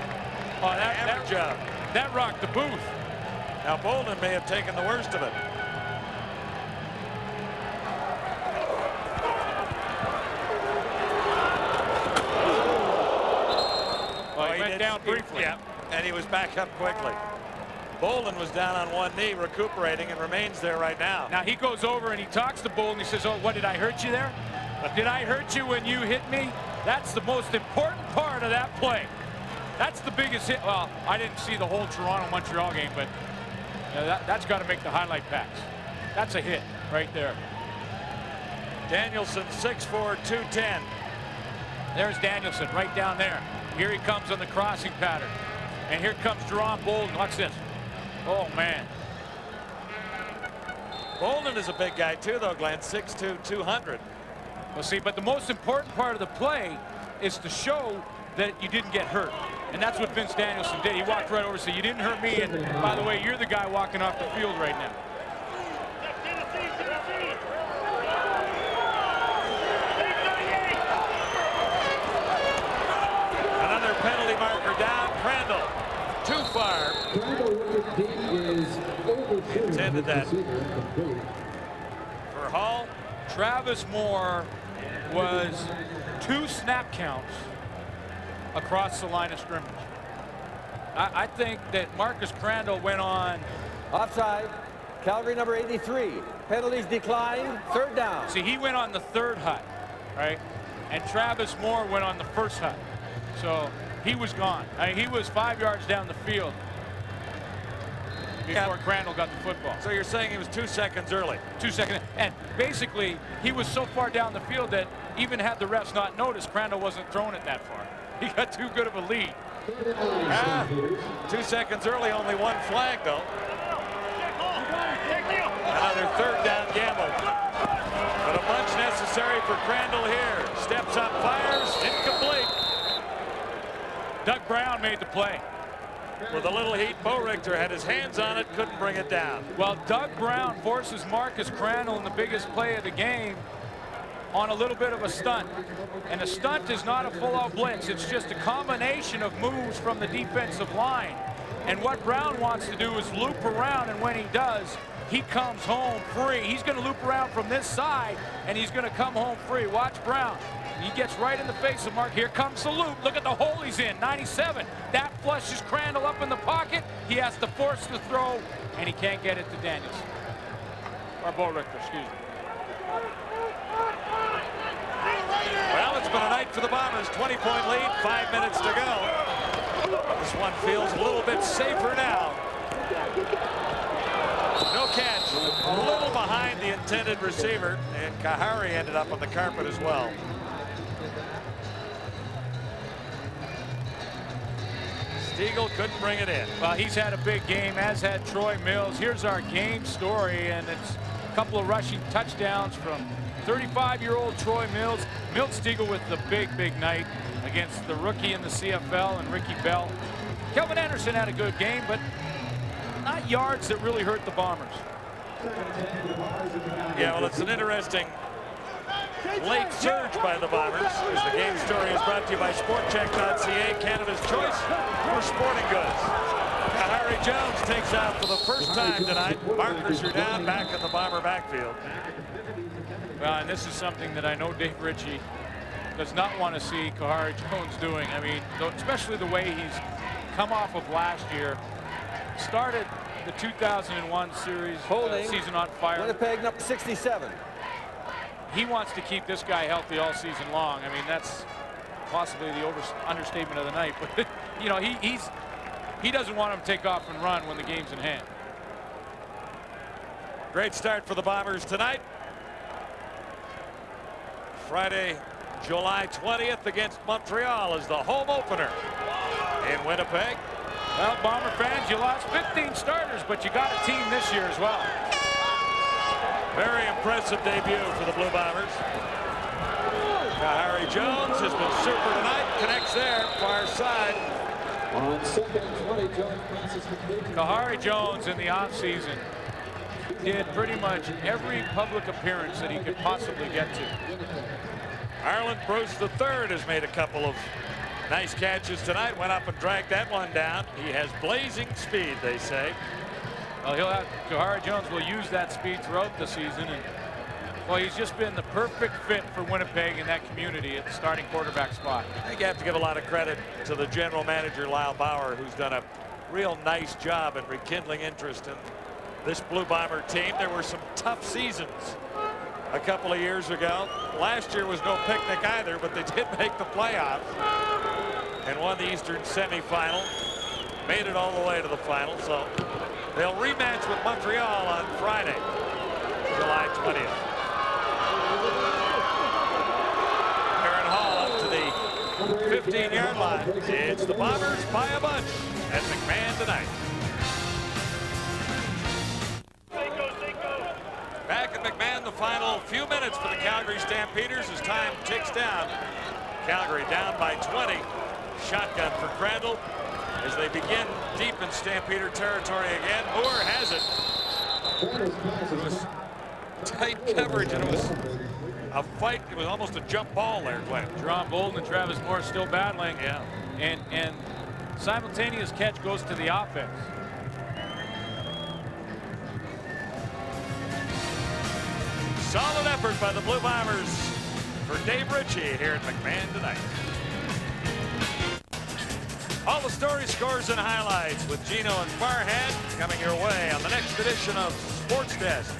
Oh, that hammer job. That rocked the booth. Now Bolden may have taken the worst of it. Well, he went down briefly. Yeah, and he was back up quickly. Bolden was down on one knee recuperating and remains there right now. Now he goes over and he talks to Bolden. He says, oh, what, did I hurt you there? Did I hurt you when you hit me? That's the most important part of that play. That's the biggest hit. Well, I didn't see the whole Toronto-Montreal game, but that's got to make the highlight packs. That's a hit right there. Danielson, 6'4", 210. There's Danielson right down there. Here he comes on the crossing pattern. And here comes Jerome Bolden. Watch this. Oh, man. Bolden is a big guy, too, though, Glenn. 6'2", 200. Well, see, but the most important part of the play is to show that you didn't get hurt. And that's what Vince Danielson did. He walked right over and said, you didn't hurt me, and by the way, you're the guy walking off the field right now. Another penalty marker down. Crandall, too far. Intended that. For Hall, Travis Moore was 2 snap counts across the line of scrimmage. I think that Marcus Crandall went on. Offside. Calgary number 83. Penalties declined. 3rd down. See, he went on the 3rd hut, right? And Travis Moore went on the 1st hut. So he was gone. I mean, he was 5 yards down the field before Crandall got the football. So you're saying he was 2 seconds early? 2 seconds. And basically, he was so far down the field that even had the refs not noticed, Crandall wasn't throwing it that far. He got too good of a lead. 2 seconds early, only 1 flag, though. Another 3rd down gamble. But a bunch necessary for Crandall here. Steps up, fires, incomplete. Doug Brown made the play. With a little heat, Bo Richter had his hands on it, couldn't bring it down. Well, Doug Brown forces Marcus Crandall in the biggest play of the game on a little bit of a stunt. And a stunt is not a full-out blitz. It's just a combination of moves from the defensive line. And what Brown wants to do is loop around, and when he does, he comes home free. He's going to loop around from this side, and he's going to come home free. Watch Brown. He gets right in the face of Mark. Here comes the loop. Look at the hole he's in. 97. That flushes Crandall up in the pocket. He has to force the throw, and he can't get it to Danielson. Or Bo Richter, excuse me. Well, it's been a night for the Bombers. 20-point lead, 5 minutes to go. This one feels a little bit safer now. No catch. A little behind the intended receiver, and Kahari ended up on the carpet as well. Stiegel couldn't bring it in. Well, he's had a big game, as had Troy Mills. Here's our game story, and it's a couple of rushing touchdowns from 35-year-old Troy Mills. Milt Stiegel with the big night against the rookie in the CFL and Ricky Bell. Kelvin Anderson had a good game, but not yards that really hurt the Bombers. Yeah, well, it's an interesting late surge by the Bombers. As the game story is brought to you by SportCheck.ca, Canada's choice for sporting goods. Harry Jones takes out for the first time tonight. Markers are down back in the Bomber backfield. Well, and this is something that I know Dave Ritchie does not want to see Kahari Jones doing. I mean, especially the way he's come off of last year. Started the 2001 series season on fire. Winnipeg number 67. He wants to keep this guy healthy all season long. I mean, that's possibly the understatement of the night. But you know, he doesn't want him to take off and run when the game's in hand. Great start for the Bombers tonight. Friday, July 20th against Montreal is the home opener in Winnipeg. Well, Bomber fans, you lost 15 starters, but you got a team this year as well. Very impressive debut for the Blue Bombers. Harry Jones has been super tonight. Connects there, far side. On second and 20, Jones passes complete. Kahari Jones in the offseason did pretty much every public appearance that he could possibly get to. Arlen Bruce III has made a couple of nice catches tonight. Went up and dragged that one down. He has blazing speed, they say. Well, Kahari Jones will use that speed throughout the season, and well, he's just been the perfect fit for Winnipeg in that community at the starting quarterback spot. I think you have to give a lot of credit to the general manager, Lyle Bauer, who's done a real nice job in rekindling interest in this Blue Bomber team. There were some tough seasons a couple of years ago. Last year was no picnic either, but they did make the playoffs and won the Eastern semifinal. Made it all the way to the final, so they'll rematch with Montreal on Friday, July 20th. 15-yard line. It's the Bombers by a bunch at McMahon tonight. Back at McMahon, the final few minutes for the Calgary Stampeders as time ticks down. Calgary down by 20. Shotgun for Crandall as they begin deep in Stampeder territory again. Moore has it. It was tight coverage, and it was a fight. It was almost a jump ball there, Glenn. Jerome Bolden and Travis Moore still battling. Yeah. And simultaneous catch goes to the offense. Solid effort by the Blue Bombers for Dave Ritchie here at McMahon tonight. All the story, scores, and highlights with Gino and Farhad coming your way on the next edition of Sports Desk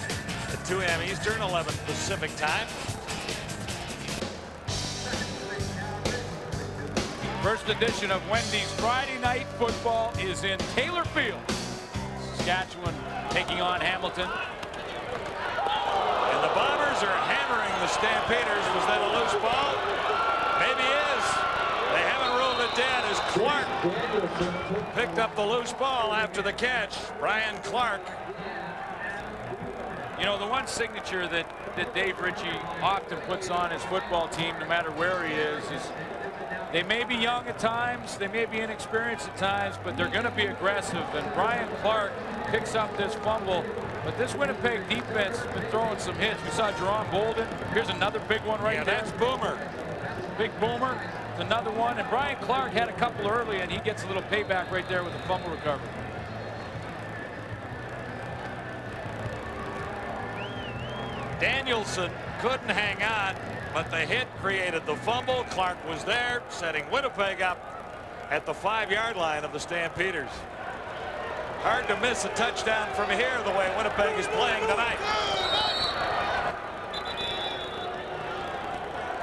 at 2 a.m. Eastern, 11 Pacific time. First edition of Wendy's Friday Night Football is in Taylor Field. Saskatchewan taking on Hamilton. And the Bombers are hammering the Stampeders. Was that a loose ball? Maybe is. They haven't ruled it dead as Clark picked up the loose ball after the catch. Brian Clark. You know, the one signature that Dave Ritchie often puts on his football team, no matter where he is they may be young at times, they may be inexperienced at times, but they're going to be aggressive. And Brian Clark picks up this fumble. But this Winnipeg defense has been throwing some hits. We saw Jerome Bolden. Here's another big one right there. That's Boomer. Big Boomer. It's another one. And Brian Clark had a couple early, and he gets a little payback right there with the fumble recovery. Danielson couldn't hang on, but the hit created the fumble. Clark was there, setting Winnipeg up at the 5-yard line of the Stampeders. Hard to miss a touchdown from here the way Winnipeg is playing tonight.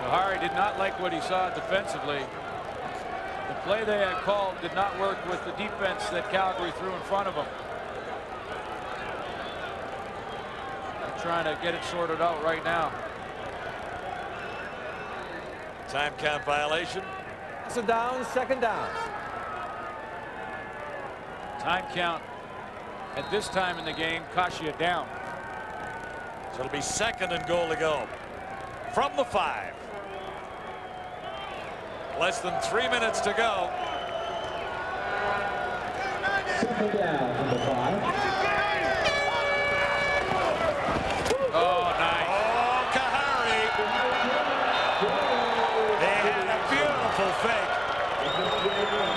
Kahari did not like what he saw defensively. The play they had called did not work with the defense that Calgary threw in front of him. They're trying to get it sorted out right now. Time count violation. So down, second down. Time count at this time in the game costs you a down. So it'll be 2nd and goal to go from the 5. Less than 3 minutes to go. Second down from the 5. Oh, nice. Oh, Kahari. They had a beautiful fake.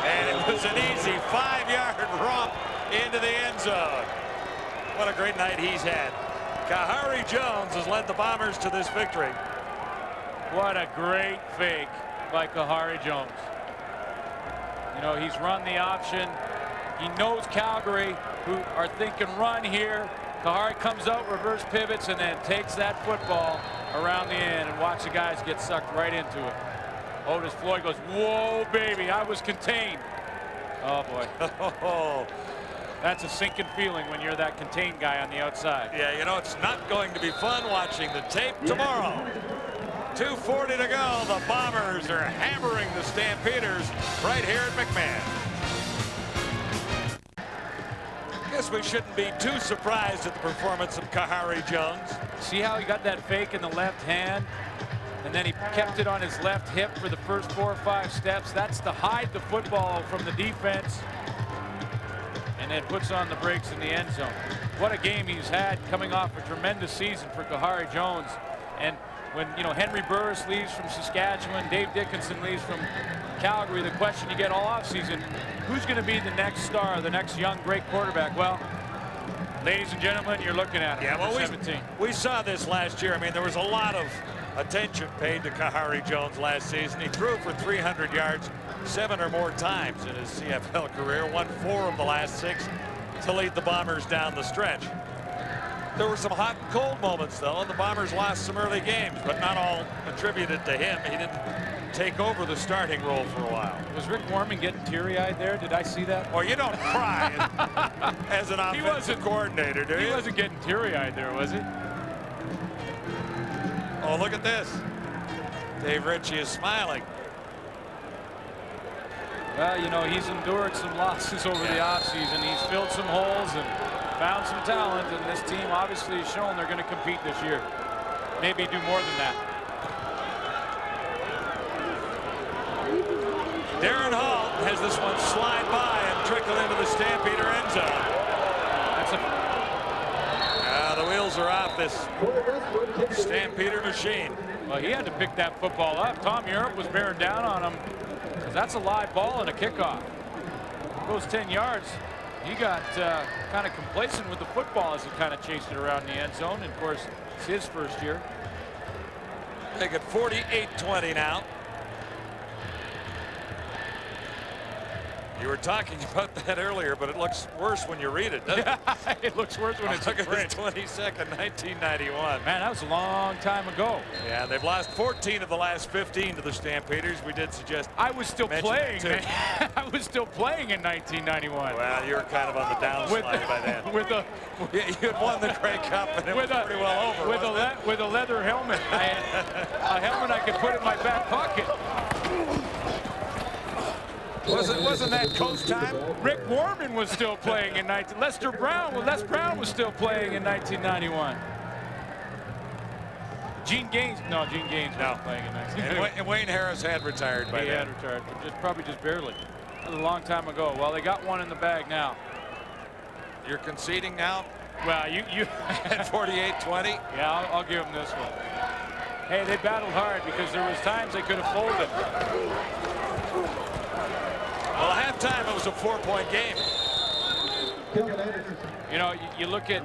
And it was an easy 5-yard romp into the end zone. What a great night he's had. Kahari Jones has led the Bombers to this victory. What a great fake by Kahari Jones. You know, he's run the option. He knows Calgary, who are thinking run here. Kahari comes out, reverse pivots, and then takes that football around the end, and watch the guys get sucked right into it. Otis Floyd goes, whoa, baby, I was contained. Oh, boy. That's a sinking feeling when you're that contained guy on the outside. Yeah, you know, it's not going to be fun watching the tape tomorrow. 2:40 to go. The Bombers are hammering the Stampeders right here at McMahon. Guess we shouldn't be too surprised at the performance of Kahari Jones. See how he got that fake in the left hand, and then he kept it on his left hip for the first 4 or 5 steps. That's to hide the football from the defense, and then puts on the brakes in the end zone. What a game he's had, coming off a tremendous season for Kahari Jones. And when, you know, Henry Burris leaves from Saskatchewan, Dave Dickinson leaves from Calgary, the question you get all offseason, who's going to be the next star, the next young great quarterback? Well, ladies and gentlemen, you're looking at it. Yeah, well, 17. we saw this last year. I mean, there was a lot of attention paid to Kahari Jones last season. He threw for 300 yards 7 or more times in his CFL career, won 4 of the last 6 to lead the Bombers down the stretch. There were some hot and cold moments, though, and the Bombers lost some early games, but not all attributed to him. He didn't take over the starting role for a while. Was Rick Warman getting teary-eyed there? Did I see that? Or you don't cry as an offensive coordinator, do you? He wasn't getting teary-eyed there, was he? Oh, look at this. Dave Ritchie is smiling. Well, you know, he's endured some losses over the offseason. He's filled some holes and found some talent, and this team obviously has shown they're going to compete this year. Maybe do more than that. Darren Hall has this one slide by and trickle into the Stampeder end zone. That's the wheels are off this Stampeder machine. Well, he had to pick that football up. Tom Europe was bearing down on him because that's a live ball and a kickoff. Goes 10 yards. He got kind of complacent with the football as he kind of chased it around the end zone. And of course, it's his first year. Make it 48-20 now. You were talking about that earlier, but it looks worse when you read it, doesn't it? It looks worse when it's Look in at print. this 22nd, 1991. Man, that was a long time ago. Yeah, they've lost 14 of the last 15 to the Stampeders. We did suggest. I was still playing. I was still playing in 1991. Well, you were kind of on the downslide by then. You had won the Grey Cup, and it was pretty well over. With a leather helmet. I had a helmet I could put in my back pocket. Wasn't that coach time? Rick Warman was still playing in Les Brown was still playing in 1991. Gene Gaines was playing in 1991. And Wayne Harris had retired by then. He had retired, but probably just barely. That was a long time ago. Well, they got one in the bag now. You're conceding now? Well, you at 48-20? Yeah, I'll give them this one. Hey, they battled hard because there was times they could have folded. Well, at halftime, it was a 4-point game. You know, you look at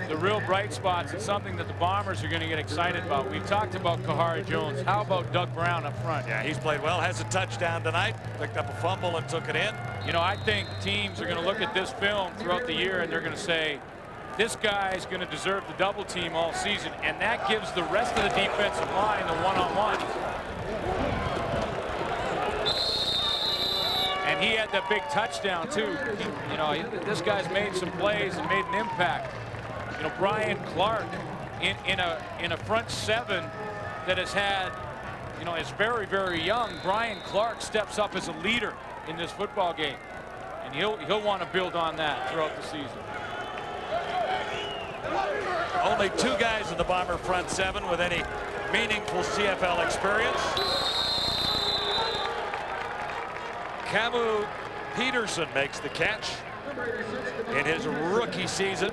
the real bright spots. It's something that the Bombers are going to get excited about. We talked about Kahari Jones. How about Doug Brown up front? Yeah, he's played well. Has a touchdown tonight. Picked up a fumble and took it in. You know, I think teams are going to look at this film throughout the year and they're going to say, this guy is going to deserve the double team all season. And that gives the rest of the defensive line the one-on-one. And he had that big touchdown too. You know, this guy's made some plays and made an impact. You know, Brian Clark in a front seven that has had, you know, is very, very young. Brian Clark steps up as a leader in this football game, and he'll want to build on that throughout the season. Only 2 guys in the Bomber front seven with any meaningful CFL experience. Camu Peterson makes the catch in his rookie season.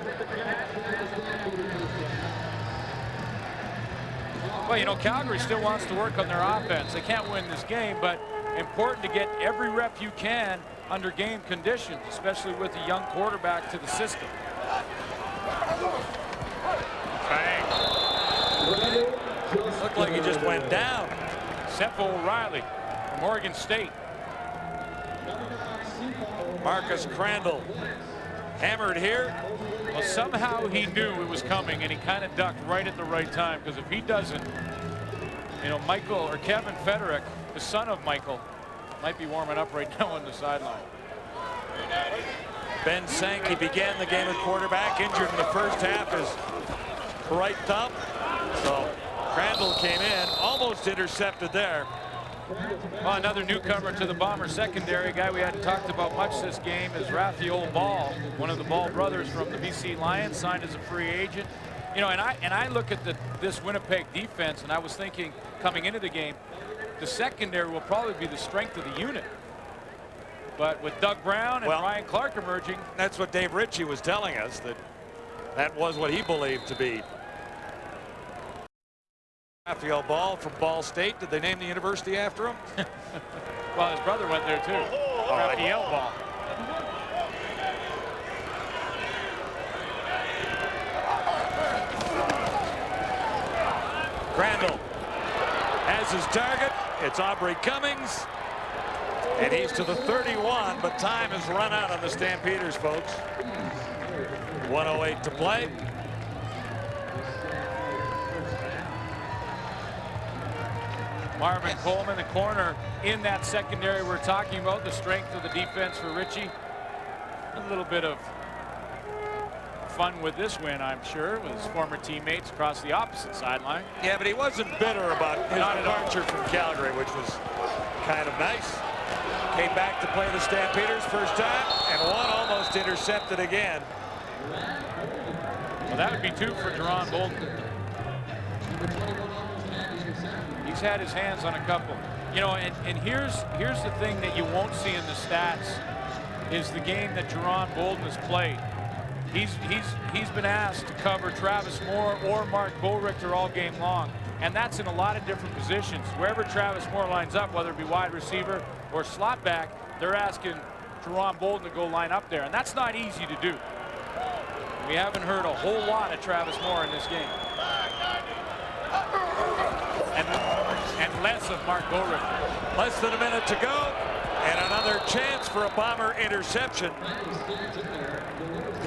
Well, you know, Calgary still wants to work on their offense. They can't win this game, but important to get every rep you can under game conditions, especially with a young quarterback to the system. Bang. Looked like he just went down. Seppo O'Reilly from Oregon State. Marcus Crandall hammered here. Well, somehow he knew it was coming, and he kind of ducked right at the right time, because if he doesn't, you know, Michael or Kevin Federick, the son of Michael, might be warming up right now on the sideline. Ben Sankey began the game at quarterback, injured in the first half, his right thumb. So Crandall came in, almost intercepted there. Well, another newcomer to the Bomber secondary, a guy we hadn't talked about much this game, is Raphael Ball, one of the Ball brothers from the BC Lions, signed as a free agent. You know, and I look at this Winnipeg defense, and I was thinking coming into the game, the secondary will probably be the strength of the unit. But with Doug Brown and Ryan Clark emerging, that's what Dave Ritchie was telling us, that was what he believed to be. Raphael Ball from Ball State. Did they name the university after him? Well, his brother went there too. Raphael Ball. Crandall has his target. It's Aubrey Cummings. And he's to the 31, but time has run out on the Stampeders, folks. 1:08 to play. Marvin Coleman, the corner in that secondary we're talking about, the strength of the defense for Ritchie. A little bit of fun with this win, I'm sure, with his former teammates across the opposite sideline. Yeah, but he wasn't bitter about his departure from Calgary, which was kind of nice. Came back to play the Stampeders first time, and one almost intercepted again. Well, that would be 2 for Jerron Bolden. He's had his hands on a couple. You know, and here's the thing that you won't see in the stats is the game that Jerron Bolden has played. He's been asked to cover Travis Moore or Mark Bullrichter all game long, and that's in a lot of different positions. Wherever Travis Moore lines up, whether it be wide receiver or slot back, they're asking Jerron Bolden to go line up there, and that's not easy to do. We haven't heard a whole lot of Travis Moore in this game. And less of Mark Bullrichter. Less than a minute to go, and another chance for a Bomber interception.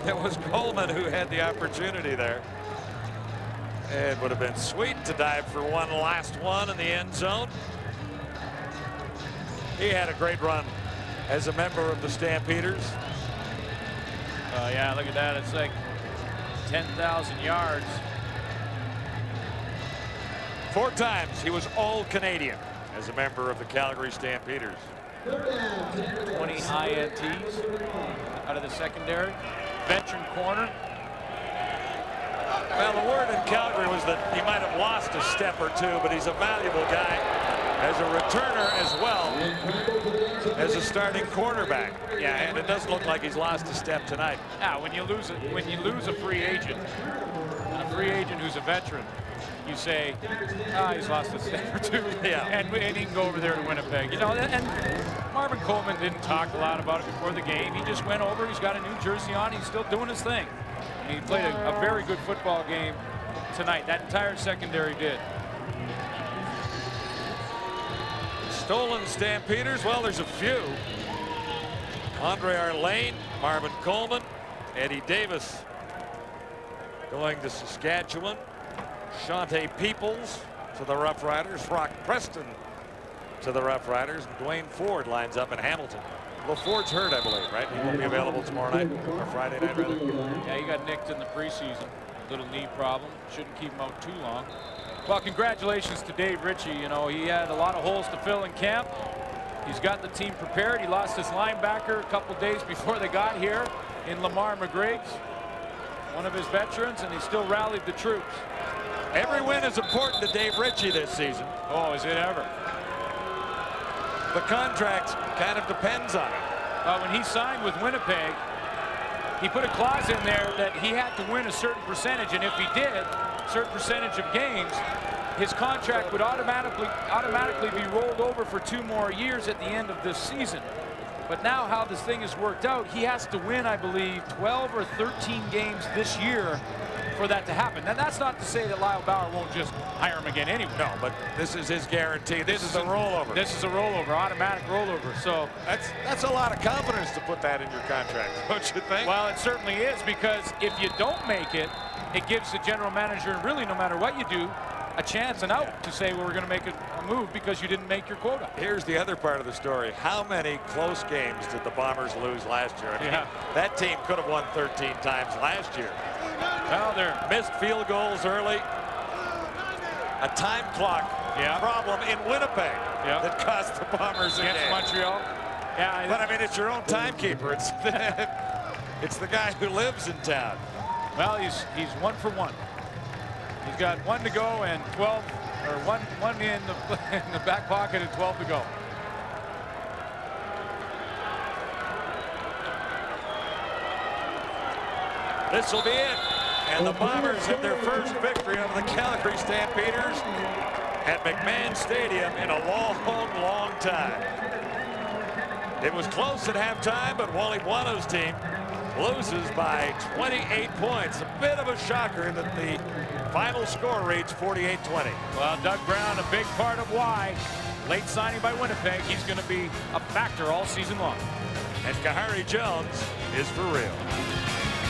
It was Coleman who had the opportunity there. It would have been sweet to dive for one last one in the end zone. He had a great run as a member of the Stampeders. Yeah, look at that. It's like 10,000 yards. 4 times he was All-Canadian as a member of the Calgary Stampeders. 20 INTs out of the secondary. Veteran corner. Well, the word in Calgary was that he might have lost a step or 2, but he's a valuable guy as a returner as well as a starting quarterback. Yeah, and it doesn't look like he's lost a step tonight. Yeah, when you lose a free agent, and a free agent who's a veteran, you say, he's lost a step or 2, yeah, and he can go over there to Winnipeg. You know, and Marvin Coleman didn't talk a lot about it before the game. He just went over. He's got a new jersey on. He's still doing his thing. And he played a very good football game tonight. That entire secondary did. Stolen Stampeders, well, there's a few. Andre Arlane, Marvin Coleman, Eddie Davis going to Saskatchewan. Shante Peoples to the Rough Riders. Rock Preston to the Rough Riders. And Dwayne Ford lines up in Hamilton. Well, Ford's hurt, I believe, right? He won't be available tomorrow night, or Friday night, rather. Yeah, he got nicked in the preseason. Little knee problem. Shouldn't keep him out too long. Well, congratulations to Dave Ritchie. You know, he had a lot of holes to fill in camp. He's got the team prepared. He lost his linebacker a couple days before they got here in Lamar McGriggs, one of his veterans, and he still rallied the troops. Every win is important to Dave Ritchie this season. Oh, is it ever? The contract kind of depends on it. When he signed with Winnipeg, he put a clause in there that he had to win a certain percentage, and if he did, a certain percentage of games, his contract would automatically be rolled over for 2 more years at the end of this season. But now how this thing has worked out, he has to win, I believe, 12 or 13 games this year for that to happen. Now, that's not to say that Lyle Bauer won't just hire him again anyway. No, but this is his guarantee. This is a rollover. This is a rollover, automatic rollover. So that's a lot of confidence to put that in your contract, don't you think? Well, it certainly is, because if you don't make it, it gives the general manager, really, no matter what you do, a chance and out to say, well, we're going to make a move because you didn't make your quota. Here's the other part of the story. How many close games did the Bombers lose last year? I mean, that team could have won 13 times last year. Well, they're missed field goals early. A time clock problem in Winnipeg that cost the Bombers a game. Against Montreal. Yeah, but I mean, it's your own timekeeper. It's the guy who lives in town. Well, he's 1 for 1. He's got 1 to go and 12, or one in the back pocket and 12 to go. This will be it. And the Bombers have their first victory over the Calgary Stampeders at McMahon Stadium in a long time. It was close at halftime, but Wally Buono's team loses by 28 points. A bit of a shocker that the final score reads 48-20. Well, Doug Brown, a big part of why. Late signing by Winnipeg. He's going to be a factor all season long. And Kahari Jones is for real.